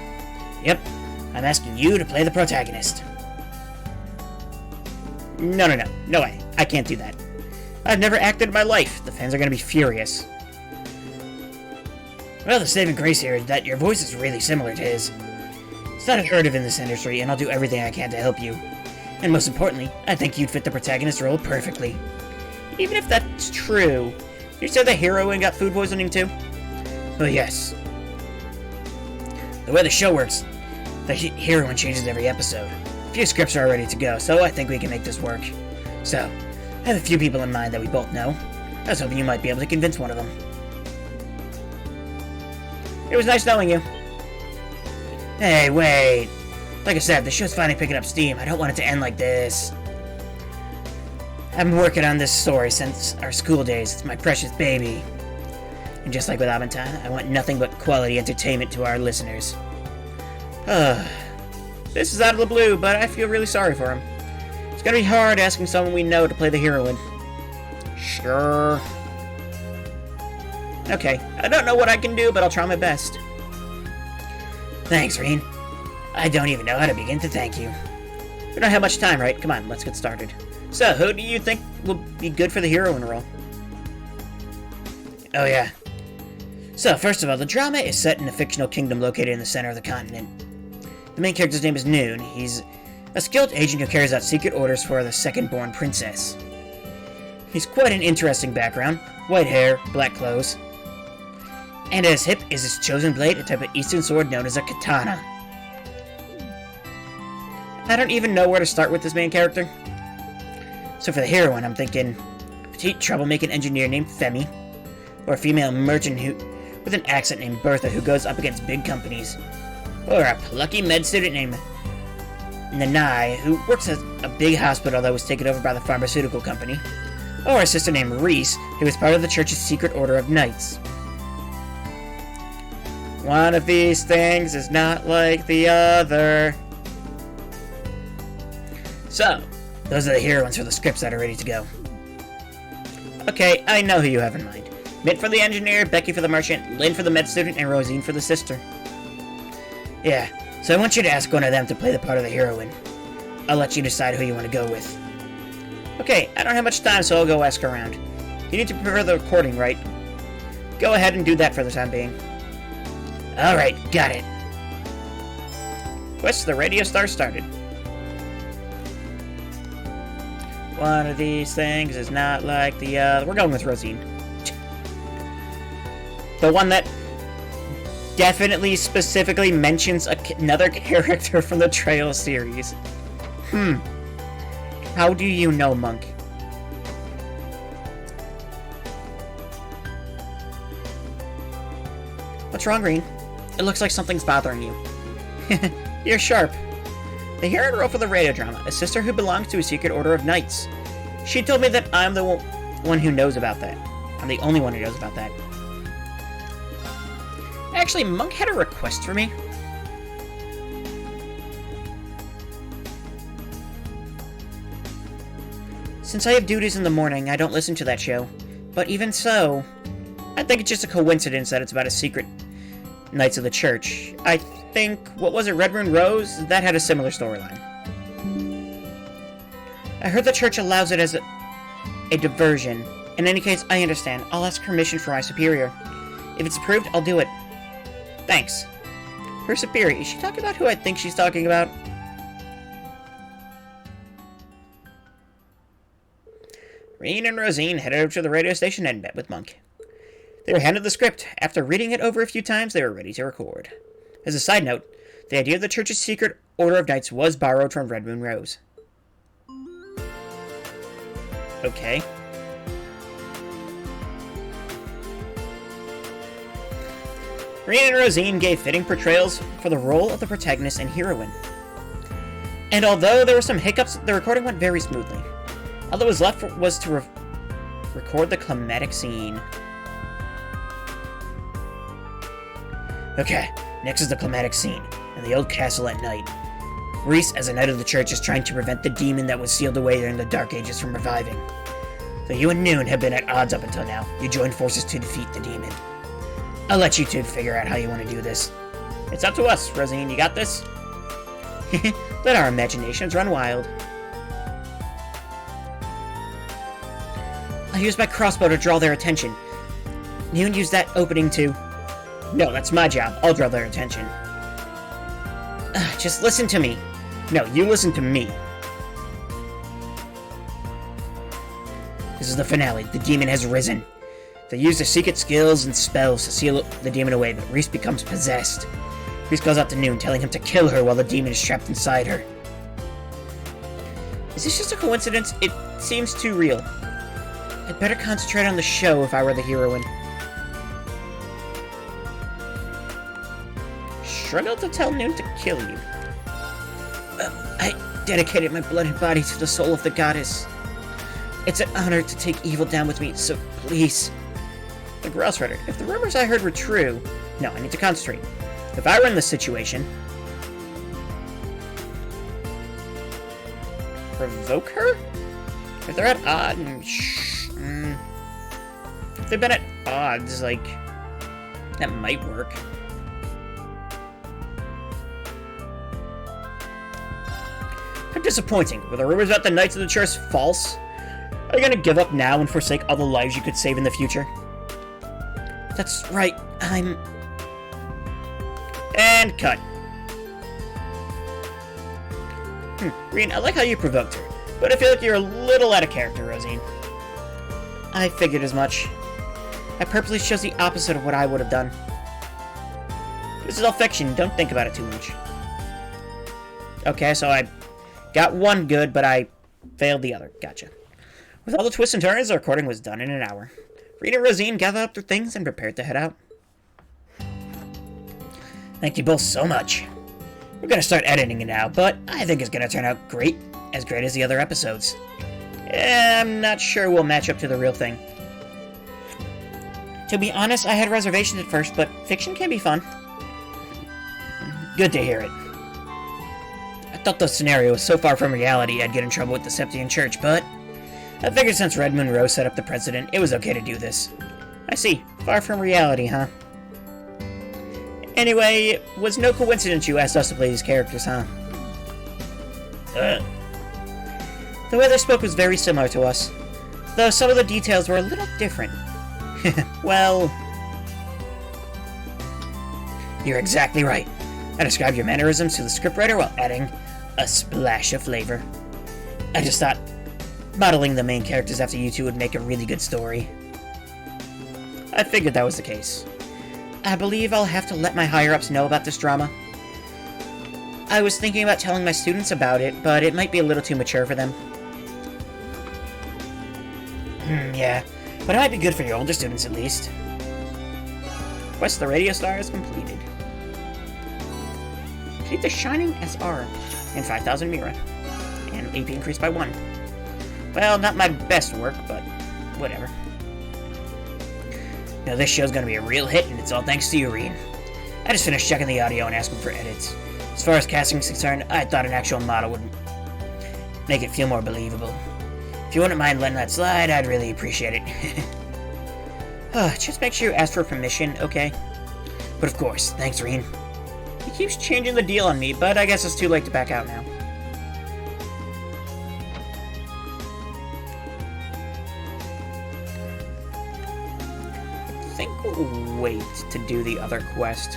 Yep. I'm asking you to play the protagonist. No way. I can't do that. I've never acted in my life. The fans are going to be furious. Well, the saving grace here is that your voice is really similar to his. It's not unheard of in this industry, and I'll do everything I can to help you. And most importantly, I think you'd fit the protagonist role perfectly. Even if that's true, you said the heroine got food poisoning too? Well, yes. The way the show works, the heroine changes every episode. A few scripts are ready to go, so I think we can make this work. So, I have a few people in mind that we both know. I was hoping you might be able to convince one of them. It was nice knowing you. Hey, wait. Like I said, the show's finally picking up steam. I don't want it to end like this. I've been working on this story since our school days. It's my precious baby. And just like with Aventon, I want nothing but quality entertainment to our listeners. This is out of the blue, but I feel really sorry for him. It's gonna be hard asking someone we know to play the heroine. Sure. Okay, I don't know what I can do, but I'll try my best. Thanks, Reen. I don't even know how to begin to thank you. We don't have much time, right? Come on, let's get started. So, who do you think will be good for the heroine role? Oh yeah. So, first of all, the drama is set in a fictional kingdom located in the center of the continent. The main character's name is Noon. He's a skilled agent who carries out secret orders for the second-born princess. He's quite an interesting background. White hair, black clothes. And at his hip is his chosen blade, a type of eastern sword known as a katana. I don't even know where to start with this main character. So for the heroine, I'm thinking a petite troublemaking engineer named Femi, or a female merchant with an accent named Bertha who goes up against big companies, or a plucky med student named Nanai who works at a big hospital that was taken over by the pharmaceutical company, or a sister named Reese who is part of the church's secret order of knights. One of these things is not like the other. So, those are the heroines for the scripts that are ready to go. Okay, I know who you have in mind. Mint for the engineer, Becky for the merchant, Lynn for the med student, and Rosine for the sister. Yeah, so I want you to ask one of them to play the part of the heroine. I'll let you decide who you want to go with. Okay, I don't have much time, so I'll go ask around. You need to prepare the recording, right? Go ahead and do that for the time being. Alright, got it. Quest the radio star started. One of these things is not like the other. We're going with Rosine. The one that definitely specifically mentions another character from the Trail series. How do you know, Monk? What's wrong, Green? It looks like something's bothering you. You're sharp. The heroine wrote for the radio drama, a sister who belongs to a secret order of knights. She told me that I'm the one who knows about that. I'm the only one who knows about that. Actually, Monk had a request for me. Since I have duties in the morning, I don't listen to that show. But even so, I think it's just a coincidence that it's about a secret Knights of the Church. I think, what was it, Red Moon Rose? That had a similar storyline. I heard the church allows it as a diversion. In any case, I understand. I'll ask permission from my superior. If it's approved, I'll do it. Thanks. Her superior, is she talking about who I think she's talking about? Reen and Rosine headed over to the radio station and met with Monk. They were handed the script. After reading it over a few times, they were ready to record. As a side note, the idea of the church's secret order of knights was borrowed from Red Moon Rose. Okay. Reen and Rosine gave fitting portrayals for the role of the protagonist and heroine. And although there were some hiccups, the recording went very smoothly. All that was left was to record the climatic scene. Okay, next is the climatic scene, in the old castle at night. Reese, as a knight of the church, is trying to prevent the demon that was sealed away during the Dark Ages from reviving. Though you and Noon have been at odds up until now, you join forces to defeat the demon. I'll let you two figure out how you want to do this. It's up to us, Rosine, you got this? Let our imaginations run wild. I'll use my crossbow to draw their attention. Noon used that opening to... No, that's my job. I'll draw their attention. Just listen to me. No, you listen to me. This is the finale. The demon has risen. They use their secret skills and spells to seal the demon away, but Reese becomes possessed. Reese goes out to Noon, telling him to kill her while the demon is trapped inside her. Is this just a coincidence? It seems too real. I'd better concentrate on the show if I were the heroine. Struggle to tell Noon to kill you. I dedicated my blood and body to the soul of the goddess. It's an honor to take evil down with me, so please. The Grouse Rider, if the rumors I heard were true... No, I need to concentrate. If I were in this situation... Provoke her? If they're at odds... If they've been at odds, like... That might work. How disappointing. Were the rumors about the Knights of the Church false? Are you gonna give up now and forsake all the lives you could save in the future? That's right, I'm... And cut. Reen, I like how you provoked her, but I feel like you're a little out of character, Rosine. I figured as much. I purposely chose the opposite of what I would have done. This is all fiction, don't think about it too much. Okay, so I got one good, but I failed the other. Gotcha. With all the twists and turns, the recording was done in an hour. Reen and Rosine gathered up their things and prepared to head out. Thank you both so much. We're gonna start editing it now, but I think it's gonna turn out great. As great as the other episodes. I'm not sure we'll match up to the real thing. To be honest, I had reservations at first, but fiction can be fun. Good to hear it. I thought the scenario was so far from reality I'd get in trouble with the Septian Church, but I figured since Red Moon Rose set up the precedent, it was okay to do this. I see. Far from reality, huh? Anyway, it was no coincidence you asked us to play these characters, huh? The way they spoke was very similar to us, though some of the details were a little different. Well... You're exactly right. I described your mannerisms to the scriptwriter while adding a splash of flavor. I just thought modeling the main characters after you two would make a really good story. I figured that was the case. I believe I'll have to let my higher-ups know about this drama. I was thinking about telling my students about it, but it might be a little too mature for them. Yeah, but it might be good for your older students at least. Quest the Radio Star is completed. Keep the Shining SR and 5,000 Mira. And AP increased by 1. Well, not my best work, but whatever. Now this show's gonna be a real hit, and it's all thanks to you, Reen. I just finished checking the audio and asking for edits. As far as casting is concerned, I thought an actual model would make it feel more believable. If you wouldn't mind letting that slide, I'd really appreciate it. Just make sure you ask for permission, okay? But of course, thanks, Reen. He keeps changing the deal on me, but I guess it's too late to back out now. I think we'll wait to do the other quest.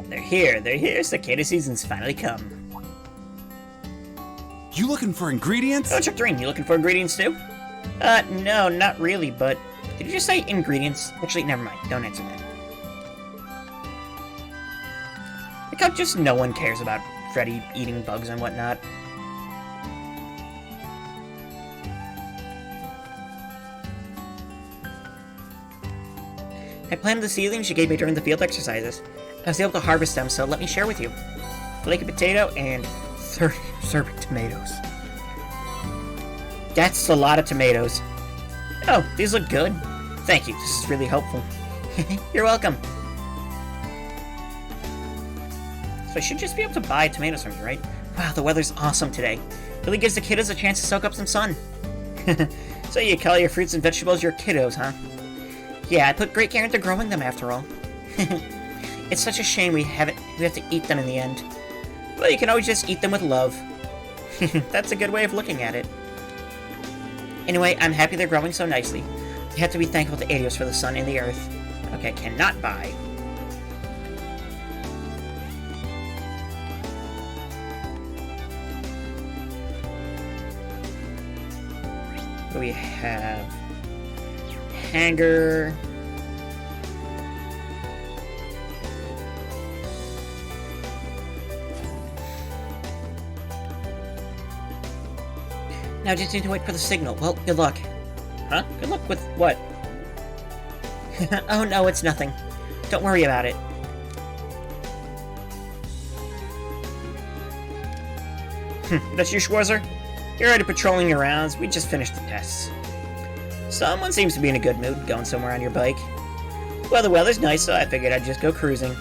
They're here. Cicada season's finally come. You looking for ingredients? Oh, Chuck-Doreen, you looking for ingredients too? No, not really, but... Did you just say ingredients? Actually, never mind. Don't answer that. Like how just no one cares about Freddy eating bugs and whatnot. I planted the seedlings you gave me during the field exercises. I was able to harvest them, so let me share with you. Flake of potato and 30 serving tomatoes. That's a lot of tomatoes. Oh, these look good. Thank you, this is really helpful. You're welcome. So I should just be able to buy tomatoes from you, right? Wow, the weather's awesome today. Really gives the kiddos a chance to soak up some sun. So you call your fruits and vegetables your kiddos, huh? Yeah, I put great care into growing them after all. It's such a shame we have to eat them in the end. Well, you can always just eat them with love. That's a good way of looking at it. Anyway, I'm happy they're growing so nicely. You have to be thankful to Adios for the sun and the earth. Okay, cannot buy. We have hanger, Now just need to wait for the signal. Well, good luck. Huh? Good luck with what? Oh no, it's nothing. Don't worry about it. That's you, Schwarzer? You're already patrolling your rounds. We just finished the tests. Someone seems to be in a good mood, going somewhere on your bike. Well, the weather's nice, so I figured I'd just go cruising.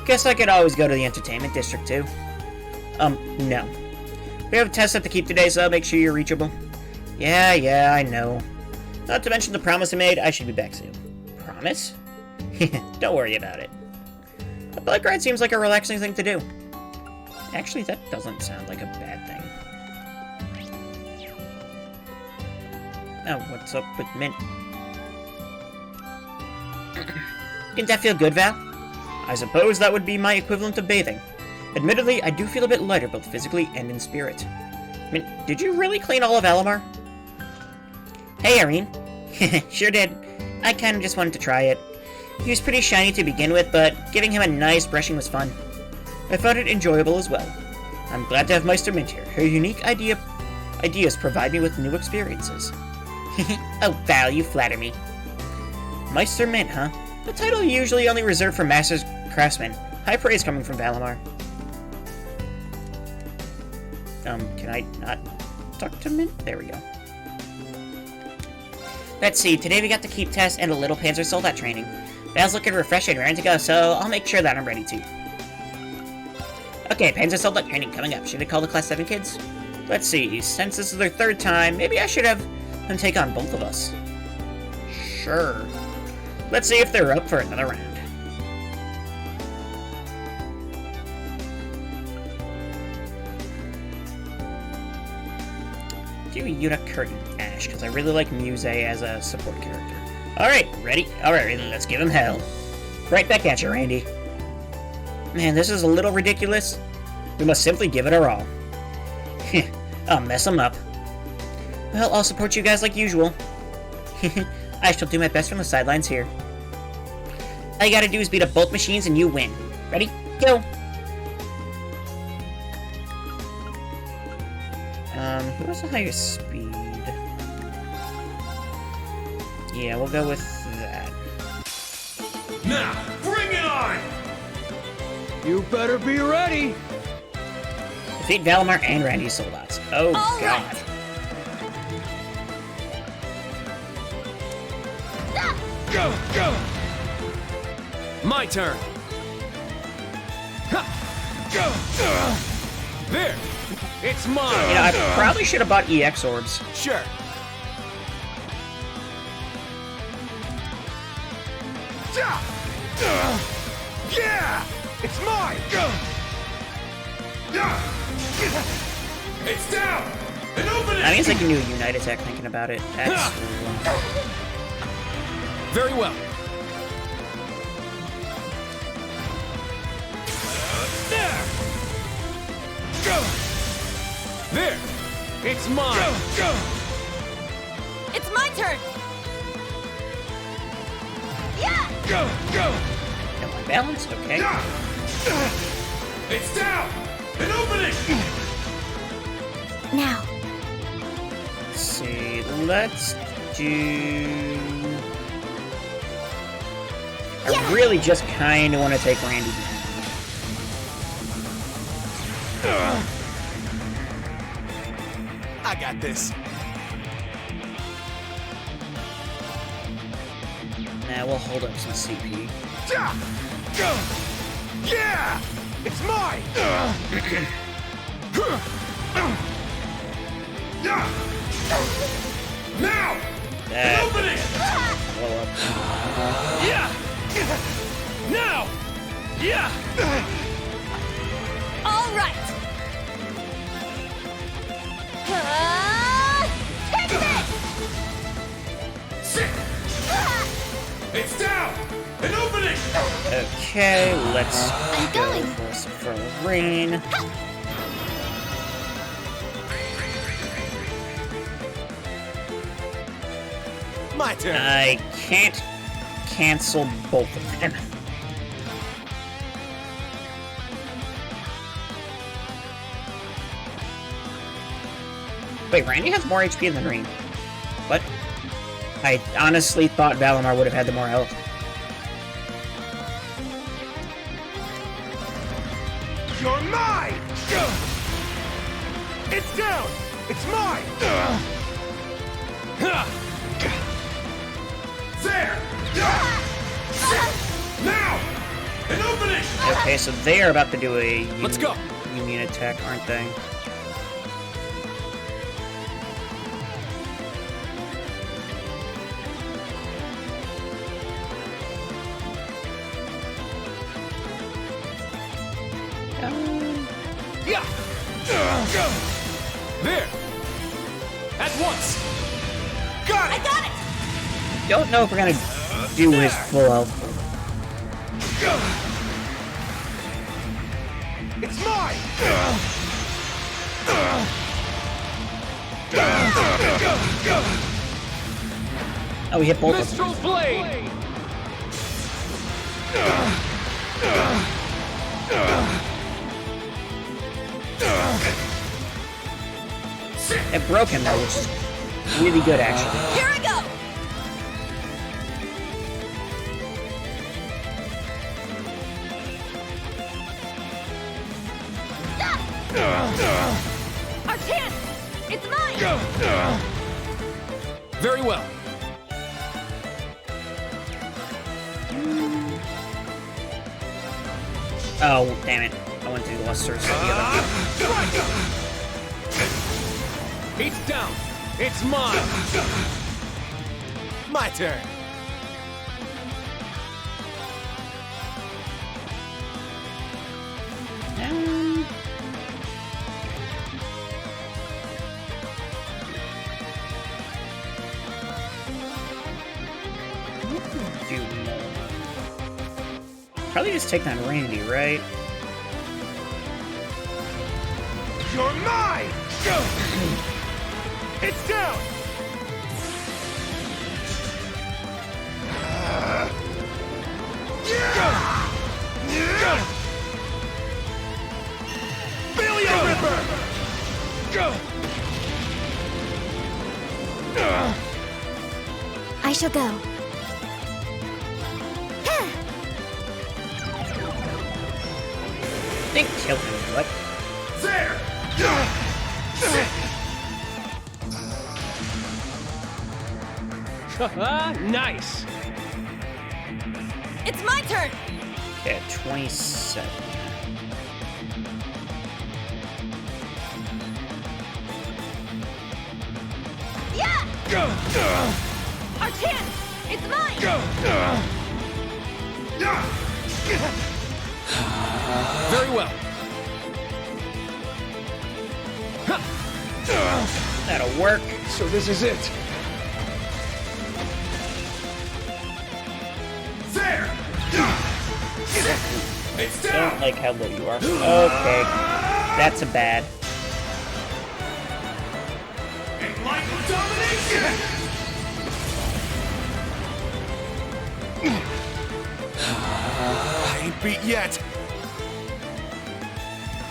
Guess I could always go to the entertainment district, too. No. We have a test set to keep today, so make sure you're reachable. Yeah, I know. Not to mention the promise I made, I should be back soon. Promise? Don't worry about it. A bike ride seems like a relaxing thing to do. Actually, that doesn't sound like a bad thing. Oh, what's up with Mint? Didn't that feel good, Val? I suppose that would be my equivalent of bathing. Admittedly, I do feel a bit lighter, both physically and in spirit. Mint, did you really clean all of Alamar? Hey, Irene. Sure did. I kinda just wanted to try it. He was pretty shiny to begin with, but giving him a nice brushing was fun. I found it enjoyable as well. I'm glad to have Meister Mint here. Her unique ideas provide me with new experiences. Oh, Val, you flatter me. Meister Mint, huh? A title usually only reserved for Masters Craftsmen. High praise coming from Valimar. Can I not talk to Mint? There we go. Let's see, today we got the keep test and a little Panzer Soldat training. Val's looking refreshed and ready to go, so I'll make sure that I'm ready too. Okay, Panzer Soldat training coming up. Should I call the Class 7 kids? Let's see, since this is their third time, maybe I should have them take on both of us. Sure. Let's see if they're up for another round. Do Yuta Curtain Ash, because I really like Muse as a support character. Alright, ready? Alright, let's give him hell. Right back at you, Randy. Man, this is a little ridiculous. We must simply give it our all. I'll mess him up. Well, I'll support you guys like usual. I shall do my best from the sidelines here. All you gotta do is beat up both machines and you win. Ready? Go! Who has the highest speed? Yeah, we'll go with that. Now, bring it on! You better be ready! Defeat Valimar and Randy's Soldats. Oh, All God. right. Go! My turn. Go! There. It's mine. You know, I probably should have bought EX orbs. Sure. Yeah! It's mine! Go! It's down! And open it! I mean, it's like a new Unite attack thinking about it. That's Very well. There! Go! There. It's mine. Go! It's my turn! Yeah! Go! Am I balanced? Okay. It's down! And open it! Now, Let's see. Let's do... I really just kind of want to take Randy down. I got this. Nah, we'll hold up some CP. Go! Yeah! It's mine! Now! That Open it! blow up. Yeah! Now! Yeah! All right! Take this! Sit! It's down! And open it! Okay, let's go going. for some rain. My turn. I can't cancel both of them. Wait, Randy has more HP than Green. What? I honestly thought Valimar would have had the more health. You're mine! It's down! It's mine! There! Now! An opening! Okay, so they are about to do a Let's go. union attack, aren't they? Yeah. There. At once. Got it! I got it! Don't know if we're gonna do his full health. It's mine! Oh, we hit both of them. Mistral's blade. It broke him though, which is really good actually. Here I go! Our chance! It's mine! Very well. Oh, damn it. I went to do Luster instead of the other two. It's down. It's mine. My turn. Do more. Probably just take down Randy, right? You're mine! It's down! Billion Ripper! I shall go. I think kill him, what? There! Nice. It's my turn! Okay, 27. Yeah! Our chance! It's mine! Very well. That'll work. So this is it. There! It's Don't down! like how low you are. Okay. That's a bad. Enlightened domination! I ain't beat yet.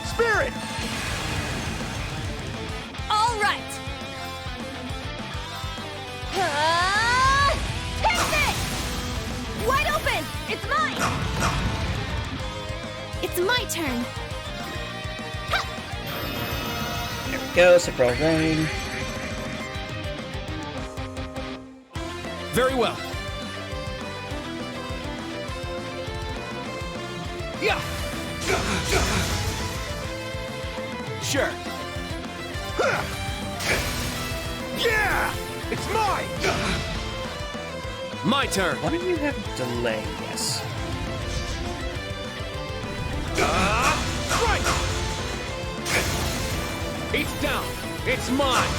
Spirit! All right! Take it! Wide open! It's mine! It's my turn. There we go, Super Rain. Very well. Yeah. Sure. Yeah! It's mine! My turn. Why don't you have delay? Yes. Right! It's down. It's mine.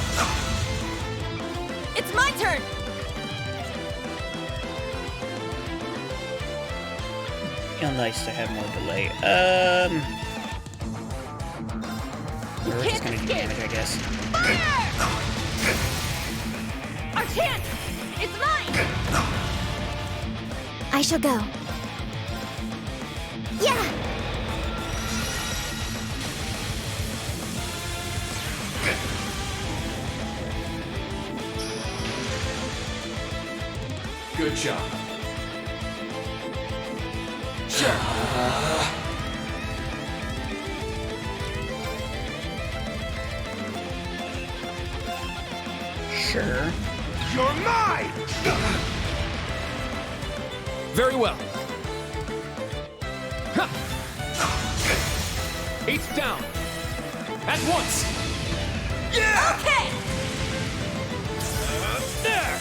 It's my turn! Feel nice to have more delay. We're just gonna do damage, I guess. Our chance! It's mine! I shall go. Yeah! Good job. Sure. Sure. You're mine! Very well. Ha! 8 down. At once. Yeah! Okay! There!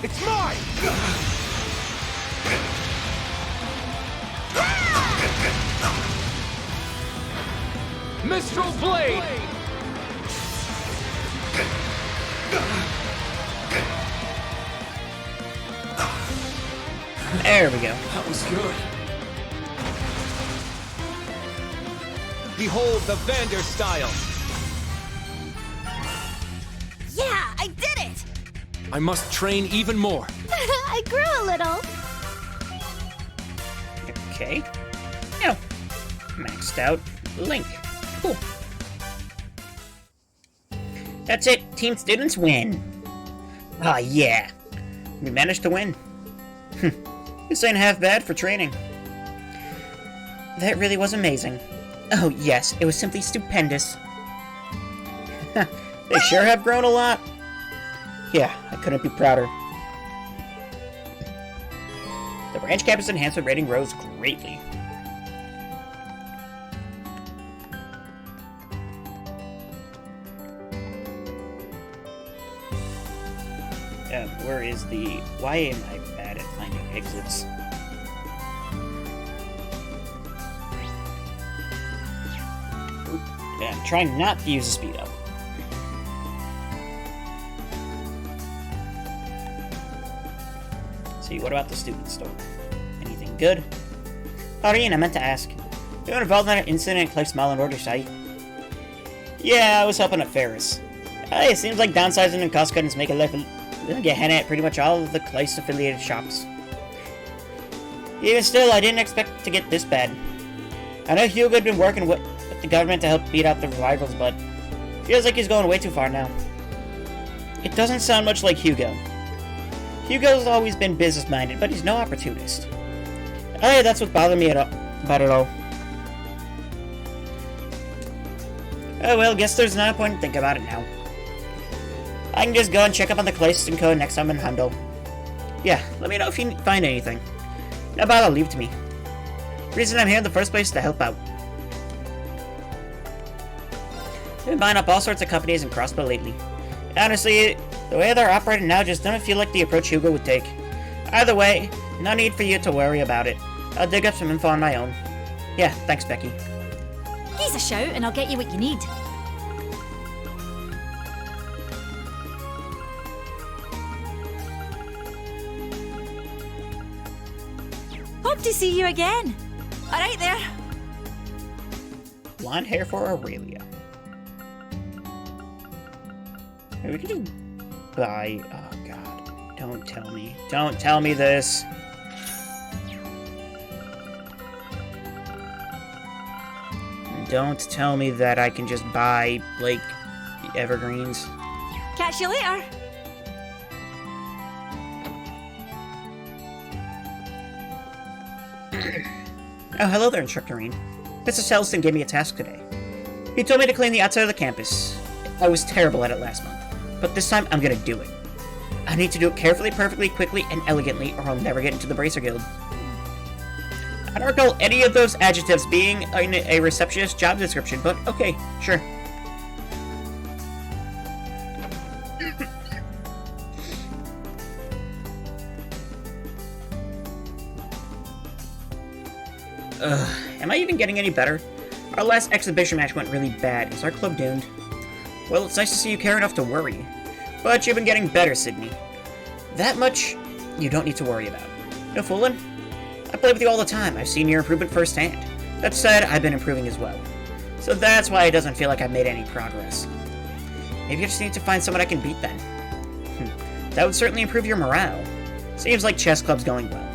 It's mine! Mistral Blade! There we go. That was good. Behold the Vander style. Yeah, I did it! I must train even more. I grew a little. Okay. Now, maxed out Link. Cool. That's it. Team students win. Ah, yeah. We managed to win. This ain't half bad for training. That really was amazing. Oh, yes, it was simply stupendous. They sure have grown a lot. Yeah, I couldn't be prouder. The branch campus enhancement rating rose greatly. Where is the... Why am I bad at finding exits? Oop. Yeah, I'm trying not to use the speed up. See, what about the student store? Anything good? Oh, Ian, I meant to ask. You were involved in an incident at Cliff's Mall in Order site? Yeah, I was helping at Ferris. Hey, it seems like downsizing and cost cutting is making life Gehenna at pretty much all of the Kleist-affiliated shops. Even still, I didn't expect to get this bad. I know Hugo had been working with the government to help beat out the rivals, but feels like he's going way too far now. It doesn't sound much like Hugo. Hugo's always been business-minded, but he's no opportunist. Hey, that's what bothered me about it all. Oh well, guess there's not a point to think about it now. I can just go and check up on the Kleist & Co. next time in Heimdall. Yeah, let me know if you find anything. No bother, leave it to me. Reason I'm here in the first place is to help out. I've been buying up all sorts of companies and crossbow lately. Honestly, the way they're operating now just doesn't feel like the approach Hugo would take. Either way, no need for you to worry about it. I'll dig up some info on my own. Yeah, thanks, Becky. He's a shout and I'll get you what you need. Hope to see you again. All right there. Blonde hair for Aurelia. Maybe we can just buy... Oh, God. Don't tell me. Don't tell me this. Don't tell me that I can just buy, like, evergreens. Catch you later. Oh, hello there, Instructor Reen. Mr. Selston gave me a task today. He told me to clean the outside of the campus. I was terrible at it last month, but this time I'm gonna do it. I need to do it carefully, perfectly, quickly, and elegantly, or I'll never get into the Bracer Guild. I don't recall any of those adjectives being in a receptionist job description, but okay, sure. Am I even getting any better? Our last exhibition match went really bad. Is our club doomed? Well, it's nice to see you care enough to worry. But you've been getting better, Sydney. That much, you don't need to worry about. No fooling? I play with you all the time. I've seen your improvement firsthand. That said, I've been improving as well. So that's why it doesn't feel like I've made any progress. Maybe I just need to find someone I can beat then. That would certainly improve your morale. Seems like chess club's going well.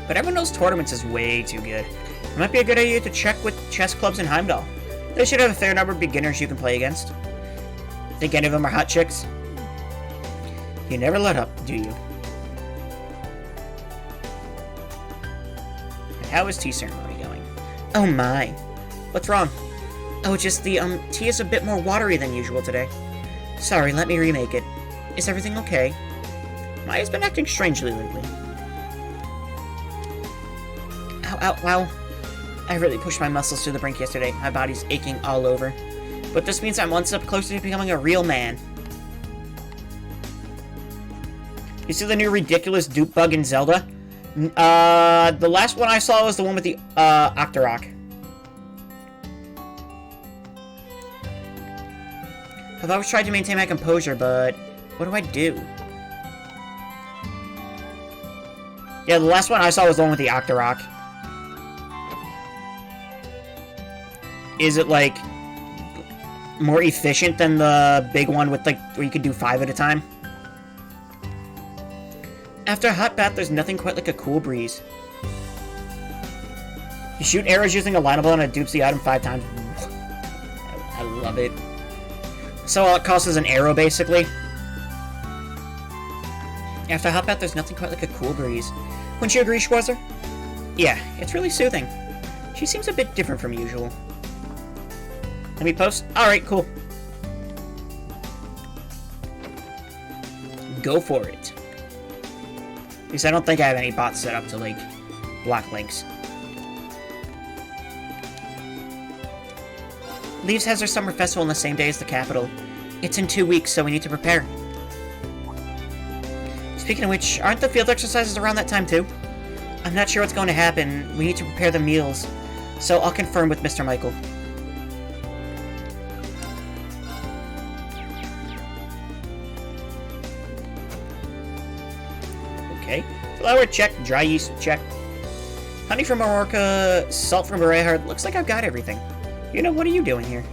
But everyone knows tournaments is way too good. It might be a good idea to check with chess clubs in Heimdall. They should have a fair number of beginners you can play against. Think any of them are hot chicks? You never let up, do you? And how is tea ceremony going? Oh my. What's wrong? Oh, just the, tea is a bit more watery than usual today. Sorry, let me remake it. Is everything okay? Maya's been acting strangely lately. Ow, ow, ow. I really pushed my muscles to the brink yesterday. My body's aching all over. But this means I'm one step closer to becoming a real man. You see the new ridiculous dupe bug in Zelda? The last one I saw was the one with the, Octorok. I've always tried to maintain my composure, but what do I do? Yeah, the last one I saw was the one with the Octorok. Is it, like, more efficient than the big one with, like, where you could do 5 at a time? After a hot bath, there's nothing quite like a cool breeze. You shoot arrows using a lineable and it dupes the item 5 times. I love it. So all it costs is an arrow, basically. After a hot bath, there's nothing quite like a cool breeze. Wouldn't you agree, Schwarzer? Yeah, it's really soothing. She seems a bit different from usual. Let me post? Alright, cool. Go for it. At least I don't think I have any bots set up to, like, block links. Leaves has her summer festival on the same day as the capital. It's in 2 weeks, so we need to prepare. Speaking of which, aren't the field exercises around that time too? I'm not sure what's going to happen. We need to prepare the meals. So I'll confirm with Mr. Michael. Okay. Flour, check. Dry yeast, check. Honey from Orca, salt from Berehard. Looks like I've got everything. You know, what are you doing here?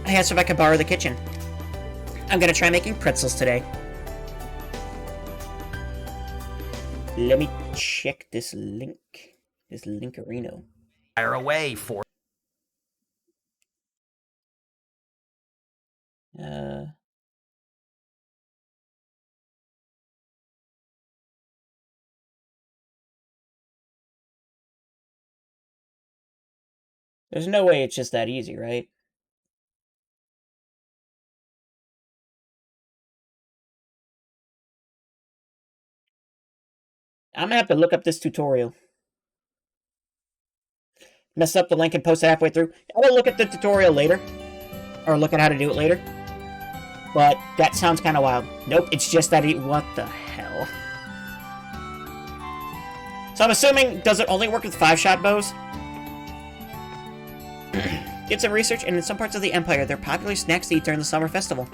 I asked if I could borrow the kitchen. I'm gonna try making pretzels today. Let me check this link. This linkerino. Fire away for. There's no way it's just that easy, right? I'm gonna have to look up this tutorial. Mess up the link and post it halfway through. I will look at the tutorial later. Or look at how to do it later. But that sounds kind of wild. Nope, it's just that what the hell? So I'm assuming, does it only work with 5-shot bows? Did some research, and in some parts of the Empire, they're popular snacks to eat during the summer festival.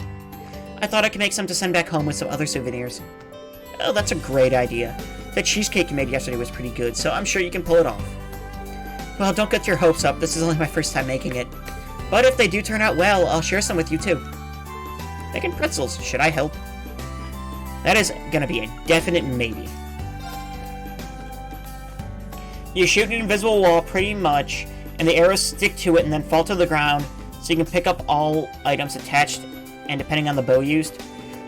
I thought I could make some to send back home with some other souvenirs. Oh, that's a great idea. The cheesecake you made yesterday was pretty good, so I'm sure you can pull it off. Well, don't get your hopes up. This is only my first time making it. But if they do turn out well, I'll share some with you too. Making pretzels. Should I help? That is gonna be a definite maybe. You shoot an invisible wall pretty much, and the arrows stick to it and then fall to the ground, so you can pick up all items attached and depending on the bow used.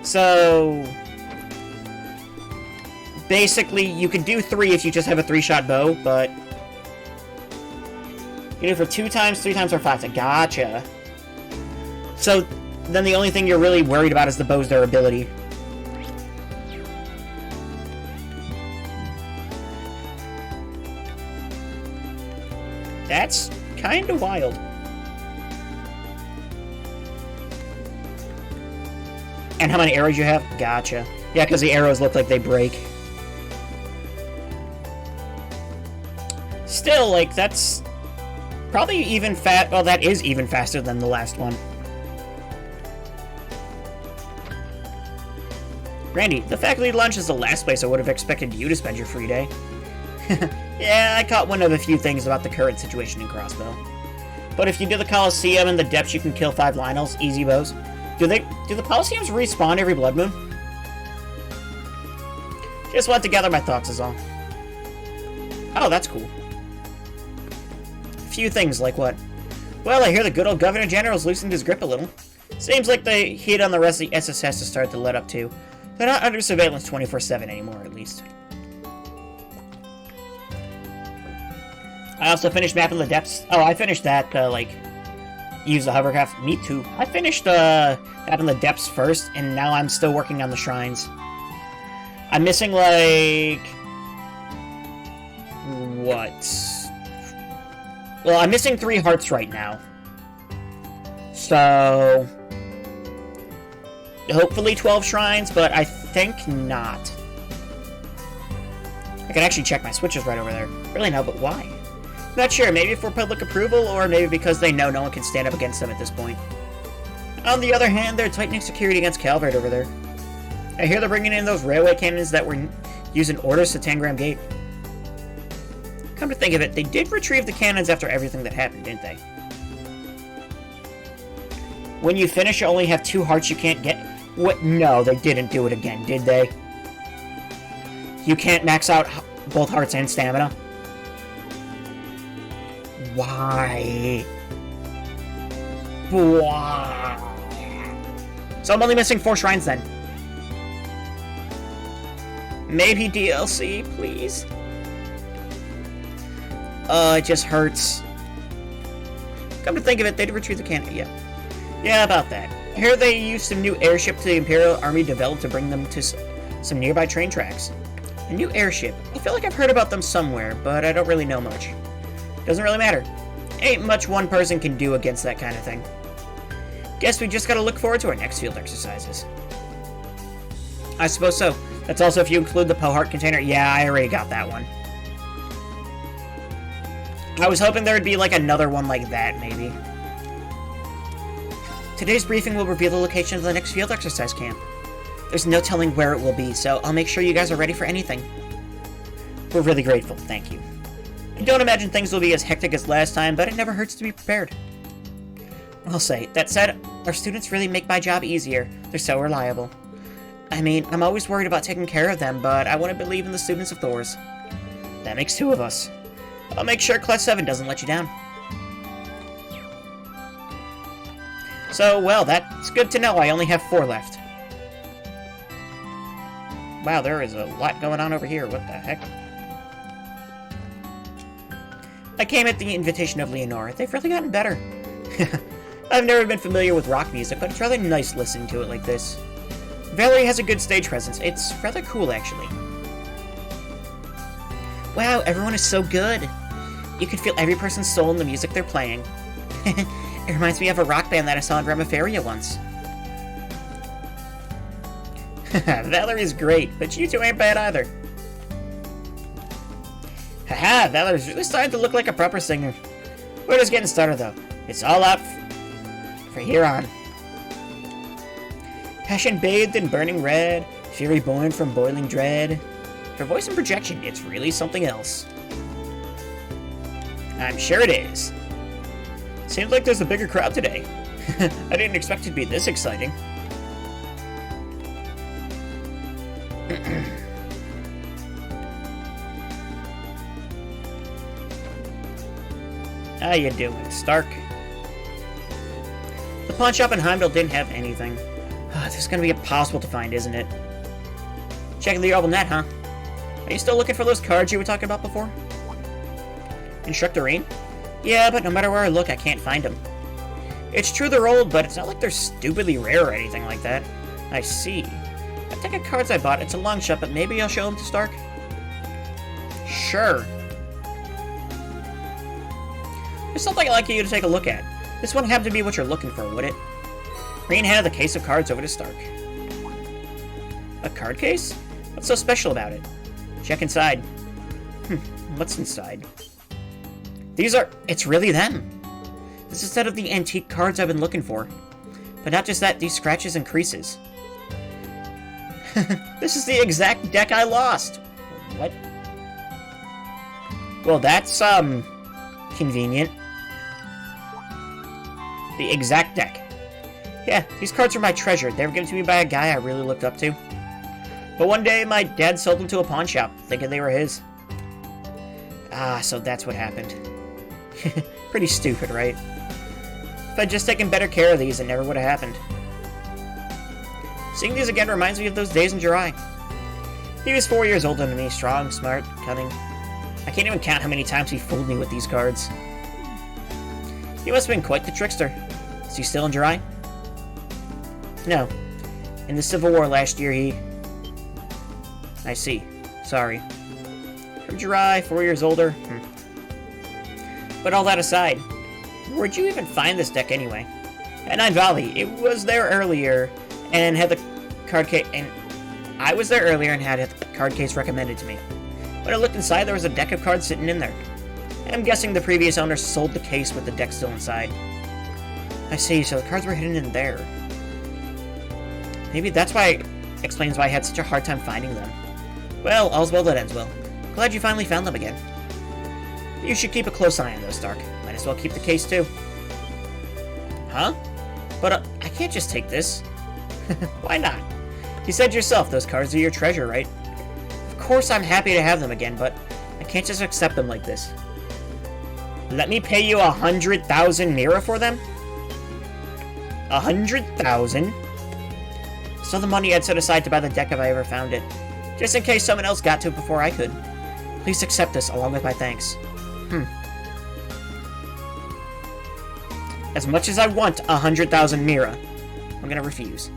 So basically, you can do 3 if you just have a 3-shot bow, but you do it for 2 times, 3 times, or 5 times. Gotcha. So then the only thing you're really worried about is the bow's durability. That's kinda wild. And how many arrows you have? Gotcha. Yeah, because the arrows look like they break. Still, like, that's probably even well, that is even faster than the last one. Randy, the faculty lunch is the last place I would have expected you to spend your free day. Yeah, I caught one of a few things about the current situation in Crossbow. But if you do the Coliseum and the depths, you can kill 5 Lionels, easy bows. Do the Coliseums respawn every blood moon? Just want to gather my thoughts is all. Oh, that's cool. A few things like what? Well, I hear the good old Governor General's loosened his grip a little. Seems like the heat on the rest of the SSS has started to let up too. They're not under surveillance 24/7 anymore, at least. I also finished mapping the depths. Oh, I finished that, use the hovercraft. Me too. I finished, mapping the depths first, and now I'm still working on the shrines. I'm missing, what? Well, I'm missing 3 hearts right now. So... hopefully 12 shrines, but I think not. I can actually check my switches right over there. Really no, but why? Not sure, maybe for public approval, or maybe because they know no one can stand up against them at this point. On the other hand, they're tightening security against Calvert over there. I hear they're bringing in those railway cannons that were used in orders to Tangram Gate. Come to think of it, they did retrieve the cannons after everything that happened, didn't they? When you finish, you only have 2 hearts you can't get... What? No, they didn't do it again, did they? You can't max out both hearts and stamina? Why? Why? So I'm only missing 4 shrines then. Maybe DLC, please? It just hurts. Come to think of it, they did retrieve the cannon. Yeah, about that. Here they used some new airship the Imperial Army developed to bring them to some nearby train tracks. A new airship. I feel like I've heard about them somewhere, but I don't really know much. Doesn't really matter. Ain't much one person can do against that kind of thing. Guess we just gotta look forward to our next field exercises. I suppose so. That's also if you include the Pohart container. Yeah, I already got that one. I was hoping there would be like another one like that, maybe. Today's briefing will reveal the location of the next field exercise camp. There's no telling where it will be, so I'll make sure you guys are ready for anything. We're really grateful, thank you. I don't imagine things will be as hectic as last time, but it never hurts to be prepared. I'll say, that said, our students really make my job easier. They're so reliable. I mean, I'm always worried about taking care of them, but I want to believe in the students of Thor's. That makes 2 of us. I'll make sure Class 7 doesn't let you down. So, well, that's good to know. I only have 4 left. Wow, there is a lot going on over here. What the heck? I came at the invitation of Leonora. They've really gotten better. I've never been familiar with rock music, but it's rather nice listening to it like this. Valerie has a good stage presence. It's rather cool, actually. Wow, everyone is so good. You can feel every person's soul in the music they're playing. It reminds me of a rock band that I saw in Remiferia once. Valerie's great, but you two ain't bad either. Haha, Valerie's really starting to look like a proper singer. We're just getting started, though. It's all out for here on. Passion bathed in burning red, fury born from boiling dread. Her voice and projection, it's really something else. I'm sure it is. Seems like there's a bigger crowd today. I didn't expect it to be this exciting. How you doing, Stark? The pawn shop in Heimdall didn't have anything. This is gonna be impossible to find, isn't it? Checking the Orbital net, huh? Are you still looking for those cards you were talking about before? Instructorine? Yeah, but no matter where I look, I can't find them. It's true they're old, but it's not like they're stupidly rare or anything like that. I see. I think of cards I bought. It's a long shot, but maybe I'll show them to Stark? Sure. There's something I'd like you to take a look at. This wouldn't have to be what you're looking for, would it? Green handed the case of cards over to Stark. A card case? What's so special about it? Check inside. What's inside? These are... It's really them. This is a set of the antique cards I've been looking for. But not just that, these scratches and creases. This is the exact deck I lost. What? Well, that's, convenient. The exact deck. Yeah, these cards are my treasure. They were given to me by a guy I really looked up to. But one day, my dad sold them to a pawn shop, thinking they were his. Ah, so that's what happened. Pretty stupid, right? If I'd just taken better care of these, it never would have happened. Seeing these again reminds me of those days in Jirai. He was 4 years older than me, strong, smart, cunning. I can't even count how many times he fooled me with these cards. He must have been quite the trickster. Is he still in Jirai? No. In the Civil War last year, he... I see. Sorry. From Jirai, 4 years older. But all that aside, where'd you even find this deck anyway? At Nine Valley, it was there earlier and had the card case, and I was there earlier and had the card case recommended to me. When I looked inside, there was a deck of cards sitting in there. I'm guessing the previous owner sold the case with the deck still inside. I see, so the cards were hidden in there. Maybe that's why explains why I had such a hard time finding them. Well, all's well that ends well. Glad you finally found them again. You should keep a close eye on those, Stark. Might as well keep the case too. Huh? But I can't just take this. Why not? You said yourself those cards are your treasure, right? Of course I'm happy to have them again, but I can't just accept them like this. Let me pay you 100,000 Mira for them? 100,000? So the money I'd set aside to buy the deck if I ever found it. Just in case someone else got to it before I could. Please accept this along with my thanks. As much as I want 100,000 Mira, I'm gonna refuse.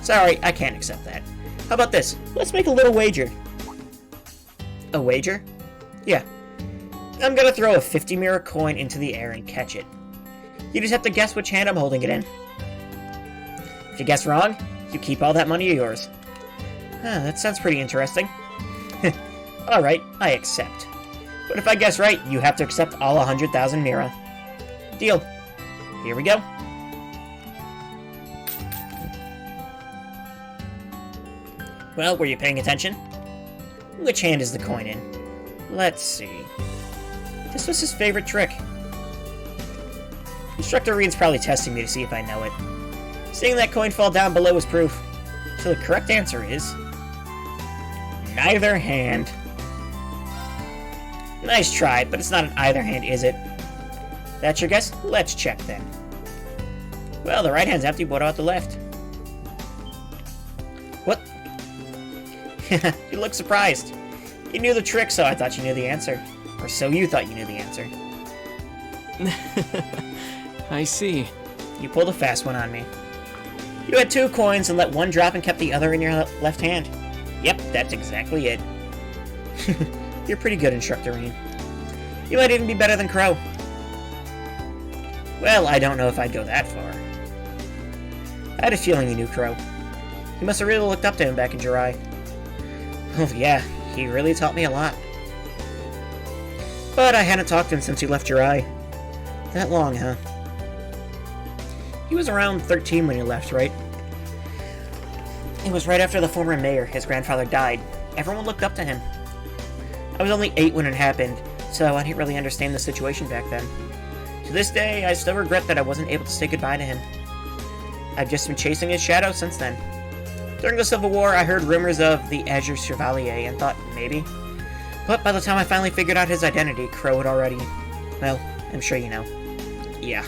Sorry, I can't accept that. How about this? Let's make a little wager. A wager? Yeah. I'm gonna throw a 50 Mira coin into the air and catch it. You just have to guess which hand I'm holding it in. If you guess wrong, you keep all that money of yours. That sounds pretty interesting. Alright, I accept. But if I guess right, you have to accept all 100,000 Mira. Deal. Here we go. Well, were you paying attention? Which hand is the coin in? Let's see. This was his favorite trick. Instructor Reed's probably testing me to see if I know it. Seeing that coin fall down below is proof. So the correct answer is... neither hand. Nice try, but it's not an either hand, is it? That's your guess? Let's check then. Well, the right hand's empty, but what about the left? What? You look surprised. You knew the trick, so I thought you knew the answer. Or so you thought you knew the answer. I see. You pulled a fast one on me. You had 2 coins and let one drop and kept the other in your left hand. Yep, that's exactly it. You're pretty good, Instructor Reed. You might even be better than Crow. Well, I don't know if I'd go that far. I had a feeling you knew Crow. You must have really looked up to him back in Jirai. Oh yeah, he really taught me a lot. But I hadn't talked to him since he left Jirai. That long, huh? He was around 13 when he left, right? It was right after the former mayor, his grandfather, died. Everyone looked up to him. I was only 8 when it happened, so I didn't really understand the situation back then. To this day, I still regret that I wasn't able to say goodbye to him. I've just been chasing his shadow since then. During the Civil War, I heard rumors of the Azure Chevalier and thought, maybe. But by the time I finally figured out his identity, Crow had already... well, I'm sure you know. Yeah.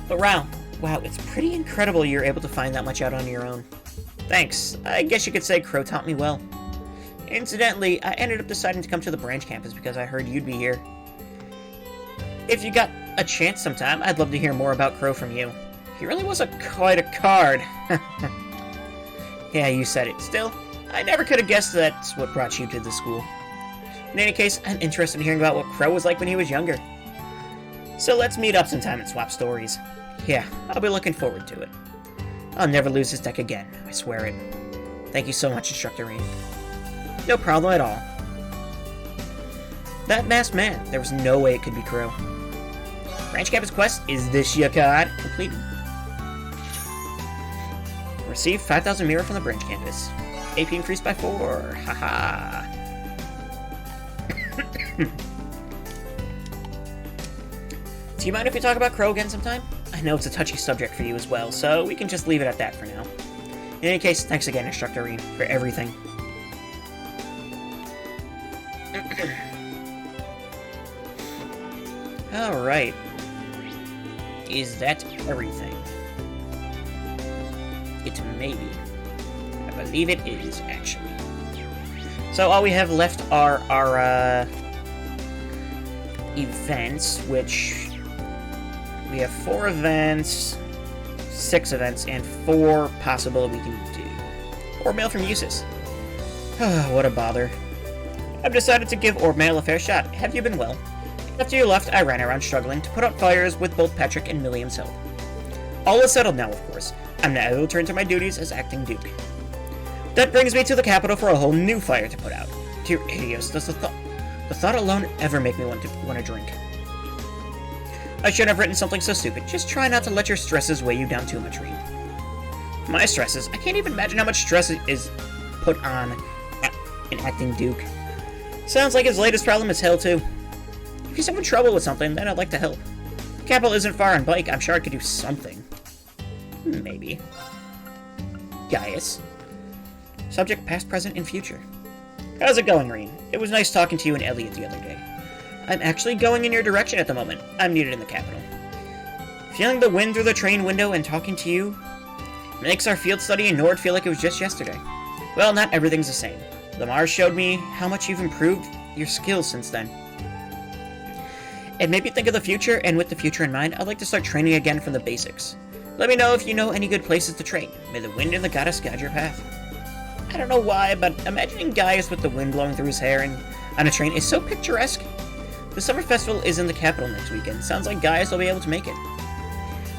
But wow, it's pretty incredible you're able to find that much out on your own. Thanks. I guess you could say Crow taught me well. Incidentally, I ended up deciding to come to the branch campus because I heard you'd be here. If you got a chance sometime, I'd love to hear more about Crow from you. He really was quite a card. Yeah, you said it. Still, I never could have guessed that's what brought you to the school. In any case, I'm interested in hearing about what Crow was like when he was younger. So let's meet up sometime and swap stories. Yeah, I'll be looking forward to it. I'll never lose this deck again, I swear it. Thank you so much, Instructor Reed. No problem at all. That masked man, there was no way it could be Crow. Branch Campus Quest, is this your card? Completed. Receive 5,000 Mira from the Branch Campus. AP increased by 4. Haha. Do you mind if we talk about Crow again sometime? I know it's a touchy subject for you as well, so we can just leave it at that for now. In any case, thanks again, Instructor Reed, for everything. Alright. is that everything? It may be. I believe it is, actually. So all we have left are our events, which we have 4 events, 6 events, and 4 possible we can do. Orb mail from Usis. What a bother. I've decided to give Orb mail a fair shot. Have you been well? After you left, I ran around struggling to put out fires with both Patrick and Milliam's help. All is settled now, of course. I'm now able to return to my duties as acting Duke. That brings me to the capital for a whole new fire to put out. Dear Idios, does the thought alone ever make me want to drink? I should have written something so stupid. Just try not to let your stresses weigh you down too much, Reed. My stresses? I can't even imagine how much stress is put on an acting Duke. Sounds like his latest problem is hell, too. If he's having trouble with something, then I'd like to help. The capital isn't far on bike. I'm sure I could do something. Maybe. Gaius. Subject, past, present, and future. How's it going, Reen? It was nice talking to you and Elliot the other day. I'm actually going in your direction at the moment. I'm needed in the capital. Feeling the wind through the train window and talking to you makes our field study in Nord feel like it was just yesterday. Well, not everything's the same. Lamar showed me how much you've improved your skills since then. It made me think of the future, and with the future in mind, I'd like to start training again from the basics. Let me know if you know any good places to train. May the wind and the goddess guide your path. I don't know why, but imagining Gaius with the wind blowing through his hair and on a train is so picturesque. The summer festival is in the capital next weekend. Sounds like Gaius will be able to make it.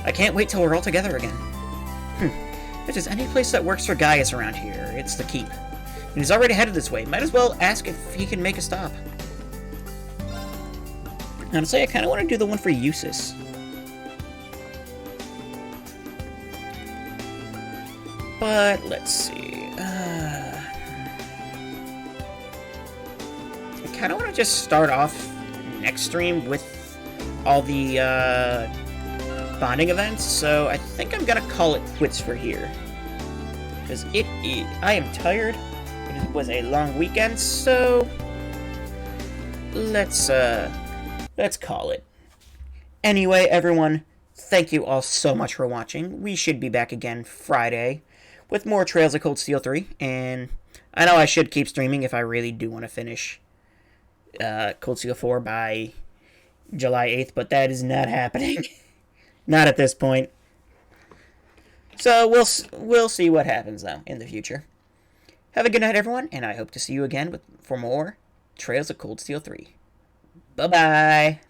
I can't wait till we're all together again. If there's any place that works for Gaius around here, it's the Keep. And he's already headed this way. Might as well ask if he can make a stop. Honestly, I kind of want to do the one for Usis. But, let's see. I kind of want to just start off next stream with all the bonding events, so I think I'm going to call it quits for here. Because I am tired. It was a long weekend, so let's call it. Anyway, everyone, thank you all so much for watching. We should be back again Friday with more Trails of Cold Steel 3, and I know I should keep streaming if I really do want to finish Cold Steel 4 by July 8th, but that is not happening. Not at this point. So we'll see what happens, though, in the future. Have a good night, everyone, and I hope to see you again for more Trails of Cold Steel 3. Bye-bye!